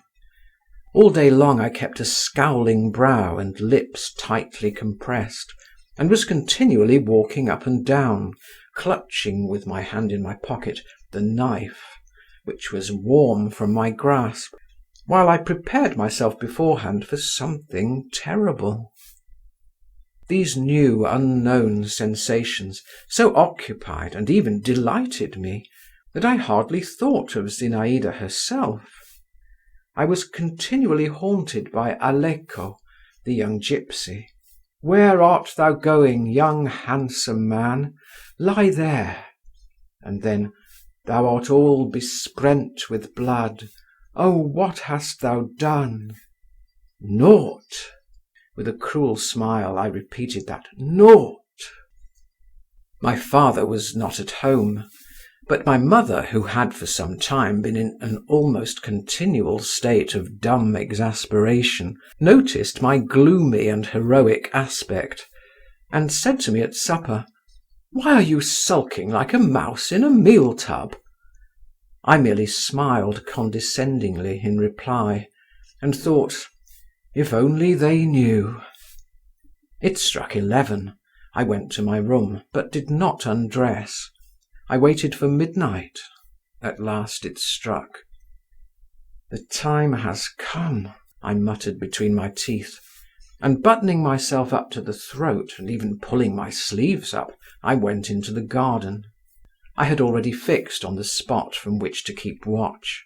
All day long I kept a scowling brow and lips tightly compressed, and was continually walking up and down, clutching with my hand in my pocket the knife, which was warm from my grasp, while I prepared myself beforehand for something terrible. These new unknown sensations so occupied and even delighted me that I hardly thought of Zinaïda herself. I was continually haunted by Aleko, the young gypsy. "Where art thou going, young handsome man? Lie there." And then, "Thou art all besprent with blood. Oh, what hast thou done?" "Naught." With a cruel smile I repeated that "naught." My father was not at home, but my mother, who had for some time been in an almost continual state of dumb exasperation, noticed my gloomy and heroic aspect, and said to me at supper, "Why are you sulking like a mouse in a meal tub?" I merely smiled condescendingly in reply, and thought, if only they knew. It struck 11. I went to my room, but did not undress. I waited for midnight. At last it struck. "The time has come," I muttered between my teeth, and buttoning myself up to the throat, and even pulling my sleeves up, I went into the garden. I had already fixed on the spot from which to keep watch.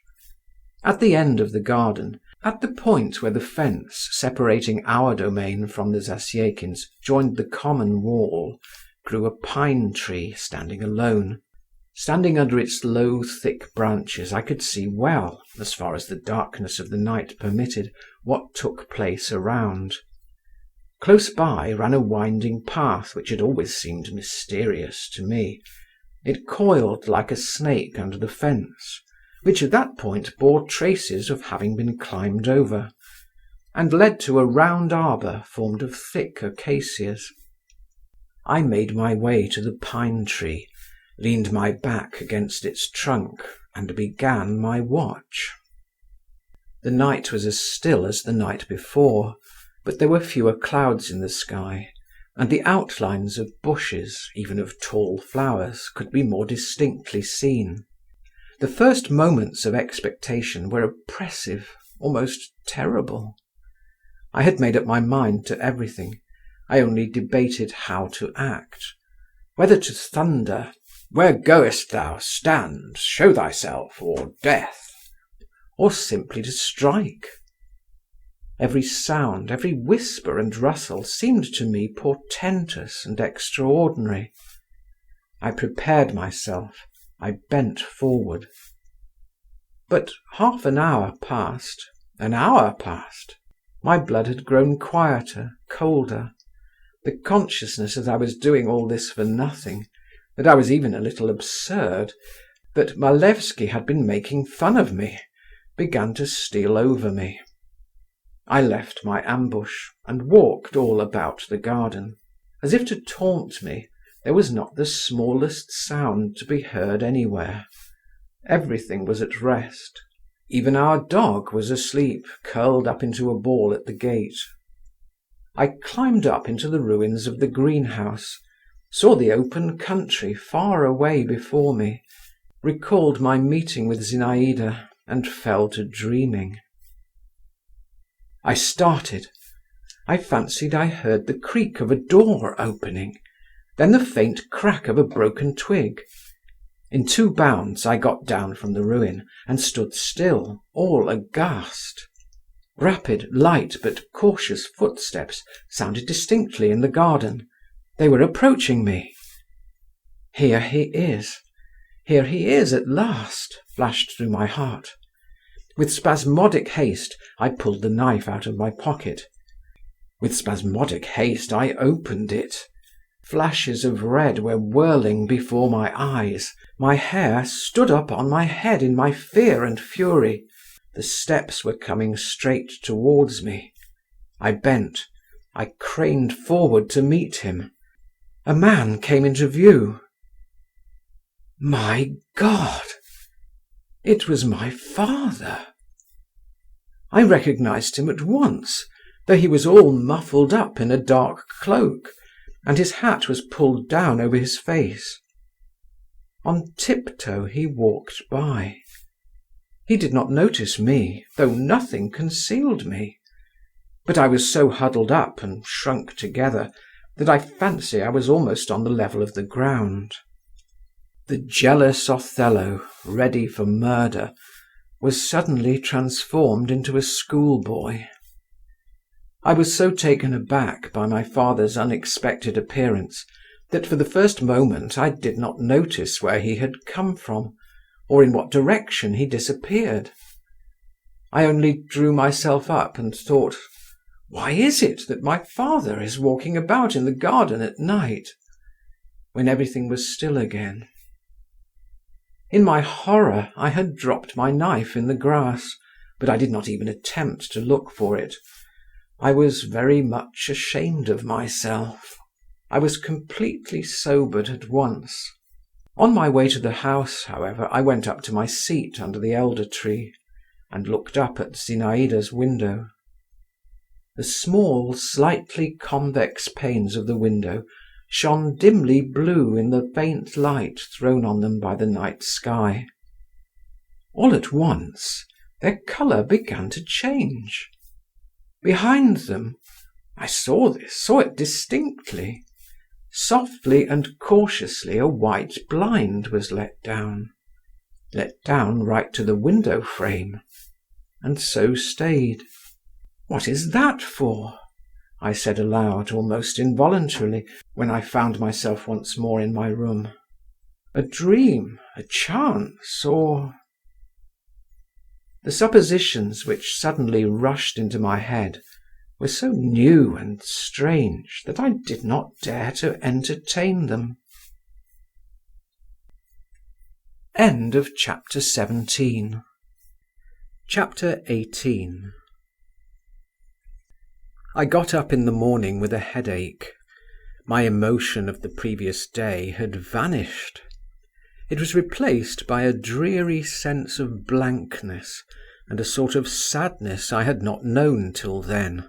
At the end of the garden, at the point where the fence separating our domain from the Zasyekins joined the common wall, grew a pine tree standing alone. Standing under its low, thick branches, I could see well, as far as the darkness of the night permitted, what took place around. Close by ran a winding path which had always seemed mysterious to me. It coiled like a snake under the fence, which at that point bore traces of having been climbed over, and led to a round arbour formed of thick acacias. I made my way to the pine tree, leaned my back against its trunk, and began my watch. The night was as still as the night before, but there were fewer clouds in the sky, and the outlines of bushes, even of tall flowers, could be more distinctly seen. The first moments of expectation were oppressive, almost terrible. I had made up my mind to everything. I only debated how to act. Whether to thunder, "Where goest thou? Stand, show thyself, or death," or simply to strike. Every sound, every whisper and rustle seemed to me portentous and extraordinary. I prepared myself. I bent forward. But half an hour passed, an hour passed. My blood had grown quieter, colder. The consciousness that I was doing all this for nothing, that I was even a little absurd, that Malevsky had been making fun of me, began to steal over me. I left my ambush and walked all about the garden. As if to taunt me, there was not the smallest sound to be heard anywhere. Everything was at rest. Even our dog was asleep, curled up into a ball at the gate. I climbed up into the ruins of the greenhouse, saw the open country far away before me, recalled my meeting with Zinaïda, and fell to dreaming. I started. I fancied I heard the creak of a door opening, then the faint crack of a broken twig. In 2 bounds I got down from the ruin, and stood still, all aghast. Rapid, light, but cautious footsteps sounded distinctly in the garden. They were approaching me. Here he is at last, flashed through my heart. With spasmodic haste I pulled the knife out of my pocket. With spasmodic haste I opened it. Flashes of red were whirling before my eyes. My hair stood up on my head in my fear and fury. The steps were coming straight towards me. I bent. I craned forward to meet him. A man came into view. My God! It was my father. I recognized him at once, though he was all muffled up in a dark cloak, and his hat was pulled down over his face. On tiptoe he walked by. He did not notice me, though nothing concealed me. But I was so huddled up and shrunk together that I fancy I was almost on the level of the ground. The jealous Othello, ready for murder, was suddenly transformed into a schoolboy. I was so taken aback by my father's unexpected appearance that for the first moment I did not notice where he had come from, or in what direction he disappeared. I only drew myself up and thought, why is it that my father is walking about in the garden at night? When everything was still again. In my horror I had dropped my knife in the grass, but I did not even attempt to look for it. I was very much ashamed of myself. I was completely sobered at once. On my way to the house, however, I went up to my seat under the elder tree, and looked up at Zinaïda's window. The small, slightly convex panes of the window shone dimly blue in the faint light thrown on them by the night sky. All at once their colour began to change. Behind them, I saw it distinctly. Softly and cautiously a white blind was let down right to the window frame, and so stayed. "What is that for?" I said aloud, almost involuntarily, when I found myself once more in my room. A dream, a chance, or…? The suppositions which suddenly rushed into my head were so new and strange that I did not dare to entertain them. End of chapter 17. Chapter 18. I got up in the morning with a headache. My emotion of the previous day had vanished. It was replaced by a dreary sense of blankness, and a sort of sadness I had not known till then,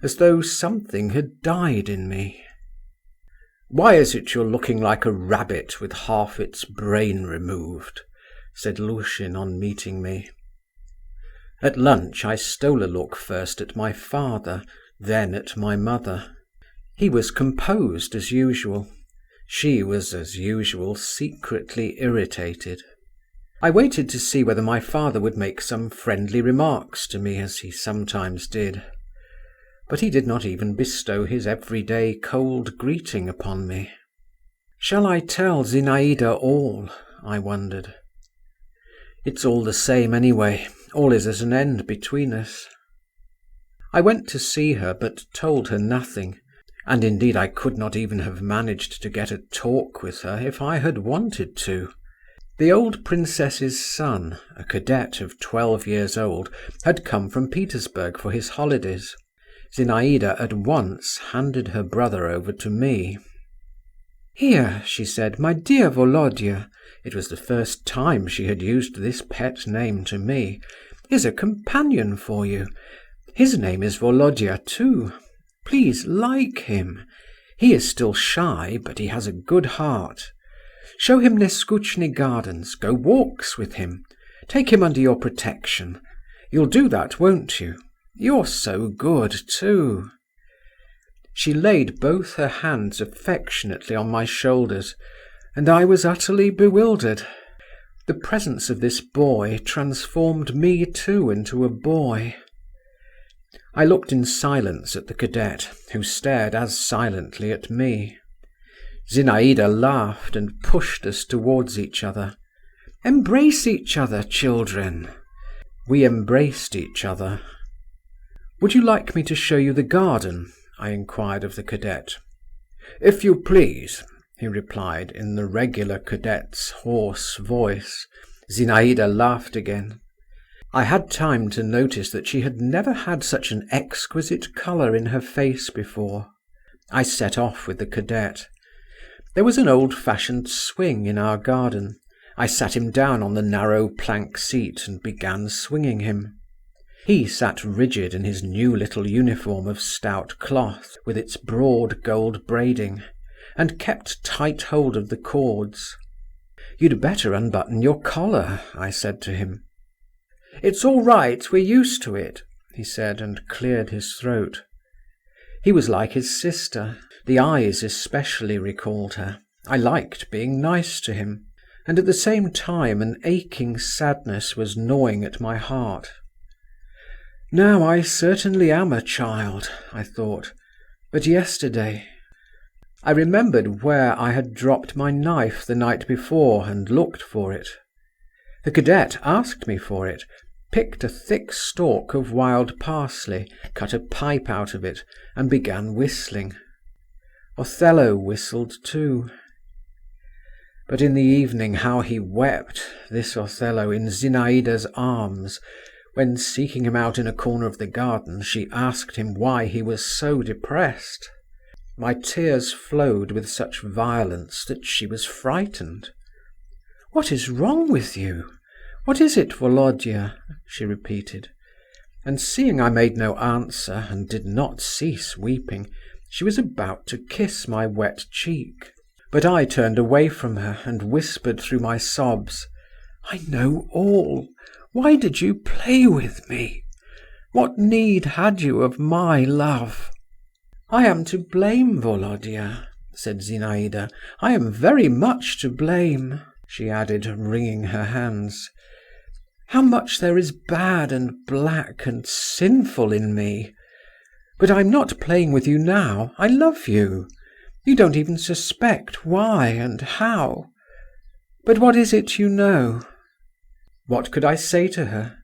as though something had died in me. "Why is it you're looking like a rabbit with half its brain removed?" said Lushin on meeting me. At lunch I stole a look first at my father, then at my mother. He was composed as usual. She was as usual secretly irritated. I waited to see whether my father would make some friendly remarks to me, as he sometimes did. But he did not even bestow his everyday cold greeting upon me. Shall I tell Zinaïda all? I wondered. It's all the same anyway. All is at an end between us. I went to see her, but told her nothing, and indeed I could not even have managed to get a talk with her if I had wanted to. The old princess's son, a cadet of 12 years old, had come from Petersburg for his holidays. Zinaïda at once handed her brother over to me. "Here," she said, "my dear Volodya," it was the first time she had used this pet name to me, "is a companion for you. His name is Volodya too. Please like him. He is still shy, but he has a good heart. Show him Neskuchny Gardens, go walks with him, take him under your protection. You'll do that, won't you? You're so good too." She laid both her hands affectionately on my shoulders, and I was utterly bewildered. The presence of this boy transformed me too into a boy. I looked in silence at the cadet, who stared as silently at me. Zinaïda laughed and pushed us towards each other. "Embrace each other, children." We embraced each other. "Would you like me to show you the garden?" I inquired of the cadet. "If you please," he replied in the regular cadet's hoarse voice. Zinaïda laughed again. I had time to notice that she had never had such an exquisite colour in her face before. I set off with the cadet. There was an old-fashioned swing in our garden. I sat him down on the narrow plank seat and began swinging him. He sat rigid in his new little uniform of stout cloth, with its broad gold braiding, and kept tight hold of the cords. "You'd better unbutton your collar," I said to him. "It's all right, we're used to it," he said, and cleared his throat. He was like his sister. The eyes especially recalled her. I liked being nice to him, and at the same time an aching sadness was gnawing at my heart. Now I certainly am a child, I thought, but yesterday… I remembered where I had dropped my knife the night before and looked for it. The cadet asked me for it, picked a thick stalk of wild parsley, cut a pipe out of it, and began whistling. Othello whistled too. But in the evening how he wept, this Othello, in Zinaïda's arms, when, seeking him out in a corner of the garden, she asked him why he was so depressed. My tears flowed with such violence that she was frightened. "What is wrong with you? What is it, Volodya?" she repeated. And seeing I made no answer, and did not cease weeping, she was about to kiss my wet cheek. But I turned away from her, and whispered through my sobs, "I know all. Why did you play with me? What need had you of my love?" "I am to blame, Volodya," said Zinaïda. "I am very much to blame," she added, wringing her hands. "How much there is bad and black and sinful in me! But I'm not playing with you now. I love you. You don't even suspect why and how. But what is it you know?" What could I say to her?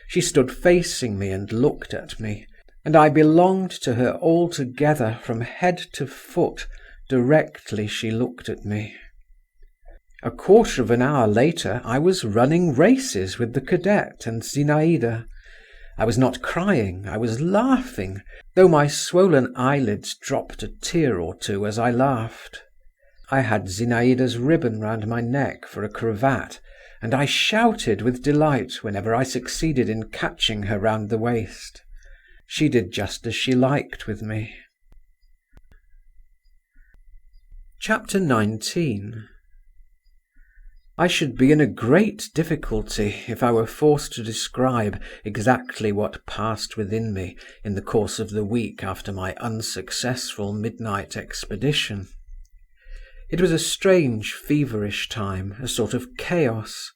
She stood facing me and looked at me, and I belonged to her altogether from head to foot directly she looked at me. A quarter of an hour later I was running races with the cadet and Zinaïda. I was not crying, I was laughing, though my swollen eyelids dropped a tear or two as I laughed. I had Zinaïda's ribbon round my neck for a cravat, and I shouted with delight whenever I succeeded in catching her round the waist. She did just as she liked with me. Chapter 19. I should be in a great difficulty if I were forced to describe exactly what passed within me in the course of the week after my unsuccessful midnight expedition. It was a strange, feverish time, a sort of chaos,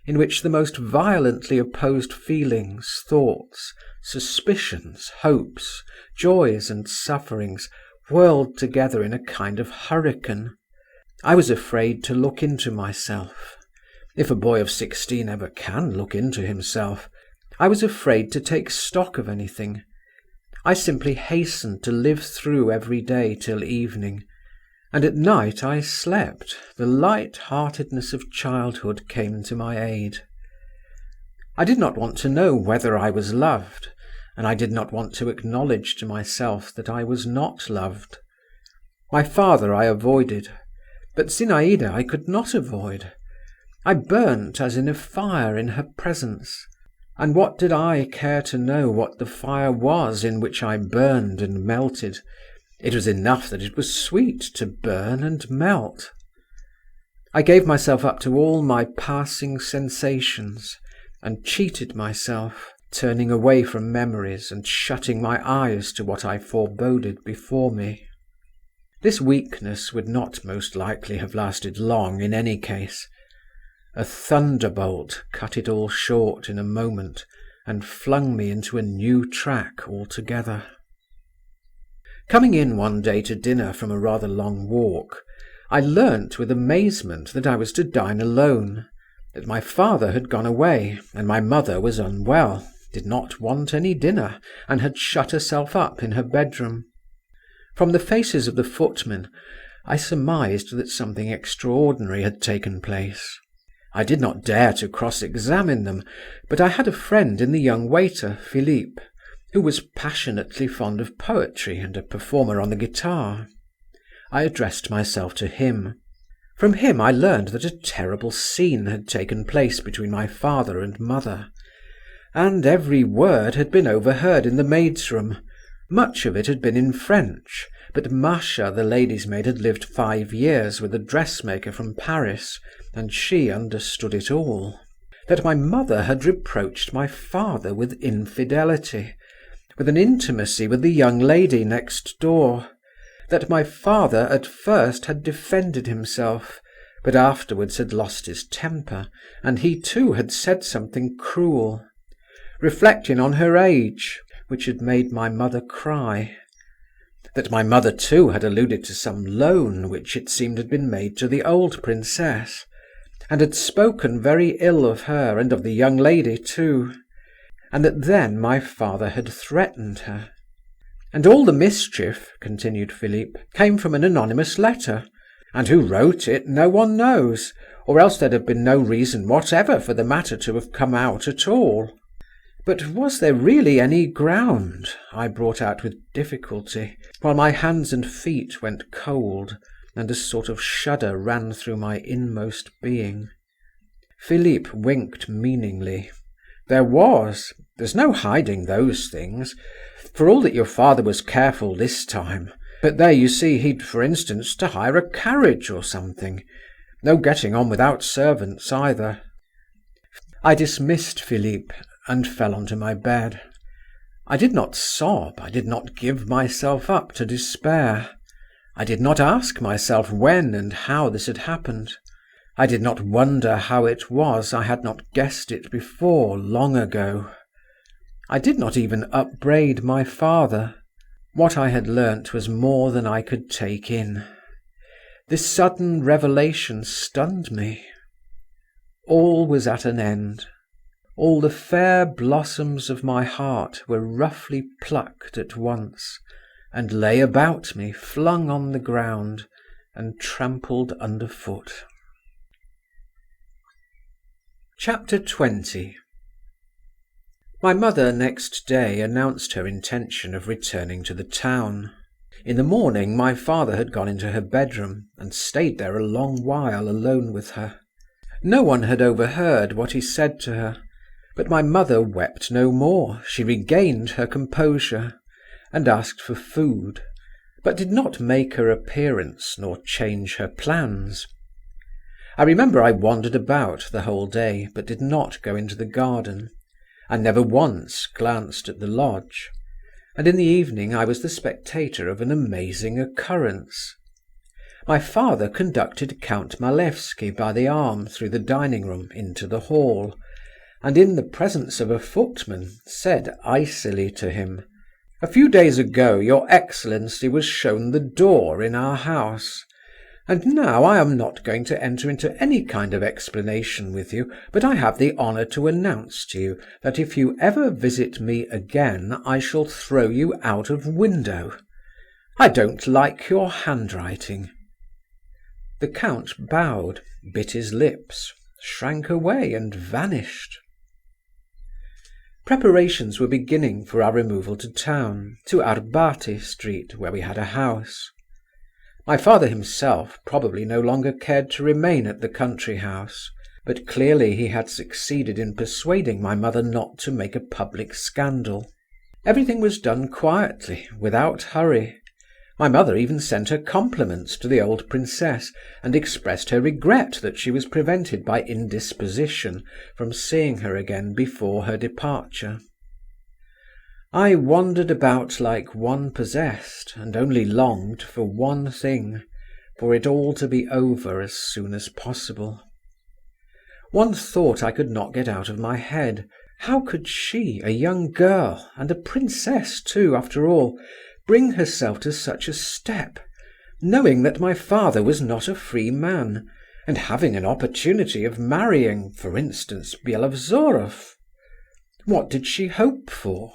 in which the most violently opposed feelings, thoughts, suspicions, hopes, joys and sufferings whirled together in a kind of hurricane. I was afraid to look into myself. If a boy of 16 ever can look into himself, I was afraid to take stock of anything. I simply hastened to live through every day till evening, and at night I slept. The light-heartedness of childhood came to my aid. I did not want to know whether I was loved, and I did not want to acknowledge to myself that I was not loved. My father I avoided, but Zinaïda I could not avoid. I burnt as in a fire in her presence, and what did I care to know what the fire was in which I burned and melted? It was enough that it was sweet to burn and melt. I gave myself up to all my passing sensations, and cheated myself, turning away from memories and shutting my eyes to what I foreboded before me. This weakness would not most likely have lasted long in any case. A thunderbolt cut it all short in a moment and flung me into a new track altogether. Coming in one day to dinner from a rather long walk, I learnt with amazement that I was to dine alone, that my father had gone away, and my mother was unwell, did not want any dinner, and had shut herself up in her bedroom. From the faces of the footmen, I surmised that something extraordinary had taken place. I did not dare to cross-examine them, but I had a friend in the young waiter, Philippe, who was passionately fond of poetry and a performer on the guitar. I addressed myself to him. From him I learned that a terrible scene had taken place between my father and mother, and every word had been overheard in the maid's room. Much of it had been in French, but Masha, the lady's maid, had lived 5 years with a dressmaker from Paris, and she understood it all. That my mother had reproached my father with infidelity, with an intimacy with the young lady next door. That my father at first had defended himself, but afterwards had lost his temper, and he too had said something cruel, reflecting on her age, which had made my mother cry. That my mother too had alluded to some loan which it seemed had been made to the old princess, and had spoken very ill of her and of the young lady too, and that then my father had threatened her. And all the mischief, continued Philippe, came from an anonymous letter, and who wrote it no one knows, or else there'd have been no reason whatever for the matter to have come out at all. But was there really any ground? I brought out with difficulty, while my hands and feet went cold, and a sort of shudder ran through my inmost being. Philippe winked meaningly. There was. There's no hiding those things. For all that your father was careful this time. But there, you see, he'd, for instance, to hire a carriage or something. No getting on without servants either. I dismissed Philippe and fell onto my bed. I did not sob, I did not give myself up to despair. I did not ask myself when and how this had happened. I did not wonder how it was I had not guessed it before, long ago. I did not even upbraid my father. What I had learnt was more than I could take in. This sudden revelation stunned me. All was at an end. All the fair blossoms of my heart were roughly plucked at once, and lay about me, flung on the ground, and trampled underfoot. Chapter 20. My mother next day announced her intention of returning to the town. In the morning my father had gone into her bedroom and stayed there a long while alone with her. No one had overheard what he said to her, but my mother wept no more. She regained her composure and asked for food, but did not make her appearance nor change her plans. I remember I wandered about the whole day, but did not go into the garden. I never once glanced at the lodge, and in the evening I was the spectator of an amazing occurrence. My father conducted Count Malevsky by the arm through the dining-room into the hall, and in the presence of a footman said icily to him, "A few days ago your excellency was shown the door in our house, and now I am not going to enter into any kind of explanation with you, but I have the honour to announce to you that if you ever visit me again I shall throw you out of window. I don't like your handwriting." The count bowed, bit his lips, shrank away and vanished. Preparations were beginning for our removal to town, to Arbaty Street, where we had a house. My father himself probably no longer cared to remain at the country house, but clearly he had succeeded in persuading my mother not to make a public scandal. Everything was done quietly, without hurry. My mother even sent her compliments to the old princess, and expressed her regret that she was prevented by indisposition from seeing her again before her departure. I wandered about like one possessed, and only longed for one thing, for it all to be over as soon as possible. One thought I could not get out of my head. How could she, a young girl, and a princess too, after all, bring herself to such a step, knowing that my father was not a free man, and having an opportunity of marrying, for instance, Byelovzorov? What did she hope for?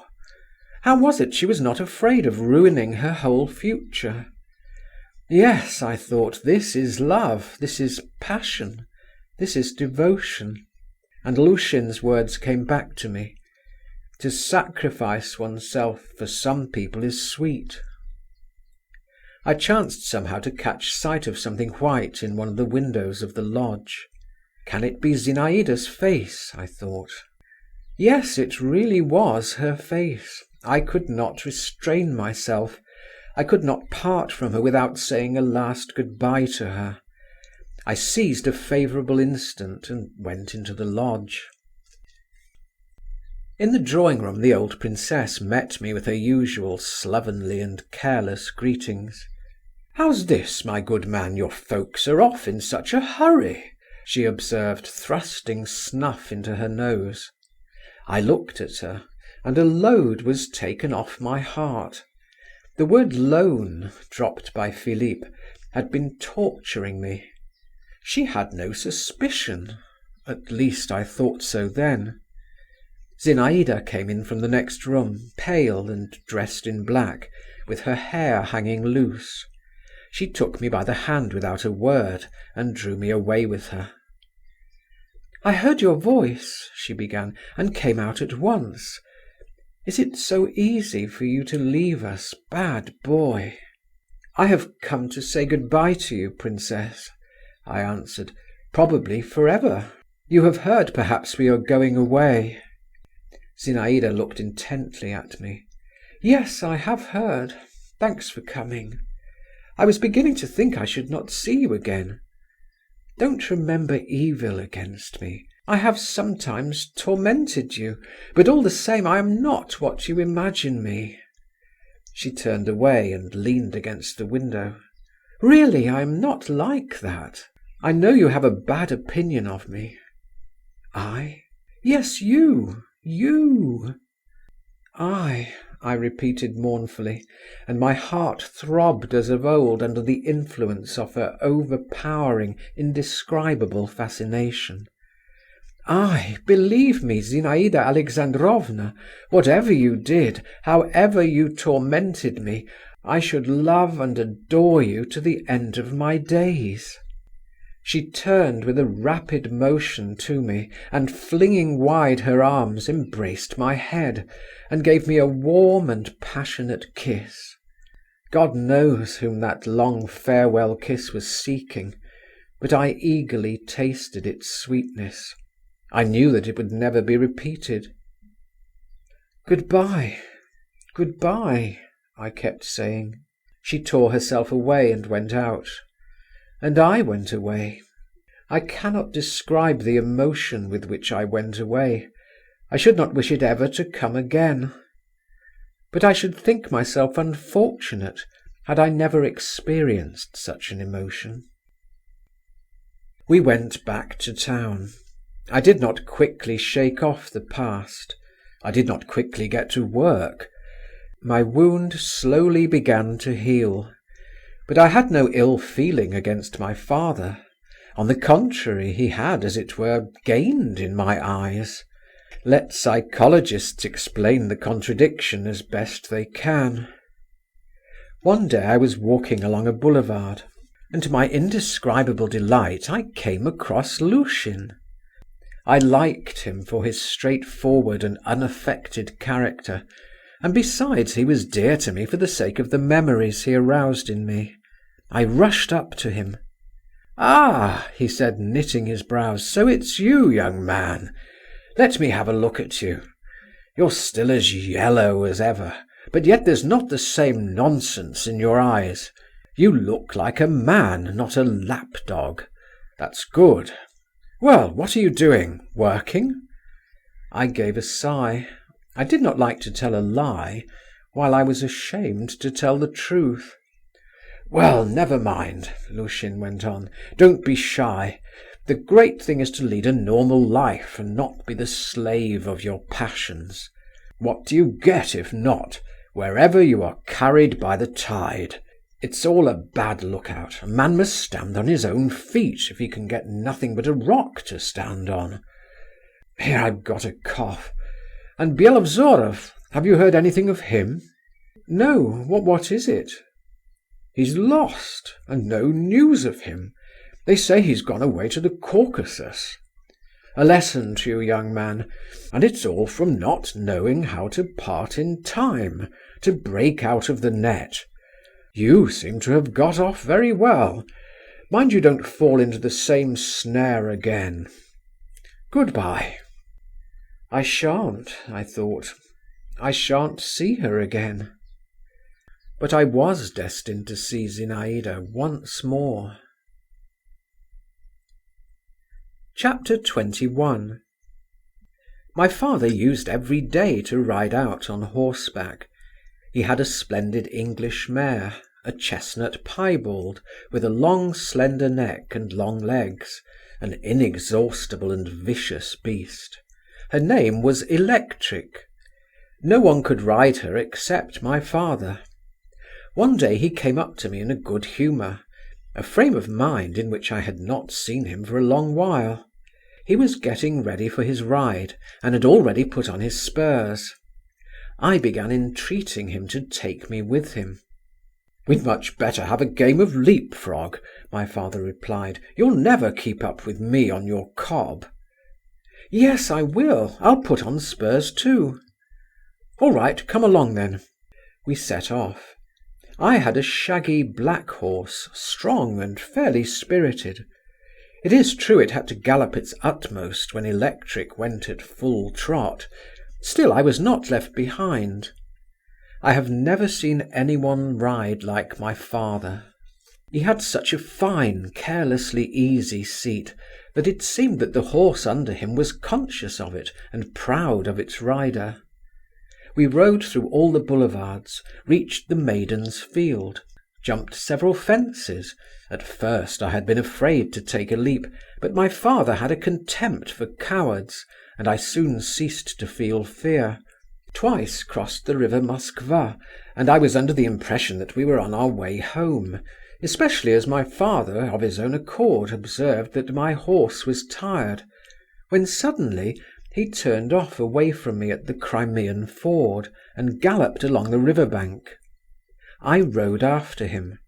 How was it she was not afraid of ruining her whole future? Yes, I thought, this is love, this is passion, this is devotion. And Lushin's words came back to me. To sacrifice oneself for some people is sweet. I chanced somehow to catch sight of something white in one of the windows of the lodge. Can it be Zinaïda's face, I thought. Yes, it really was her face. I could not restrain myself. I could not part from her without saying a last goodbye to her. I seized a favourable instant and went into the lodge. In the drawing-room the old princess met me with her usual slovenly and careless greetings. "How's this, my good man, your folks are off in such a hurry?" she observed, thrusting snuff into her nose. I looked at her, and a load was taken off my heart. The word "loan," dropped by Philippe, had been torturing me. She had no suspicion. At least I thought so then. Zinaïda came in from the next room, pale and dressed in black, with her hair hanging loose. She took me by the hand without a word, and drew me away with her. "I heard your voice," she began, "and came out at once. Is it so easy for you to leave us, bad boy?" "I have come to say good-bye to you, princess," I answered, "probably forever. You have heard, perhaps, we are going away." Zinaïda looked intently at me. "Yes, I have heard. Thanks for coming. I was beginning to think I should not see you again. Don't remember evil against me. I have sometimes tormented you, but all the same I am not what you imagine me." She turned away and leaned against the window. "Really, I am not like that. I know you have a bad opinion of me." "I?" "Yes, you. You." I repeated mournfully, and my heart throbbed as of old under the influence of her overpowering, indescribable fascination. "I, believe me, Zinaïda Alexandrovna, whatever you did, however you tormented me, I should love and adore you to the end of my days." She turned with a rapid motion to me, and flinging wide her arms, embraced my head, and gave me a warm and passionate kiss. God knows whom that long farewell kiss was seeking, but I eagerly tasted its sweetness. I knew that it would never be repeated. "Goodbye, goodbye," I kept saying. She tore herself away and went out, and I went away. I cannot describe the emotion with which I went away. I should not wish it ever to come again. But I should think myself unfortunate had I never experienced such an emotion. We went back to town. I did not quickly shake off the past. I did not quickly get to work. My wound slowly began to heal. But I had no ill feeling against my father. On the contrary, he had, as it were, gained in my eyes. Let psychologists explain the contradiction as best they can. One day I was walking along a boulevard, and to my indescribable delight I came across Lushin. I liked him for his straightforward and unaffected character, and besides he was dear to me for the sake of the memories he aroused in me. I rushed up to him. "Ah," he said, knitting his brows, "so it's you, young man. Let me have a look at you. You're still as yellow as ever, but yet there's not the same nonsense in your eyes. You look like a man, not a lapdog. That's good. Well, what are you doing? Working?" I gave a sigh. I did not like to tell a lie, while I was ashamed to tell the truth. "Well, never mind," Lushin went on. "Don't be shy. The great thing is to lead a normal life and not be the slave of your passions. What do you get if not? Wherever you are carried by the tide. It's all a bad lookout. A man must stand on his own feet if he can get nothing but a rock to stand on. Here, I've got a cough. And Byelovzorov, have you heard anything of him?" "No, what is it?" "He's lost, and no news of him. They say he's gone away to the Caucasus. A lesson to you, young man, and it's all from not knowing how to part in time, to break out of the net. You seem to have got off very well. Mind you don't fall into the same snare again. Goodbye." I shan't, I thought. I shan't see her again. But I was destined to see Zinaïda once more. Chapter 21. My father used every day to ride out on horseback. He had a splendid English mare, a chestnut piebald, with a long slender neck and long legs, an inexhaustible and vicious beast. Her name was Electric. No one could ride her except my father. One day he came up to me in a good humour, a frame of mind in which I had not seen him for a long while. He was getting ready for his ride, and had already put on his spurs. I began entreating him to take me with him. "We'd much better have a game of leap-frog," my father replied. "You'll never keep up with me on your cob." "Yes, I will. I'll put on spurs too." "All right, come along then." We set off. I had a shaggy black horse, strong and fairly spirited. It is true it had to gallop its utmost when Electric went at full trot. Still, I was not left behind. I have never seen anyone ride like my father. He had such a fine, carelessly easy seat that it seemed that the horse under him was conscious of it and proud of its rider. We rode through all the boulevards, reached the Maiden's Field, jumped several fences. At first I had been afraid to take a leap, but my father had a contempt for cowards, and I soon ceased to feel fear. Twice crossed the river Moskva, and I was under the impression that we were on our way home, especially as my father, of his own accord, observed that my horse was tired, when suddenly he turned off away from me at the Crimean ford and galloped along the river bank. I rode after him.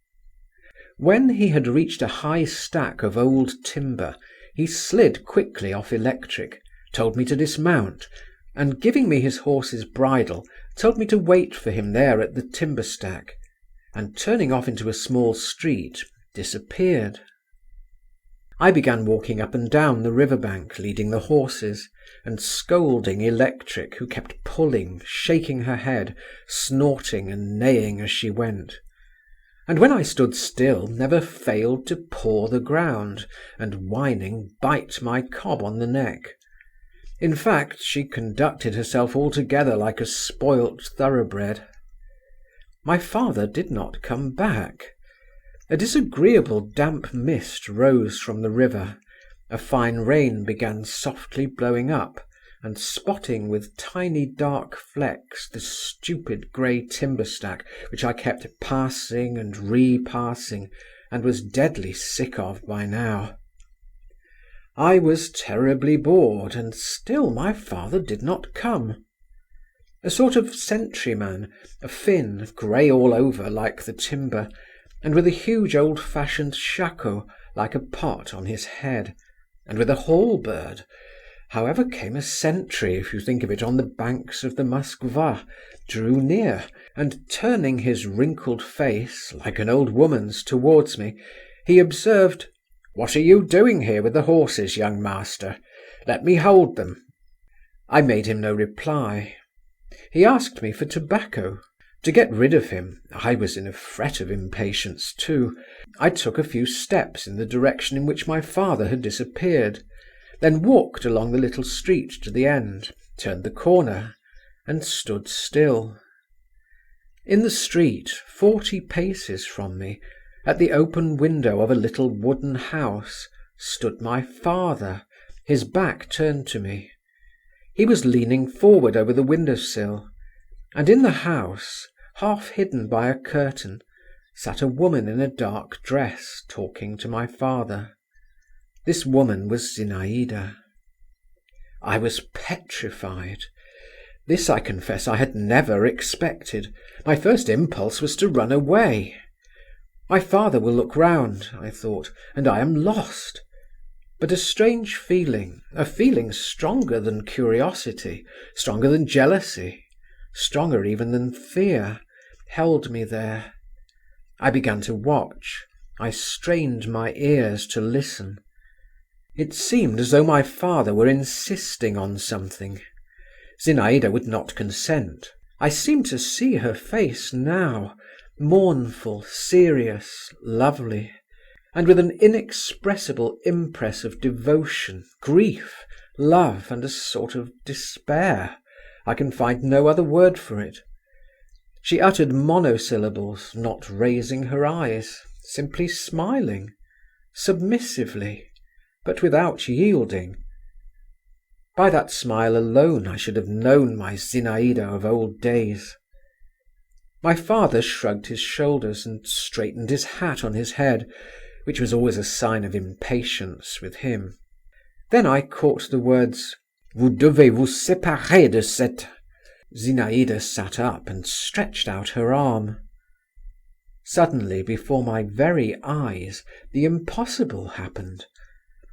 When he had reached a high stack of old timber, he slid quickly off Electric, told me to dismount, and giving me his horse's bridle, told me to wait for him there at the timber stack. and turning off into a small street, disappeared. I began walking up and down the river bank, leading the horses, and scolding Electric, who kept pulling, shaking her head, snorting and neighing as she went; and when I stood still never failed to paw the ground, and whining bite my cob on the neck. In fact, she conducted herself altogether like a spoilt thoroughbred. My father did not come back. A disagreeable damp mist rose from the river, a fine rain began softly blowing up, and spotting with tiny dark flecks the stupid grey timber stack which I kept passing and repassing, and was deadly sick of by now. I was terribly bored, and still my father did not come. A sort of sentryman, a Finn, grey all over like the timber, and with a huge old-fashioned shako like a pot on his head, and with a halberd. However came a sentry, if you think of it, on the banks of the Moskva, drew near, and turning his wrinkled face, like an old woman's, towards me, he observed, "What are you doing here with the horses, young master? Let me hold them." I made him no reply. He asked me for tobacco. To get rid of him, I was in a fret of impatience too. I took a few steps in the direction in which my father had disappeared, then walked along the little street to the end, turned the corner, and stood still. In the street, 40 paces from me, at the open window of a little wooden house, stood my father, his back turned to me. He was leaning forward over the window-sill, and in the house, half hidden by a curtain, sat a woman in a dark dress, talking to my father. This woman was Zinaïda. I was petrified. This, I confess, I had never expected. My first impulse was to run away. My father will look round, I thought, and I am lost. But a strange feeling, a feeling stronger than curiosity, stronger than jealousy, stronger even than fear, held me there. I began to watch. I strained my ears to listen. It seemed as though my father were insisting on something. Zinaïda would not consent. I seemed to see her face now, mournful, serious, lovely, and with an inexpressible impress of devotion, grief, love, and a sort of despair. I can find no other word for it. She uttered monosyllables, not raising her eyes, simply smiling, submissively, but without yielding. By that smile alone I should have known my Zinaïda of old days. My father shrugged his shoulders and straightened his hat on his head, which was always a sign of impatience with him. Then I caught the words, "Vous devez vous séparer de cette—" Zinaïda sat up and stretched out her arm. Suddenly, before my very eyes, the impossible happened.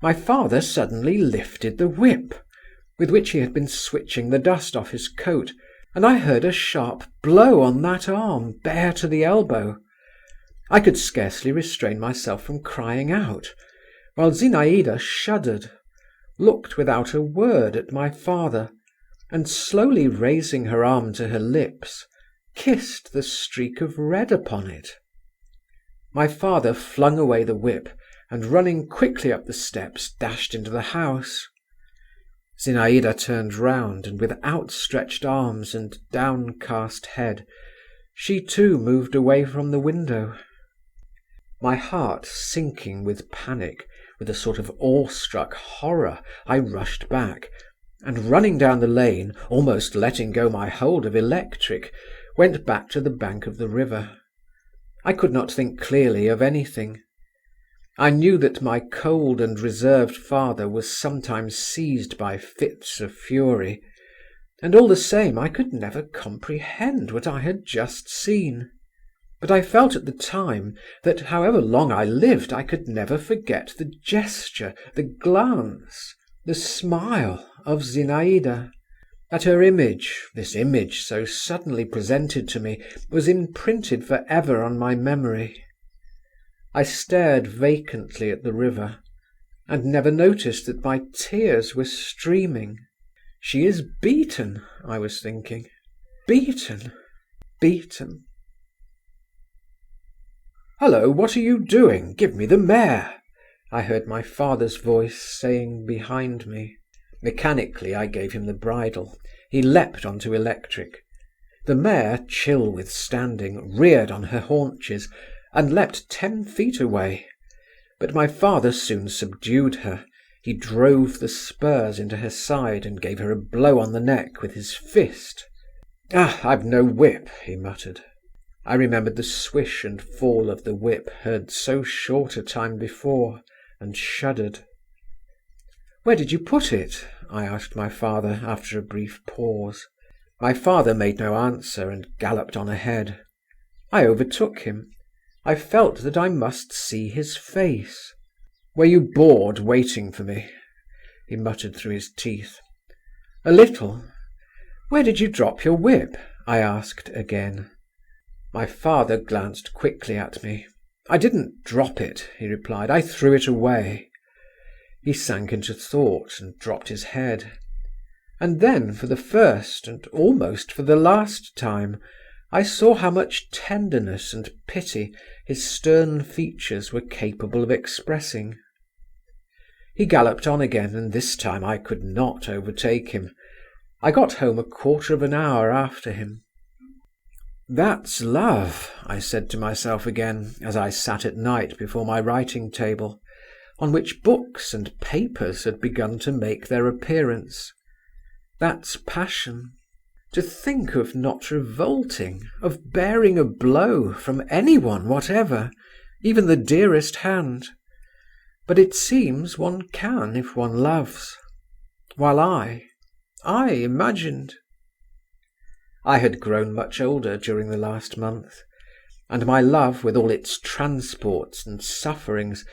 My father suddenly lifted the whip, with which he had been switching the dust off his coat, and I heard a sharp blow on that arm, bare to the elbow. I could scarcely restrain myself from crying out, while Zinaïda shuddered, looked without a word at my father, and slowly raising her arm to her lips, kissed the streak of red upon it. My father flung away the whip, and running quickly up the steps, dashed into the house. Zinaïda turned round, and with outstretched arms and downcast head, she too moved away from the window. My heart sinking with panic, with a sort of awestruck horror, I rushed back, and running down the lane, almost letting go my hold of Electric, went back to the bank of the river. I could not think clearly of anything. I knew that my cold and reserved father was sometimes seized by fits of fury, and all the same I could never comprehend what I had just seen. But I felt at the time that however long I lived I could never forget the gesture, the glance, the smile of Zinaïda. That her image, this image so suddenly presented to me, was imprinted for ever on my memory. I stared vacantly at the river, and never noticed that my tears were streaming. She is beaten, I was thinking. Beaten, beaten. "Hullo, what are you doing? Give me the mare," I heard my father's voice saying behind me. Mechanically I gave him the bridle. He leapt onto electric. The mare, chill with standing, reared on her haunches, and leapt 10 feet away. But my father soon subdued her. He drove the spurs into her side and gave her a blow on the neck with his fist. "Ah, I've no whip," he muttered. I remembered the swish and fall of the whip heard so short a time before, and shuddered. "Where did you put it?" I asked my father after a brief pause. My father made no answer and galloped on ahead. I overtook him. I felt that I must see his face. "Were you bored waiting for me?" he muttered through his teeth. "A little." "Where did you drop your whip?" I asked again. My father glanced quickly at me. "I didn't drop it," he replied. "I threw it away." He sank into thought and dropped his head. And then, for the first and almost for the last time, I saw how much tenderness and pity his stern features were capable of expressing. He galloped on again, and this time I could not overtake him. I got home a quarter of an hour after him. "That's love," I said to myself again, as I sat at night before my writing table, on which books and papers had begun to make their appearance. "That's passion. To think of not revolting, of bearing a blow from anyone whatever, even the dearest hand. But it seems one can if one loves. While I imagined." I had grown much older during the last month, and my love, with all its transports and sufferings,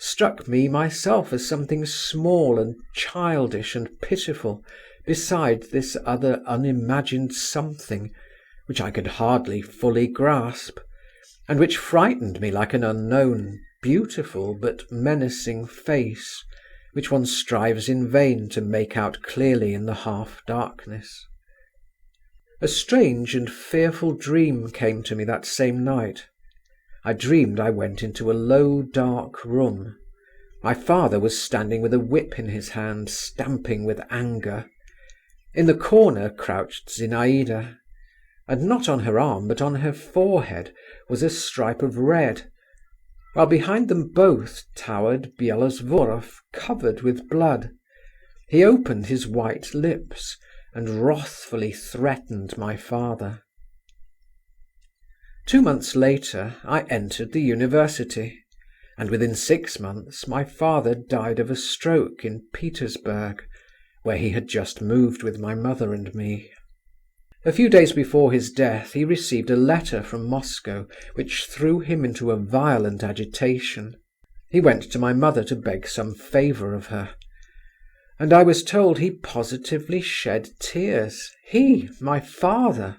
struck me myself as something small and childish and pitiful beside this other unimagined something, which I could hardly fully grasp, and which frightened me like an unknown, beautiful but menacing face, which one strives in vain to make out clearly in the half-darkness. A strange and fearful dream came to me that same night. I dreamed I went into a low, dark room. My father was standing with a whip in his hand, stamping with anger. In the corner crouched Zinaïda, and not on her arm but on her forehead was a stripe of red, while behind them both towered Bielosvorov, covered with blood. He opened his white lips and wrathfully threatened my father. 2 months later I entered the university, and within 6 months my father died of a stroke in Petersburg, where he had just moved with my mother and me. A few days before his death he received a letter from Moscow which threw him into a violent agitation. He went to my mother to beg some favour of her, and I was told he positively shed tears. He, my father!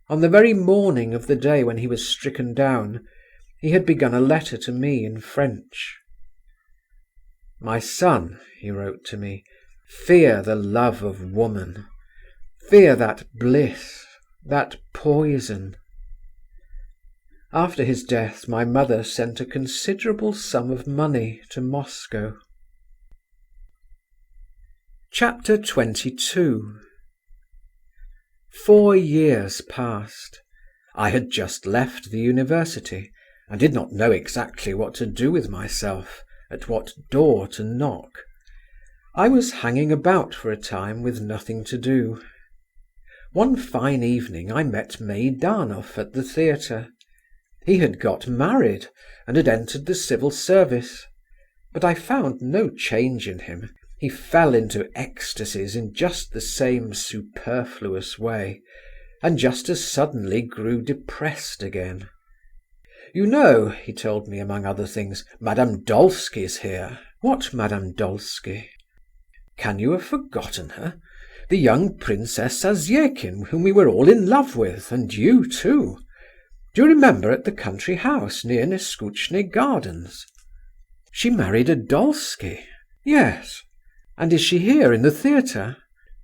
On the very morning of the day when he was stricken down, he had begun a letter to me in French. "My son," he wrote to me, "fear the love of woman. Fear that bliss, that poison." After his death my mother sent a considerable sum of money to Moscow. Chapter 22. 4 years passed. I had just left the university, and did not know exactly what to do with myself, at what door to knock. I was hanging about for a time with nothing to do. One fine evening I met Meidanov at the theatre. He had got married and had entered the civil service, but I found no change in him. He fell into ecstasies in just the same superfluous way, and just as suddenly grew depressed again. "You know," he told me among other things, "Madame Dolsky's here." "What Madame Dolsky?" "Can you have forgotten her? The young Princess Zasyekin, whom we were all in love with, and you too. Do you remember at the country house near Neskutchny Gardens? She married a Dolsky. Yes. And is she here in the theatre?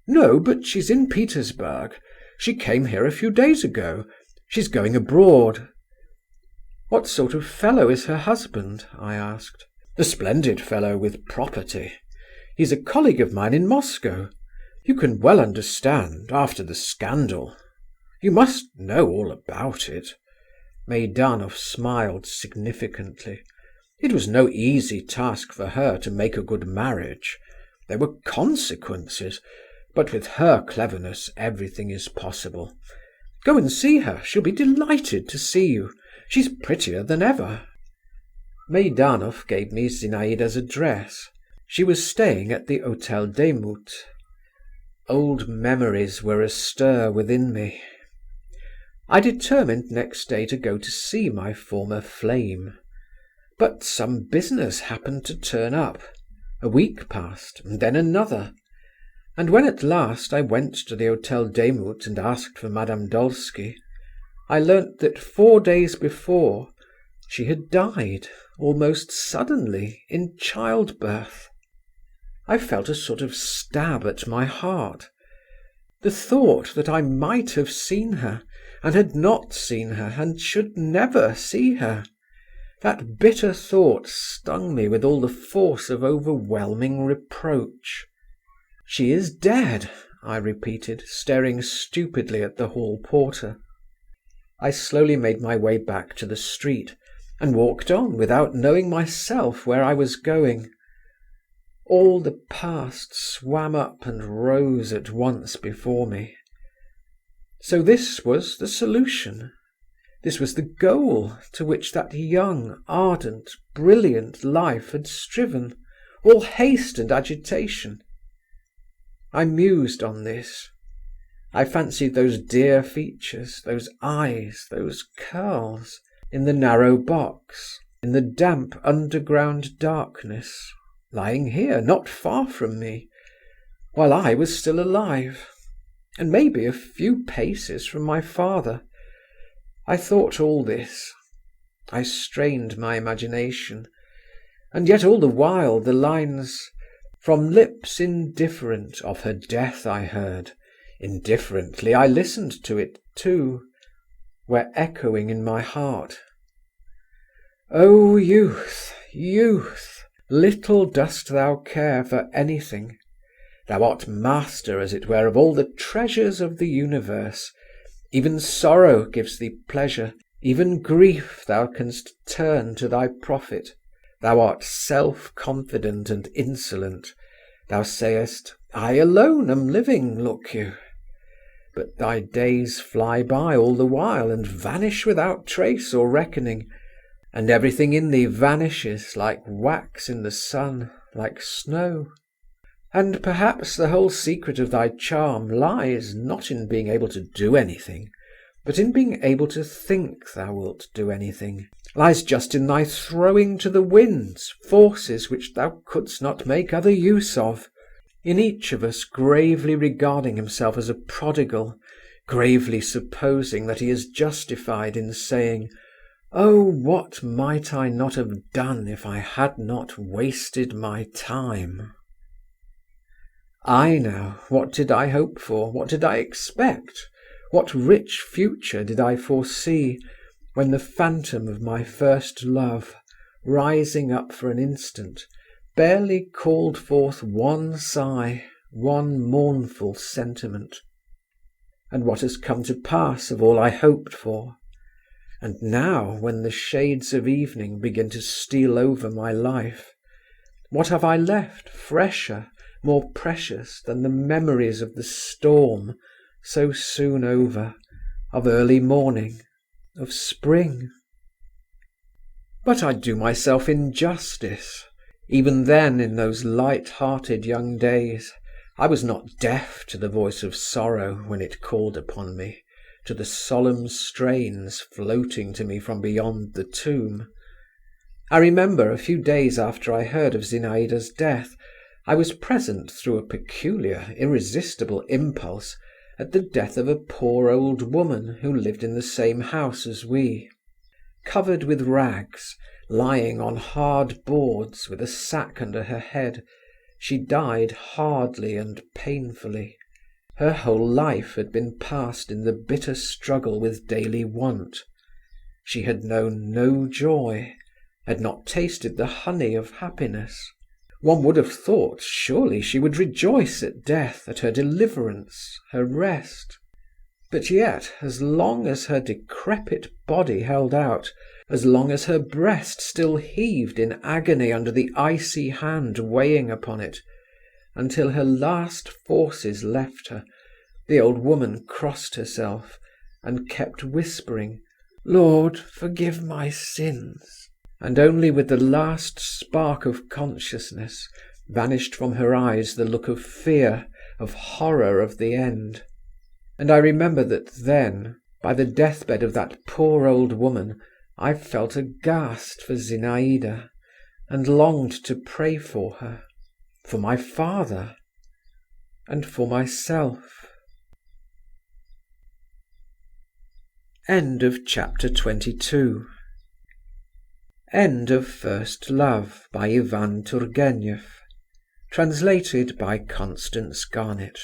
No, but she's in Petersburg. She came here a few days ago. She's going abroad. What sort of fellow is her husband? I asked. A splendid fellow with property. He's a colleague of mine in Moscow. You can well understand, after the scandal. You must know all about it. Meidanov smiled significantly. It was no easy task for her to make a good marriage. There were consequences, but with her cleverness everything is possible. Go and see her. She'll be delighted to see you. She's prettier than ever. Meidanov gave me Zinaïda's address. She was staying at the Hôtel des Moutes. Old memories were astir within me. I determined next day to go to see my former flame. But some business happened to turn up. A week passed, and then another. And when at last I went to the Hôtel des Moutes and asked for Madame Dolsky, I learnt that 4 days before she had died, almost suddenly, in childbirth. I felt a sort of stab at my heart. The thought that I might have seen her, and had not seen her, and should never see her, that bitter thought stung me with all the force of overwhelming reproach. "She is dead," I repeated, staring stupidly at the hall porter. I slowly made my way back to the street, and walked on without knowing myself where I was going. All the past swam up and rose at once before me. So this was the solution. This was the goal to which that young, ardent, brilliant life had striven, all haste and agitation. I mused on this. I fancied those dear features, those eyes, those curls, in the narrow box, in the damp underground darkness, lying here, not far from me, while I was still alive, and maybe a few paces from my father. I thought all this. I strained my imagination, and yet all the while the lines, "From lips indifferent of her death I heard, indifferently I listened to it too," were echoing in my heart. O youth, youth! Little dost thou care for anything. Thou art master, as it were, of all the treasures of the universe. Even sorrow gives thee pleasure, even grief thou canst turn to thy profit. Thou art self-confident and insolent. Thou sayest, I alone am living, look you. But thy days fly by all the while and vanish without trace or reckoning, and everything in thee vanishes like wax in the sun, like snow. And perhaps the whole secret of thy charm lies not in being able to do anything, but in being able to think thou wilt do anything, lies just in thy throwing to the winds forces which thou couldst not make other use of, in each of us gravely regarding himself as a prodigal, gravely supposing that he is justified in saying, "Oh, what might I not have done if I had not wasted my time?" I now, what did I hope for, what did I expect, what rich future did I foresee, when the phantom of my first love, rising up for an instant, barely called forth one sigh, one mournful sentiment? And what has come to pass of all I hoped for? And now, when the shades of evening begin to steal over my life, what have I left fresher, more precious than the memories of the storm, so soon over, of early morning, of spring? But I do myself injustice. Even then, in those light-hearted young days, I was not deaf to the voice of sorrow when it called upon me, to the solemn strains floating to me from beyond the tomb. I remember, a few days after I heard of Zinaïda's death, I was present through a peculiar, irresistible impulse at the death of a poor old woman who lived in the same house as we. Covered with rags, lying on hard boards with a sack under her head, she died hardly and painfully. Her whole life had been passed in the bitter struggle with daily want. She had known no joy, had not tasted the honey of happiness. One would have thought surely she would rejoice at death, at her deliverance, her rest. But yet, as long as her decrepit body held out, as long as her breast still heaved in agony under the icy hand weighing upon it, until her last forces left her, the old woman crossed herself and kept whispering, "Lord, forgive my sins," and only with the last spark of consciousness vanished from her eyes the look of fear, of horror of the end. And I remember that then, by the deathbed of that poor old woman, I felt aghast for Zinaïda, and longed to pray for her, for my father, and for myself. End of chapter 22. End of First Love by Ivan Turgenev. Translated by Constance Garnett.